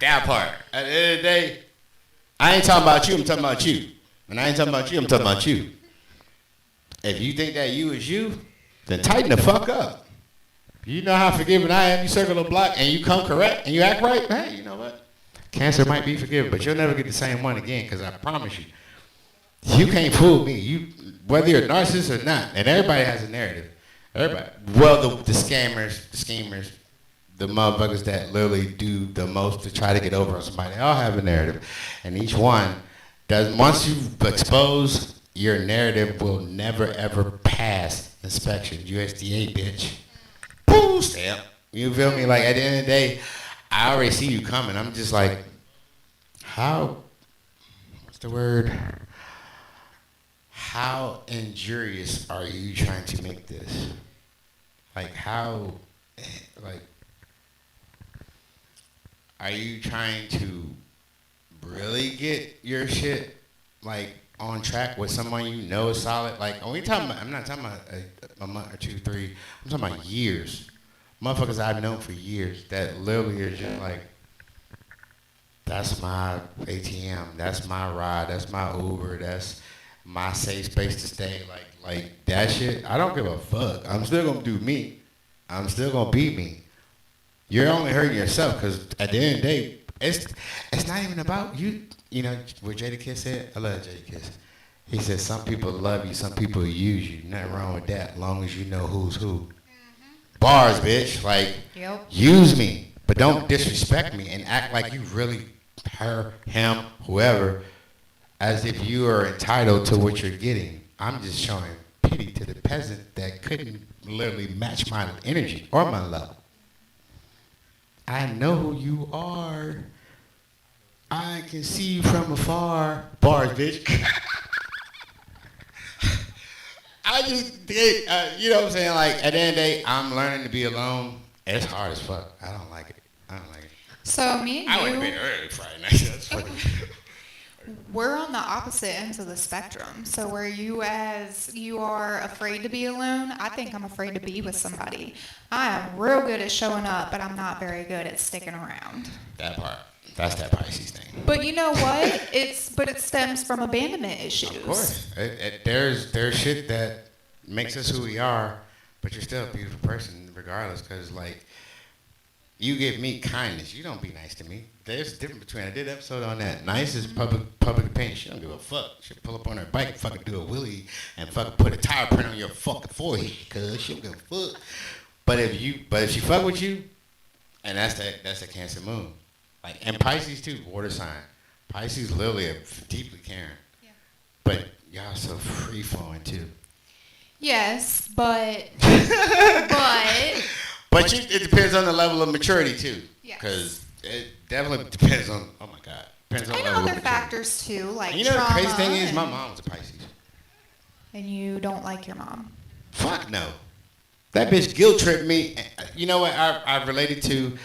That part. At the end of the day, I ain't talking about you, I'm talking about you. And I ain't talking about you, I'm talking about you. If you think that you is you, then tighten the fuck up. You know how forgiving I am. You circle a block and you come correct and you act right. Hey, you know what? Cancer might be forgiven, but you'll never get the same one again, because I promise you, you can't fool me. Whether you're a narcissist or not, and everybody has a narrative. Everybody. Well, the scammers, the schemers, the motherfuckers that literally do the most to try to get over on somebody, they all have a narrative. And each one does, once you expose, your narrative will never ever pass inspection. USDA, bitch. Boo, stamp. You feel me? Like, at the end of the day, I already see you coming. I'm just like, what's the word? How injurious are you trying to make this? Like, are you trying to really get your shit, like, on track with someone you know is solid? Like, I'm not talking about a month or 2, 3. I'm talking about years. Motherfuckers I've known for years that literally are just like, that's my ATM, that's my ride, that's my Uber, that's my safe space to stay. Like that shit, I don't give a fuck. I'm still gonna do me. I'm still gonna be me. You're only hurting yourself, because at the end of the day, it's not even about you. You know what Jadakiss said? I love Jadakiss. He said, some people love you, some people use you. Nothing wrong with that, as long as you know who's who. Mm-hmm. Bars, bitch. Like, yep. Use me, but don't disrespect me and act like you really, her, him, whoever, as if you are entitled to what you're getting. I'm just showing pity to the peasant that couldn't literally match my energy or my love. I know who you are. I can see you from afar. Bars, bitch. I just did, you know what I'm saying? Like, at the end of the day, I'm learning to be alone. It's hard as fuck. I don't like it. So me and I went to you, bed early Friday night. That's funny. we're on the opposite ends of the spectrum. So where you are afraid to be alone, I think I'm afraid to be with somebody. I am real good at showing up, but I'm not very good at sticking around. That part. That's that Pisces thing. But you know what? It stems from abandonment issues. Of course. There's shit that makes us who we are, but you're still a beautiful person regardless, because, like, you give me kindness. You don't be nice to me. There's a difference between, I did an episode on that. Nice is public opinion. She don't give a fuck. She'll pull up on her bike and fucking do a wheelie and fucking put a tire print on your fucking forehead, cuz she don't give a fuck. But if she fuck with you, and that's a Cancer moon. Like, and Pisces too, water sign. Pisces literally are deeply caring. Yeah. But y'all so free flowing too. Yes, but it depends on the level of maturity too. Yeah. Because it definitely depends on, oh my God. Depends on and level other of maturity. factors too, like And you know the trauma. crazy thing is, my mom was a Pisces. And you don't like your mom. Fuck no. That bitch guilt tripped me. You know what I related to?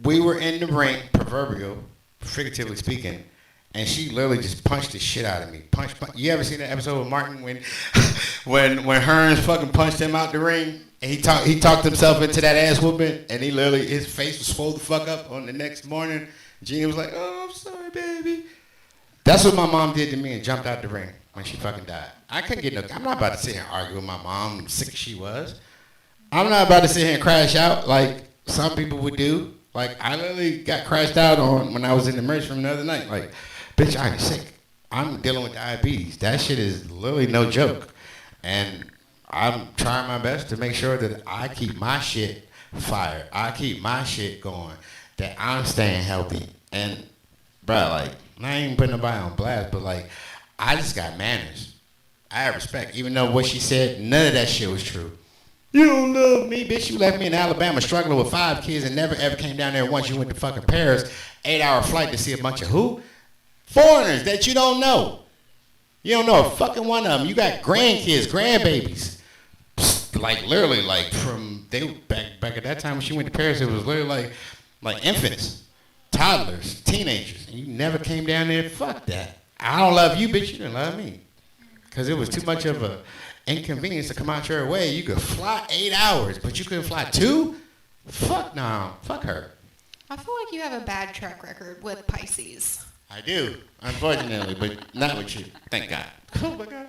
We were in the ring, proverbial, figuratively speaking, and she literally just punched the shit out of me. Punch. You ever seen that episode with Martin when Hearns fucking punched him out the ring? And he talked himself into that ass whooping, and he literally, his face was swole the fuck up on the next morning. Gina was like, "Oh, I'm sorry, baby." That's what my mom did to me and jumped out the ring when she fucking died. I couldn't get no, I'm not about to sit here and argue with my mom, how sick she was. I'm not about to sit here and crash out like some people would do. Like, I literally got crashed out on when I was in the emergency room the other night. Like, bitch, I'm sick. I'm dealing with diabetes. That shit is literally no joke. And I'm trying my best to make sure that I keep my shit fired. I keep my shit going. That I'm staying healthy. And, bruh, like, I ain't even putting nobody on blast, but, like, I just got manners. I have respect. Even though what she said, none of that shit was true. You don't love me, bitch. You left me in Alabama struggling with 5 kids and never ever came down there once you went to fucking Paris. 8-hour flight to see a bunch of who? Foreigners that you don't know. You don't know a fucking one of them. You got grandkids, grandbabies. Like, literally, like, from, they back at that time when she went to Paris, it was literally like infants, toddlers, teenagers. And you never came down there. Fuck that. I don't love you, bitch. You didn't love me. Because it was too much of a inconvenience to come out your way. You could fly 8 hours, but you couldn't fly 2? Fuck no. Fuck her. I feel like you have a bad track record with Pisces. I do, unfortunately, but not with you. Thank God. Oh my God.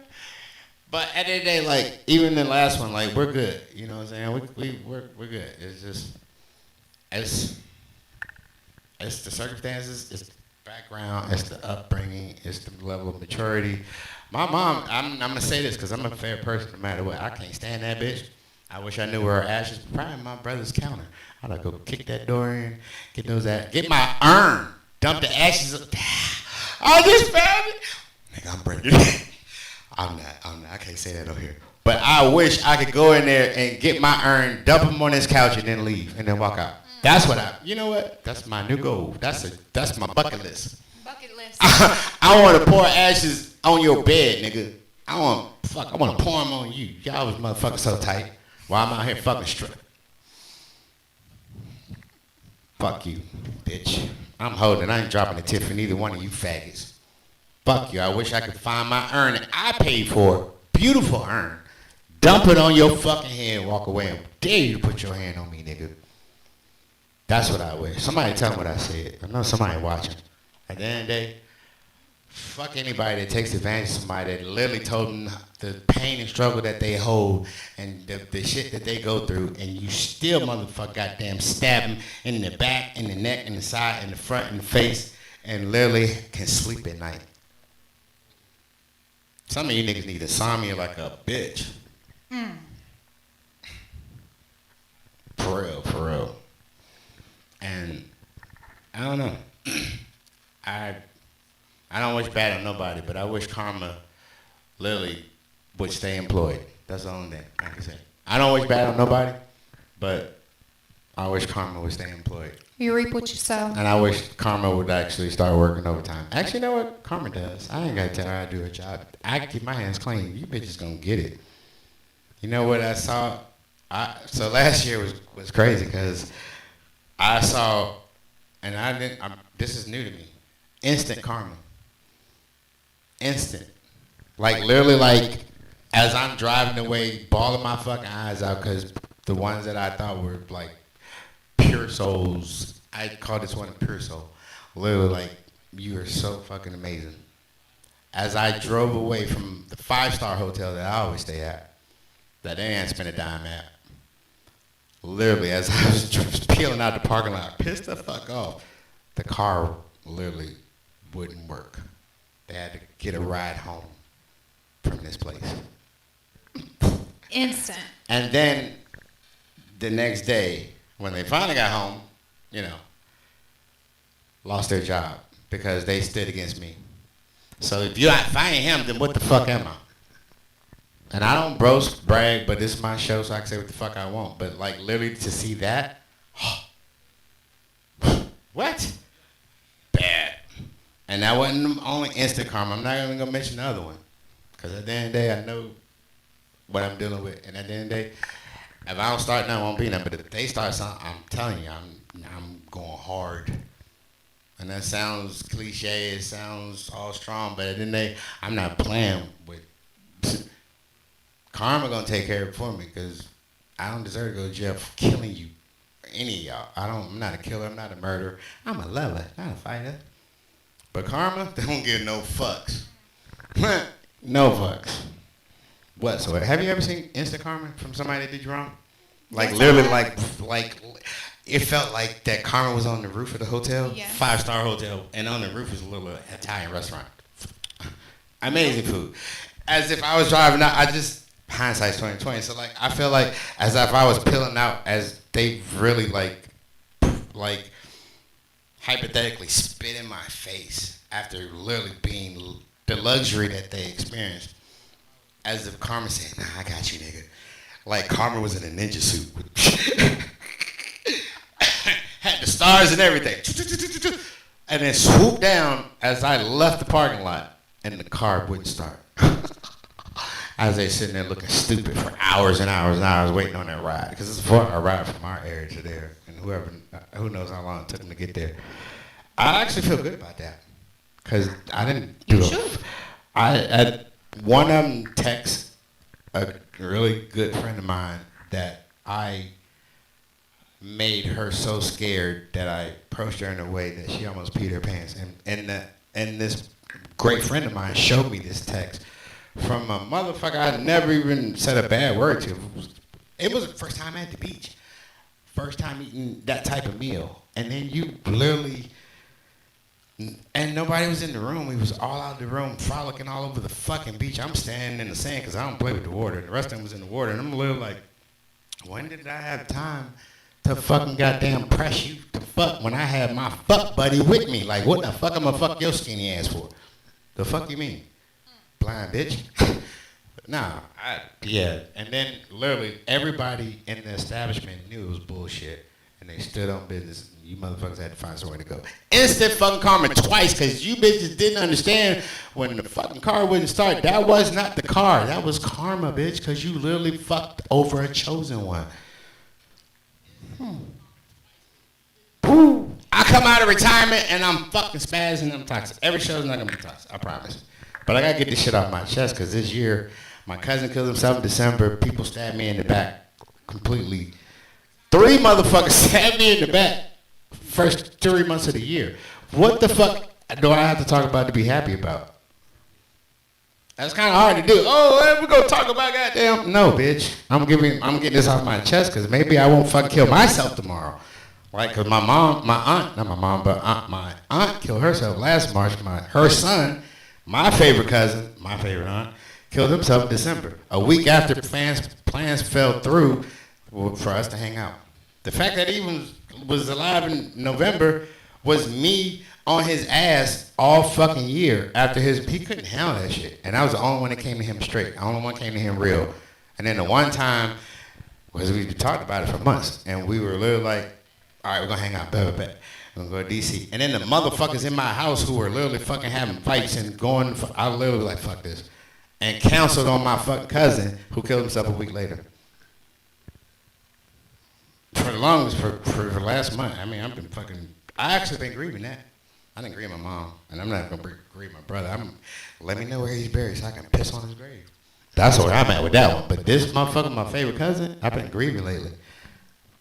But at the end of the day, like, even the last one, like, we're good. You know what I'm saying? We're good. It's just, it's the circumstances, it's the background, it's the upbringing, it's the level of maturity. My mom, I'm going to say this because I'm a fair person no matter what. I can't stand that bitch. I wish I knew where her ashes were. Probably my brother's counter. I'd go kick that door in, get my urn, dump the ashes up. I just found it. Nigga, I'm breaking it. I'm not. I can't say that over here. But I wish I could go in there and get my urn, dump them on this couch, and then leave, and then walk out. That's what you know what? That's my new goal. That's my bucket list. Bucket list. I want to pour ashes on your bed, nigga. I want to pour them on you. Y'all was motherfucking so tight while I'm out here fucking straight. Fuck you, bitch. I'm holding. I ain't dropping a tip for neither one of you faggots. Fuck you. I wish I could find my urn that I paid for. Beautiful urn. Dump it on your fucking head and walk away. I dare you to put your hand on me, nigga. That's what I wish. Somebody tell me what I said. I know somebody watching. At the end of the day, fuck anybody that takes advantage of somebody that literally told them the pain and struggle that they hold and the shit that they go through, and you still motherfucker goddamn stab them in the back, in the neck, in the side, in the front, in the face, and literally can sleep at night. Some of you niggas need insomnia like a bitch. For real. And I don't know. I don't wish bad on nobody, but I wish karma literally would stay employed. That's the only thing I can say. I don't wish bad on nobody, but I wish karma would stay employed. You reap what you sow. And I wish karma would actually start working overtime. Actually, you know what? Karma does. I ain't got to tell her how to do her job. I can keep my hands clean. You bitches going to get it. You know what I saw? So last year was crazy because I saw, and this is new to me, instant karma. Instant. Like, literally, like, as I'm driving away, bawling my fucking eyes out because the ones that I thought were, like, pure souls, I call this one a pure soul. Literally, like, you are so fucking amazing. As I drove away from the 5-star hotel that I always stay at, that they ain't spend a dime at, literally, as I was peeling out the parking lot, pissed the fuck off, the car literally wouldn't work. They had to get a ride home from this place. Instant. And then the next day, when they finally got home, you know, lost their job because they stood against me. So if I ain't him, then what the fuck am I? And I don't brag, but this is my show, so I can say what the fuck I want. But like literally to see that, what? Bad. And that wasn't only instant karma. I'm not even gonna mention the other one, because at the end of the day, I know what I'm dealing with. And at the end of the day, if I don't start now, it won't be nothing. But if they start something, I'm telling you, I'm going hard. And that sounds cliche. It sounds all strong. But at the end of the day, I'm not playing with. Karma gonna take care of it for me because I don't deserve to go to jail for killing you, or any of y'all. I'm not a killer. I'm not a murderer. I'm a lover, not a fighter. But karma, they don't give no fucks. No fucks whatsoever. Have you ever seen instant karma from somebody that did you wrong? Like Yes, literally, like it felt like that karma was on the roof of the hotel, Yes. 5-star hotel, and on the roof was a little Italian restaurant. Amazing food. As if I was driving out, hindsight's 20/20. So like I feel like as if I was peeling out, as they really like hypothetically spit in my face after literally being the luxury that they experienced. As if karma said, "Nah, I got you, nigga." Like karma was in a ninja suit, had the stars and everything, and then swooped down as I left the parking lot, and the car wouldn't start. As they sitting there looking stupid for hours and hours and hours waiting on that ride. Because it's a ride from our area to there. And who knows how long it took them to get there. I actually feel good about that. Because I didn't do it. One of them texted a really good friend of mine that I made her so scared that I approached her in a way that she almost peed her pants. And this great friend of mine showed me this text from a motherfucker I never even said a bad word to. It was the first time at the beach. First time eating that type of meal. And then you literally, and nobody was in the room. We was all out of the room frolicking all over the fucking beach. I'm standing in the sand because I don't play with the water. The rest of them was in the water. And I'm literally like, when did I have time to fucking goddamn press you to fuck when I had my fuck buddy with me? Like, what the fuck am I fuck your skinny ass for? The fuck you mean? Blind bitch. Yeah. And then literally everybody in the establishment knew it was bullshit. And they stood on business. You motherfuckers had to find somewhere to go. Instant fucking karma twice because you bitches didn't understand when the fucking car wouldn't start. That was not the car. That was karma, bitch, because you literally fucked over a chosen one. Ooh. I come out of retirement and I'm fucking spazzing. I'm toxic. Every show's not going to be toxic. I promise. But I gotta get this shit off my chest because this year, my cousin killed himself in December. People stabbed me in the back completely. 3 motherfuckers stabbed me in the back first 3 months of the year. What the fuck do I have to talk about to be happy about? That's kind of hard to do. Oh, we're gonna talk about goddamn. No, bitch. I'm getting this off my chest because maybe I won't fucking kill myself tomorrow. Right? Because my aunt killed herself last March. Her son. My favorite cousin, my favorite aunt, killed himself in December. A week after plans fell through for us to hang out. The fact that he was alive in November was me on his ass all fucking year after he couldn't handle that shit. And I was the only one that came to him straight. The only one that came to him real. And then the one time was we talked about it for months, and we were literally like, all right, we're gonna hang out, bet. We're gonna go to DC. And then the motherfuckers in my house who were literally fucking having fights and going, I literally was like, fuck this. And counseled on my fucking cousin who killed himself a week later. For the longest, for the last month, I mean, I actually been grieving that. I didn't grieve my mom, and I'm not gonna grieve my brother. Let me know where he's buried so I can piss on his grave. That's where I'm at with that one. But this motherfucker, my favorite cousin, I've been grieving lately.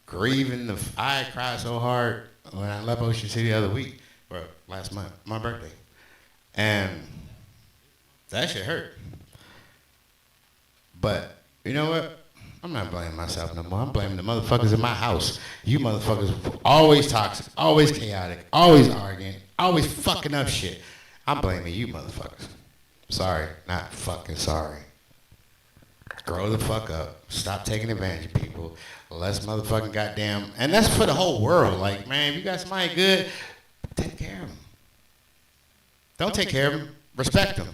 I cried so hard when I left Ocean City the other week, or last month, my birthday. And that shit hurt. But you know what? I'm not blaming myself no more. I'm blaming the motherfuckers in my house. You motherfuckers always toxic, always chaotic, always arguing, always fucking up shit. I'm blaming you motherfuckers. Sorry, not fucking sorry. Grow the fuck up. Stop taking advantage of people. Let's motherfucking goddamn, and that's for the whole world. Like, man, if you got somebody good, take care of them. Don't take care of them. Respect them.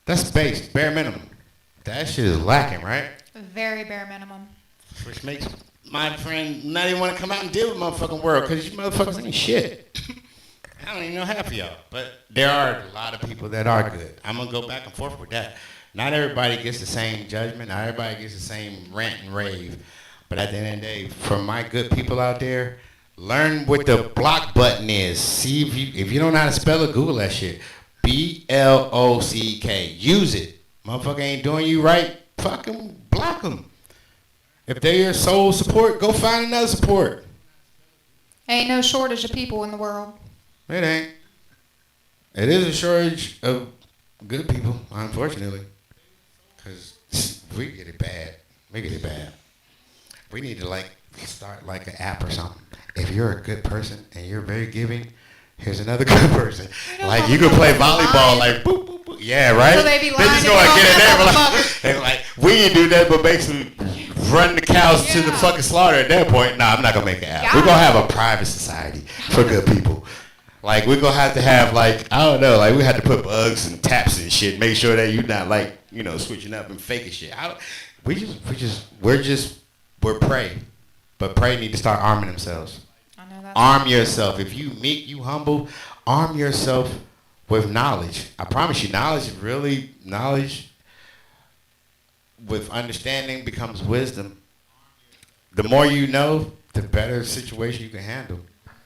That's base, bare minimum. That shit is lacking, right? Very bare minimum. Which makes my friend not even want to come out and deal with motherfucking world, because you motherfuckers ain't shit. I don't even know half of y'all. But there are a lot of people that are good. I'm going to go back and forth with that. Not everybody gets the same judgment. Not everybody gets the same rant and rave. But at the end of the day, for my good people out there, learn what the block button is. See if you don't know how to spell it, Google that shit. BLOCK. Use it. Motherfucker ain't doing you right, fucking block them. If they're your sole support, go find another support. Ain't no shortage of people in the world. It ain't. It is a shortage of good people, unfortunately. Because we get it bad. We need to start like an app or something. If you're a good person and you're very giving, here's another good person. Like you can play volleyball, like boop, boop, boop. Yeah, right? So they be They just go and get in there. And like, we ain't do that, but basically run the cows to the fucking slaughter at that point. Nah, I'm not going to make an app. We're going to have a private society for good people. Like, we're going to have like, I don't know, like we had to put bugs and taps and shit, make sure that you're not like, switching up and faking shit. We're prey. But prey need to start arming themselves. I know that. Arm yourself. If you meek, you humble, arm yourself with knowledge. I promise you, knowledge with understanding becomes wisdom. The more you know, the better situation you can handle.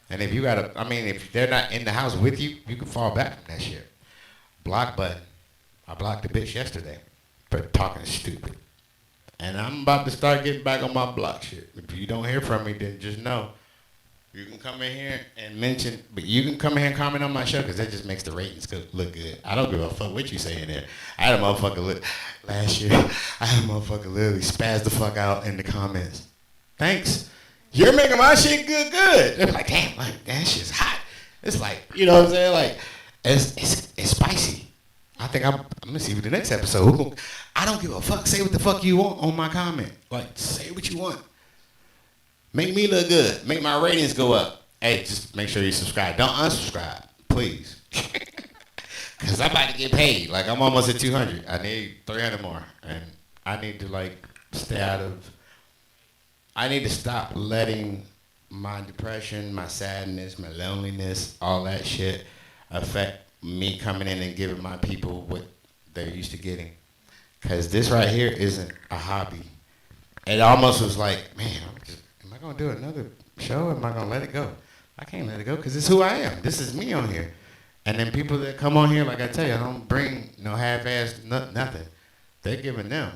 And if if they're not in the house with you, you can fall back from that shit. Block button. I blocked the bitch yesterday for talking stupid. And I'm about to start getting back on my block shit. If you don't hear from me, then just know. You can come in here and you can come in here and comment on my show, because that just makes the ratings look good. I don't give a fuck what you say in there. I had a motherfucker last year. I had a motherfucker literally spaz the fuck out in the comments. Thanks. You're making my shit good. They're like, damn, like, that shit's hot. It's like, you know what I'm saying? Like, it's spicy. I think I'm going to see you the next episode. I don't give a fuck. Say what the fuck you want on my comment. Like, say what you want. Make me look good. Make my ratings go up. Hey, just make sure you subscribe. Don't unsubscribe, please. Because I'm about to get paid. Like, I'm almost at 200. I need 300 more. And I need to, I need to stop letting my depression, my sadness, my loneliness, all that shit affect me coming in and giving my people what they're used to getting. Because this right here isn't a hobby. It almost was like, man, am I going to do another show? Am I going to let it go? I can't let it go because it's who I am. This is me on here. And then people that come on here, like I tell you, I don't bring no half-ass nothing. They're giving them.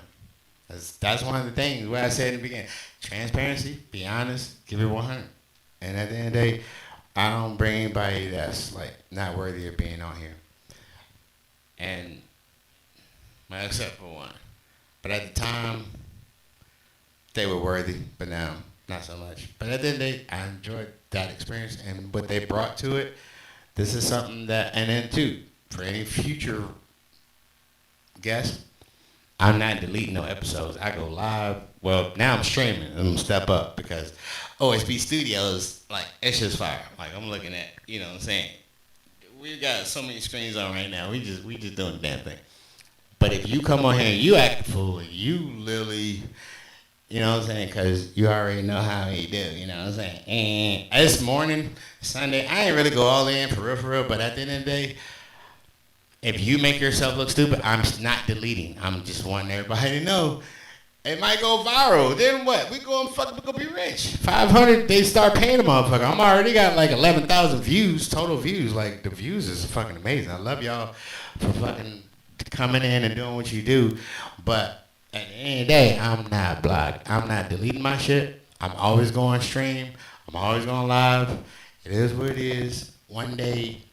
That's one of the things where I said in the beginning. Transparency, be honest, give it 100. And at the end of the day, I don't bring anybody that's like not worthy of being on here. And except for one. But at the time, they were worthy, but now not so much. But at the end of the day, I enjoyed that experience and what they brought to it. This is something that, and then too, for any future guests, I'm not deleting no episodes. I go live. Well, now I'm streaming. I'm going to step up because OSB Studios, like, it's just fire. Like, I'm looking at, you know what I'm saying? We got so many screens on right now. We just doing the damn thing. But if you come on here and you act a fool and you literally You know what I'm saying? Because you already know how he do. You know what I'm saying? And this morning, Sunday, I ain't really go all in for real. But at the end of the day, if you make yourself look stupid, I'm not deleting. I'm just wanting everybody to know. It might go viral. Then what? We gonna be rich. 500, they start paying the motherfucker. I'm already got like 11,000 views, total views. Like, the views is fucking amazing. I love y'all for fucking coming in and doing what you do. But at the end of the day, I'm not blocked. I'm not deleting my shit. I'm always going stream. I'm always going live. It is what it is. One day,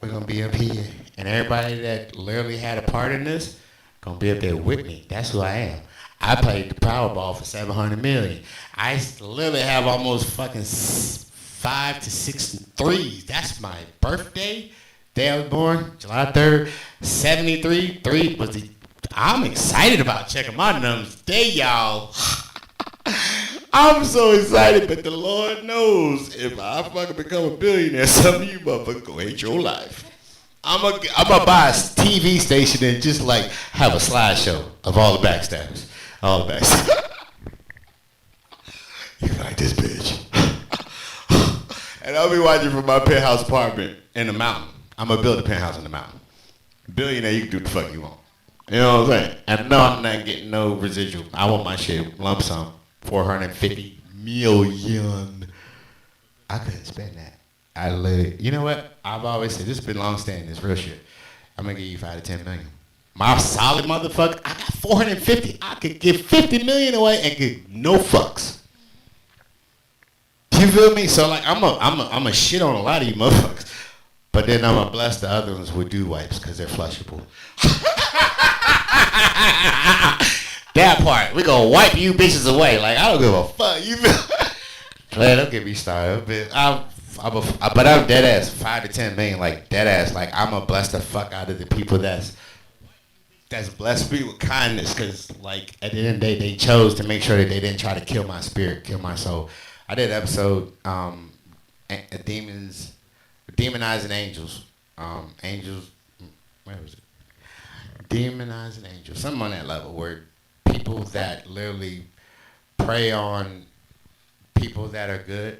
we're going to be up here. And everybody that literally had a part in this, going to be up there with me. That's who I am. I played the Powerball for 700 million. I literally have almost fucking 5 to 6 threes. That's my birthday. Day I was born, July 3rd, 73. 3 was the... I'm excited about checking my numbers today, y'all. I'm so excited, but the Lord knows if I fucking become a billionaire, some of you motherfuckers gonna hate your life. I'm gonna buy a TV station and just like have a slideshow of all the backstabbers. All the backstabbers. You like this bitch. And I'll be watching from my penthouse apartment in the mountain. I'm gonna build a penthouse in the mountain. Billionaire, you can do the fuck you want. You know what I'm saying? And no, I'm not getting no residual. I want my shit lump sum. 450 million. I couldn't spend that. I literally, you know what? I've always said, this has been long standing, this real shit. I'm gonna give you 5 to 10 million. My solid motherfucker, I got 450. I could give 50 million away and get no fucks. You feel me? So like, I'm a shit on a lot of you motherfuckers. But then I'm gonna bless the other ones with dew wipes because they're flushable. That part, we gonna wipe you bitches away. Like, I don't give a fuck. You feel? Man, don't get me started. But I'm dead ass 5 to 10 million. Like, dead ass. Like, I'm gonna bless the fuck out of the people that's blessed me with kindness. Cause like at the end of the day, they chose to make sure that they didn't try to kill my spirit, kill my soul. I did an episode, Demonizing Angels. Angels, where was it? Demonizing Angels. Something on that level where people that literally prey on people that are good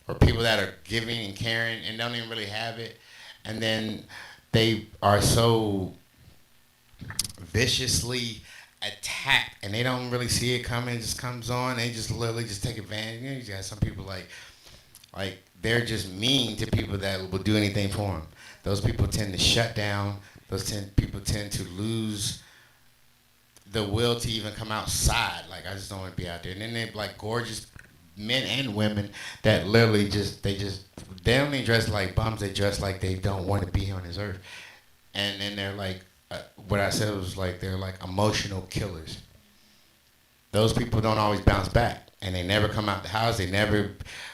or people that are giving and caring and don't even really have it. And then they are so viciously attacked and they don't really see it coming. It just comes on. They just literally just take advantage. You know, you got some people like they're just mean to people that will do anything for them. Those people tend to shut down. People tend to lose the will to even come outside. Like, I just don't want to be out there. And then they're like gorgeous men and women that literally they don't even dress like bums. They dress like they don't want to be on this earth. And then they're like, what I said was like, they're like emotional killers. Those people don't always bounce back. And they never come out the house. They never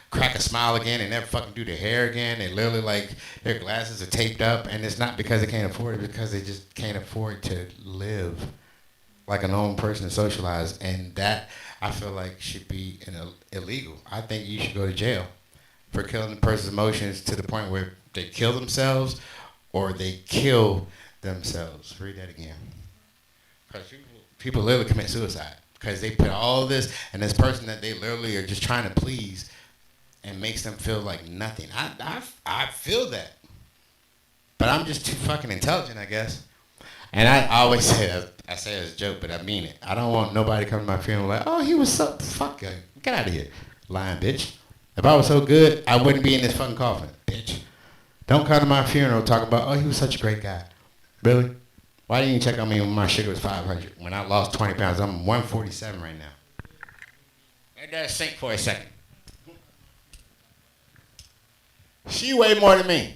crack a smile again. They never fucking do their hair again. They literally like, their glasses are taped up. And it's not because they can't afford it, because they just can't afford to live like a normal person and socialize. And that, I feel like, should be illegal. I think you should go to jail for killing a person's emotions to the point where they kill themselves or they kill themselves. Read that again. Because people literally commit suicide because they put all this, and this person that they literally are just trying to please and makes them feel like nothing. I feel that. But I'm just too fucking intelligent, I guess. And I always say that, I say it as a joke, but I mean it. I don't want nobody coming to my funeral like, oh, he was so, fuck you. Get out of here, lying bitch. If I was so good, I wouldn't be in this fucking coffin, bitch. Don't come to my funeral talking about, oh, he was such a great guy. Really? Why didn't you check on me when my sugar was 500? When I lost 20 pounds, I'm 147 right now. Let that sink for a second. She weighed more than me.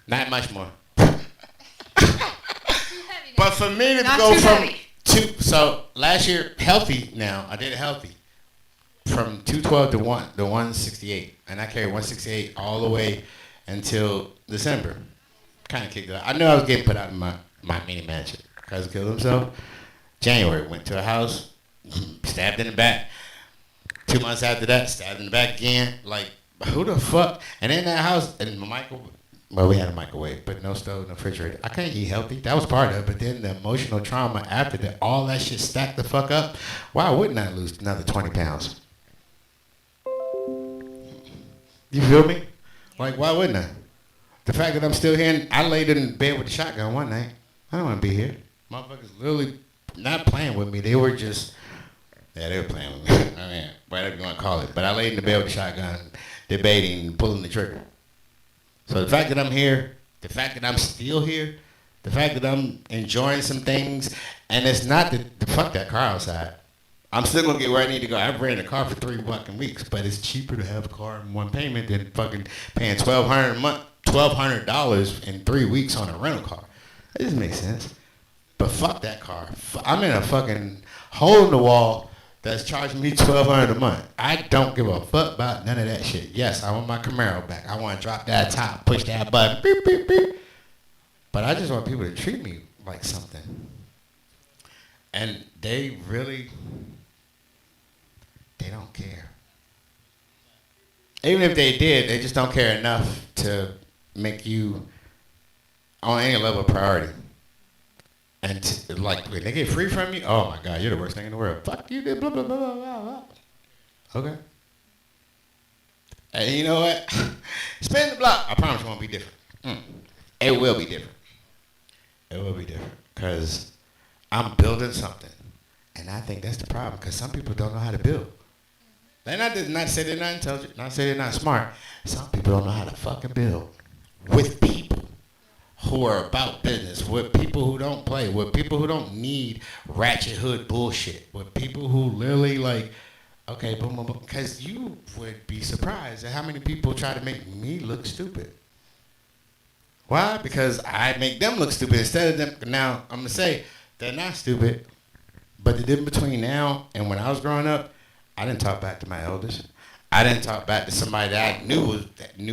Not much more. But for me to go from so last year, healthy now, I did it healthy. From 212 to 168. And I carried 168 all the way until December. Kind of kicked it out. I knew I was getting put out in my mini mansion. Cousin killed himself. January, went to a house, stabbed in the back. 2 months after that, stabbed in the back again. Like, who the fuck? And in that house, and Michael, Well, we had a microwave, but no stove, no refrigerator. I couldn't eat healthy. That was part of it. But then the emotional trauma after that, all that shit stacked the fuck up. Why wouldn't I lose another 20 pounds? You feel me? Like, why wouldn't I? The fact that I'm still here, and I laid in bed with the shotgun one night. I don't want to be here. Motherfuckers literally not playing with me. They were just, yeah, they were playing with me. I mean, whatever you want to call it. But I laid in the bed with the shotgun, debating, pulling the trigger. So the fact that I'm here, the fact that I'm still here, the fact that I'm enjoying some things, and it's not the fuck that car outside. I'm still gonna get where I need to go. I've rented a car for 3 fucking weeks, but it's cheaper to have a car in one payment than fucking paying $1,200 a month, $1,200 in 3 weeks on a rental car. That doesn't make sense. But fuck that car. I'm in a fucking hole in the wall that's charging me $1,200 a month. I don't give a fuck about none of that shit. Yes, I want my Camaro back. I want to drop that top, push that button, beep, beep, beep. But I just want people to treat me like something. And they really, they don't care. Even if they did, they just don't care enough to make you on any level of priority. And like, when they get free from you, oh my God, you're the worst thing in the world. Fuck you, blah, blah, blah, blah, blah, blah. Okay. And you know what? Spin the block. I promise it won't be different. It will be different. It will be different. Because I'm building something. And I think that's the problem. Because some people don't know how to build. They're not say they're not intelligent, not say they're not smart. Some people don't know how to fucking build. With people who are about business, with people who don't play, with people who don't need ratchet hood bullshit, with people who literally like, okay, boom, boom, boom. Because you would be surprised at how many people try to make me look stupid. Why? Because I make them look stupid instead of them. Now, I'm going to say they're not stupid, but the difference between now and when I was growing up, I didn't talk back to my elders. I didn't talk back to somebody that I knew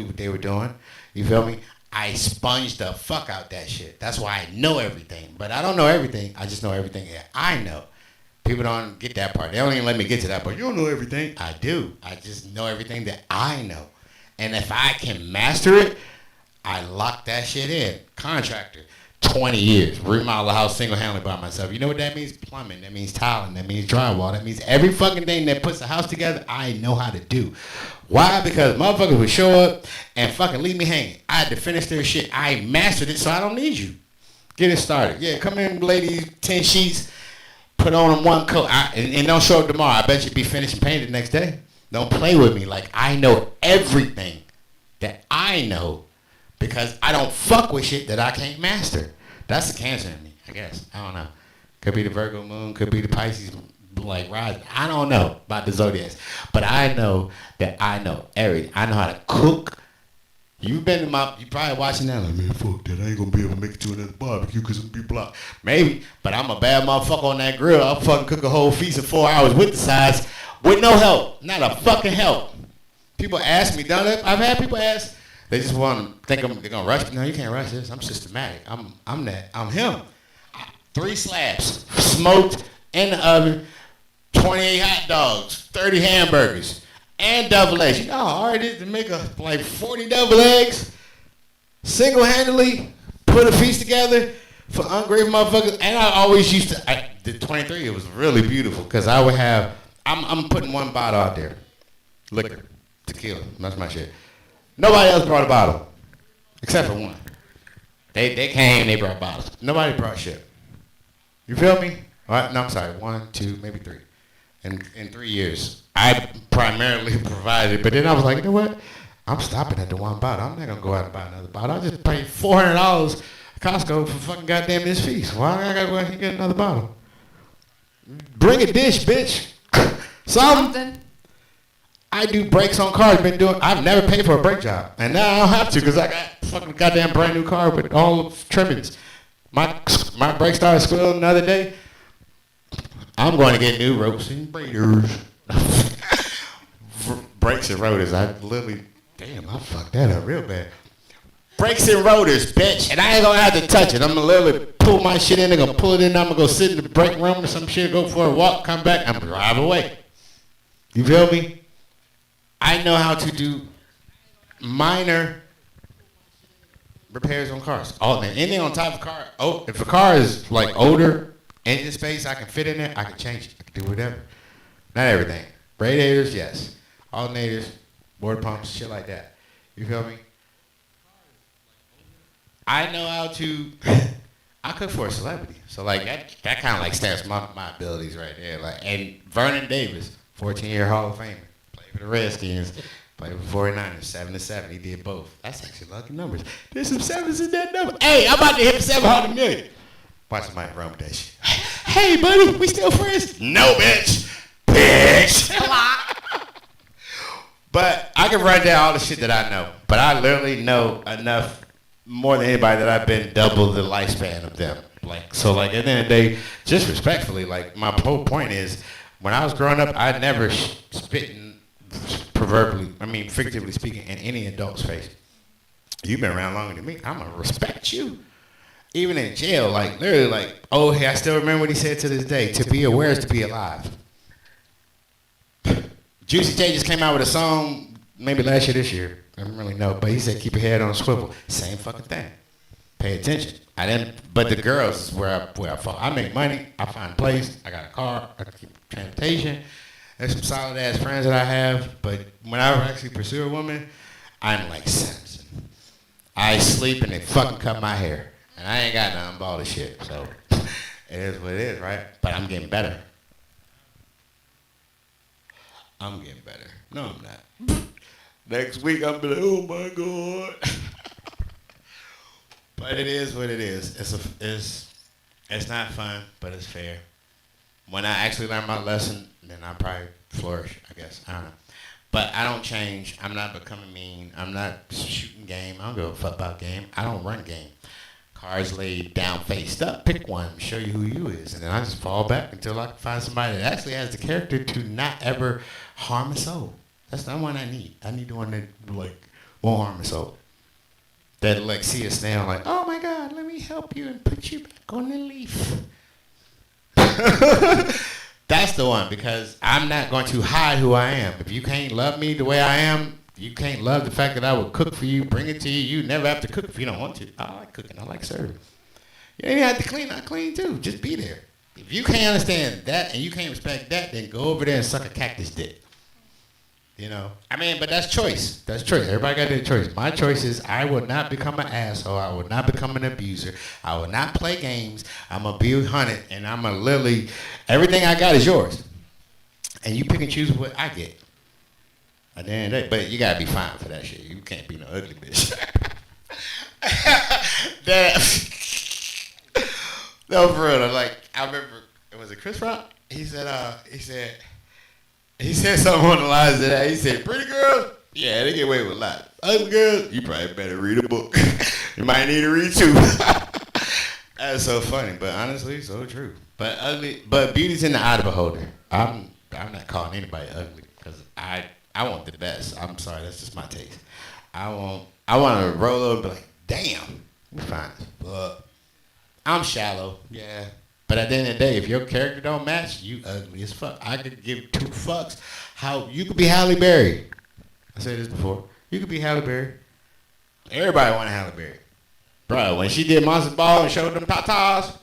what they were doing. You feel me? I sponged the fuck out that shit. That's why I know everything. But I don't know everything. I just know everything that I know. People don't get that part. They don't even let me get to that part. You don't know everything. I do. I just know everything that I know. And if I can master it, I lock that shit in. Contractor, 20 years. Remodel a house single-handedly by myself. You know what that means? Plumbing. That means tiling. That means drywall. That means every fucking thing that puts a house together, I know how to do. Why? Because motherfuckers would show up and fucking leave me hanging. I had to finish their shit. I mastered it, so I don't need you. Get it started. Yeah, come in, ladies, 10 sheets. Put on them one coat. And don't show up tomorrow. I bet you be finished and painted the next day. Don't play with me. Like, I know everything that I know because I don't fuck with shit that I can't master. That's the Cancer in me, I guess. I don't know. Could be the Virgo moon. Could be the Pisces, like, rising. I don't know about the zodiacs. But I know that I know everything. I know how to cook. You've been in my, you probably watching that like, man, fuck that. I ain't gonna be able to make it to another barbecue because I'm gonna be blocked. Maybe, but I'm a bad motherfucker on that grill. I'll fucking cook a whole feast in 4 hours with the sides, with no help. Not a fucking help. People ask me, don't they? I've had people ask, they just want to think they're gonna rush me. No, you can't rush this. I'm systematic. I'm that. I'm him. 3 slabs, smoked in the oven, 28 hot dogs, 30 hamburgers. And double eggs. You know how hard it is to make like 40 double eggs? Single-handedly put a feast together for ungrateful motherfuckers. And I always used to, the 23, it was really beautiful because I would have, I'm putting one bottle out there. Liquor, tequila, that's my shit. Nobody else brought a bottle except for one. They came, they brought bottles. Nobody brought shit. You feel me? All right, no, I'm sorry, 1, 2, maybe 3. In 3 years. I primarily provided, but then I was like, you know what? I'm stopping at the one bottle. I'm not gonna go out and buy another bottle. I just paid $400 at Costco for fucking goddamn this feast. Why I gotta go out and get another bottle? Bring a dish, bitch. Something. I do brakes on cars. I've never paid for a brake job, and now I don't have to because I got fucking goddamn brand new car with all the trimmings. My brake started squealing the other day. I'm going to get new ropes and breeders. Brakes and rotors. I literally, damn, I fucked that up real bad. Brakes and rotors, bitch. And I ain't going to have to touch it. I'm going to literally pull my shit in. They're going to pull it in. I'm going to go sit in the brake room or some shit, go for a walk, come back. I'm going to drive away. You feel me? I know how to do minor repairs on cars. All anything on top of the car. Oh, if a car is like older, engine space, I can fit in there. I can change it. I can do whatever. Not everything. Radiators, yes. Alternators, water pumps, shit like that. You feel me? I know how to. I cook for a celebrity, so like that kind of like stamps my abilities right there. Like, and Vernon Davis, 14-year Hall of Famer, played for the Redskins, played for 49ers, 7-7. He did both. That's actually lucky numbers. There's some sevens in that number. Hey, I'm about to hit 700 million. Watch somebody run with that shit. Hey, buddy, we still friends? No, bitch. But I can run down all the shit that I know. But I literally know enough, more than anybody, that I've been double the lifespan of them. Like, so like at the end of the day, just respectfully, like my whole point is, when I was growing up, I never spitting figuratively speaking, in any adult's face. You've been around longer than me. I'm gonna respect you. Even in jail, like literally, like, oh, hey, I still remember what he said to this day. To be aware is to be alive. Juicy J just came out with a song maybe last year, this year. I don't really know, but he said keep your head on a swivel. Same fucking thing. Pay attention. I didn't, but the girls is where I fall. I make money. I find a place. I got a car. I keep transportation. There's some solid ass friends that I have, but when I actually pursue a woman, I'm like Samson. I sleep and they fucking cut my hair, and I ain't got nothing but all this shit. So it is what it is, right? But I'm getting better. I'm getting better. No, I'm not. Next week, I'm be like, oh my God. But it is what it is. It's not fun, but it's fair. When I actually learn my lesson, then I'll probably flourish, I guess. I don't know. But I don't change. I'm not becoming mean. I'm not shooting game. I don't give a fuck about game. I don't run game. Cards laid down, faced up. Pick one, show you who you is. And then I just fall back until I can find somebody that actually has the character to not ever harm a soul. That's not one I need. I need the one that, like, won't harm a soul. That, like, see a snail, like, oh my God, let me help you and put you back on the leaf. That's the one, because I'm not going to hide who I am. If you can't love me the way I am, you can't love the fact that I will cook for you, bring it to you. You never have to cook if you don't want to. I like cooking. I like serving. You ain't have to clean. I clean too. Just be there. If you can't understand that and you can't respect that, then go over there and suck a cactus dick. You know? I mean, but that's choice. That's choice. Everybody got their choice. My choice is I will not become an asshole. I will not become an abuser. I will not play games. I'm going to be hunted, and I'm going to literally, everything I got is yours. And you pick and choose what I get. At the end of the day, but you got to be fine for that shit. You can't be no ugly bitch. No, for real. Like, I remember, was it Chris Rock? He said something on the lines of that. He said, pretty girls, yeah, they get away with a lot. Ugly girls, you probably better read a book. You might need to read two. That's so funny, but honestly, so true. But beauty's in the eye of the beholder. I'm not calling anybody ugly, because I want the best. I'm sorry, that's just my taste. I want to roll over and be like, damn, we fine. But I'm shallow, yeah. But at the end of the day, if your character don't match, you ugly as fuck. I could give two fucks. How you could be Halle Berry. I said this before. You could be Halle Berry. Everybody wanted Halle Berry. Bro, when she did Monster Ball and showed them tatas,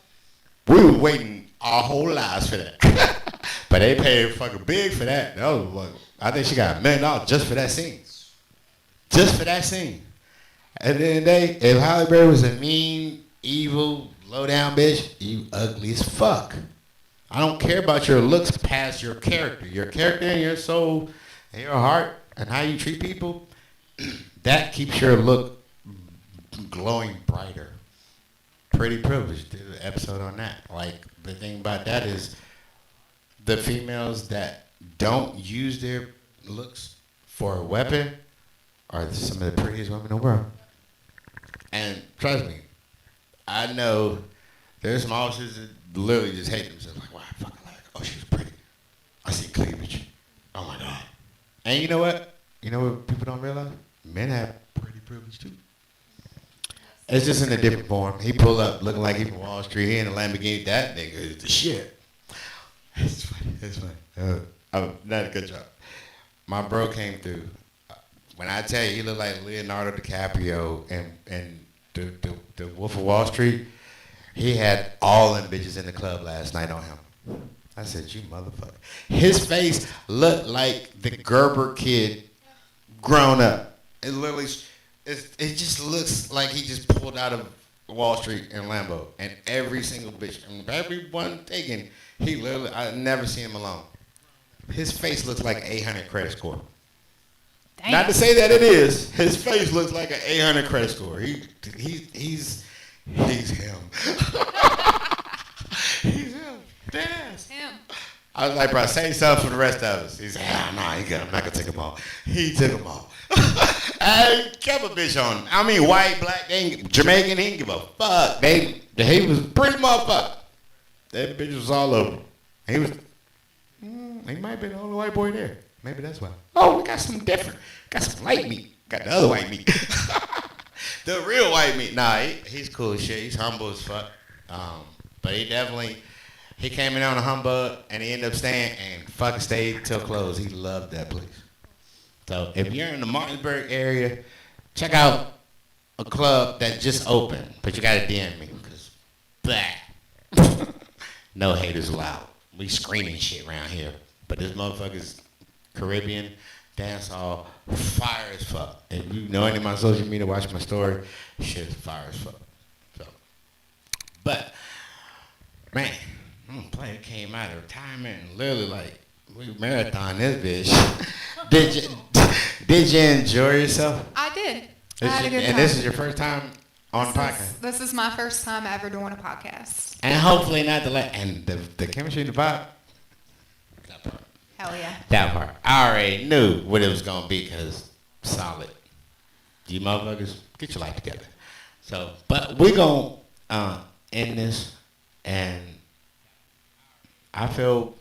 we were waiting our whole lives for that. But they paid fucking big for that. That was like, I think she got $1 million just for that scene. Just for that scene. At the end of the day, if Halle Berry was a mean, evil, low down bitch, you ugly as fuck. I don't care about your looks past your character. Your character and your soul and your heart and how you treat people, that keeps your look glowing brighter. Pretty Privilege did an episode on that. Like, the thing about that is the females that don't use their looks for a weapon are some of the prettiest women in the world. And trust me, I know there's some officers that literally just hate themselves. Like, wow, I fucking like her. Oh, she was pretty. I see cleavage. Oh my God. And you know what? You know what people don't realize? Men have pretty privilege too. It's just in a different form. He pulled up looking like he from Wall Street. He in a Lamborghini. That nigga is the shit. It's funny. It's funny. Not a good job. My bro came through. When I tell you, he looked like Leonardo DiCaprio and the Wolf of Wall Street, he had all them bitches in the club last night on him. I said, you motherfucker. His face looked like the Gerber kid grown up. It literally, it just looks like he just pulled out of Wall Street in Lambo. And every single bitch, and everyone taken, he literally, I never seen him alone. His face looks like an 800 credit score. Dang. Not to say that it is. His face looks like an 800 credit score. He's him. He's him. Yes. Him. I was like, bro, say something for the rest of us. He said, nah, I'm not gonna take them all. He took them all. I kept a bitch on him. I mean, white, black, Jamaican, he didn't give a fuck. He was pretty motherfucker. That bitch was all over. He might have been the only white boy there. Maybe that's why. Oh, we got some different. Got some light meat. Got the other white meat. The real white meat. Nah, he's cool as shit. He's humble as fuck. But he came in on a humbug and he ended up staying and fucking stayed till close. He loved that place. So if you're in the Martinsburg area, check out a club that just opened. But you gotta DM me because no haters allowed. We screaming shit around here. But this motherfucker's Caribbean dancehall fire as fuck. If you know any of my social media, watch my story, shit's fire as fuck. So, but man, player came out of retirement and literally like we marathon this bitch. Did you enjoy yourself? I did. I had a good time. And this is your first time on a podcast. This is my first time ever doing a podcast. And hopefully not the last. And the chemistry, the vibe. That part. Hell yeah. That part. I already knew what it was gonna be because solid. You motherfuckers, get your life together. So, but we gonna end this, and I feel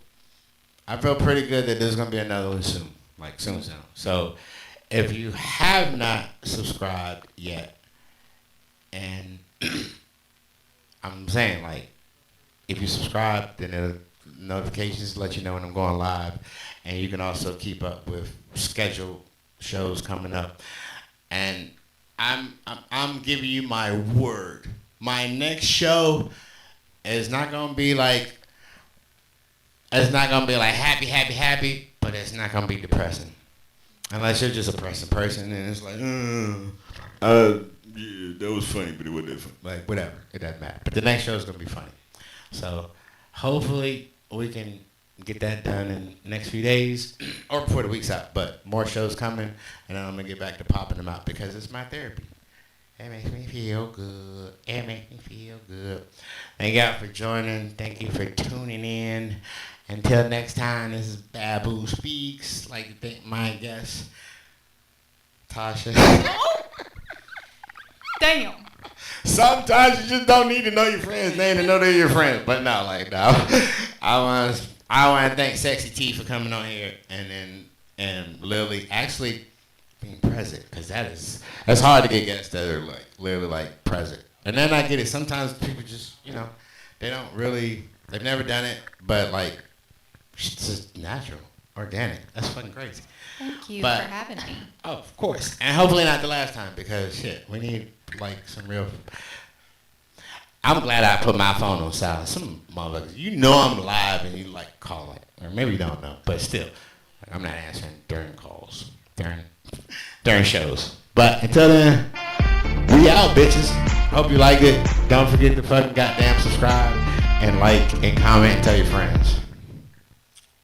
pretty good that there's gonna be another one soon, like soon. So, if you have not subscribed yet, and I'm saying like, if you subscribe, then the notifications let you know when I'm going live, and you can also keep up with scheduled shows coming up. And I'm giving you my word. My next show is not gonna be like. It's not gonna be like happy, but it's not gonna be depressing. Unless you're just a depressing person and it's like, yeah, that was funny, but it wasn't that funny. Like, whatever, it doesn't matter. But the next show is gonna be funny. So, hopefully, we can get that done in the next few days or before the week's out. But more shows coming, and then I'm gonna get back to popping them out because it's my therapy. It makes me feel good. Thank y'all for joining. Thank you for tuning in. Until next time, this is Babu Speaks. Like to thank my guest, Tasha. Damn. Sometimes you just don't need to know your friends' name to know they're your friends. But not like that. I want to thank Sexy T for coming on here and Lily actually being present, because that's hard to get guests that are like literally like present. And then I get it. Sometimes people just they've never done it, but like it's just natural, organic. That's fucking crazy. Thank you for having me. Oh, of course. And hopefully not the last time, because shit, we need like some real. I'm glad I put my phone on silent. Some motherfuckers, I'm live and you like call it, or maybe you don't know, but still, like, I'm not answering during calls, during shows. But until then, we out, bitches. Hope you like it. Don't forget to fucking goddamn subscribe and like and comment and tell your friends.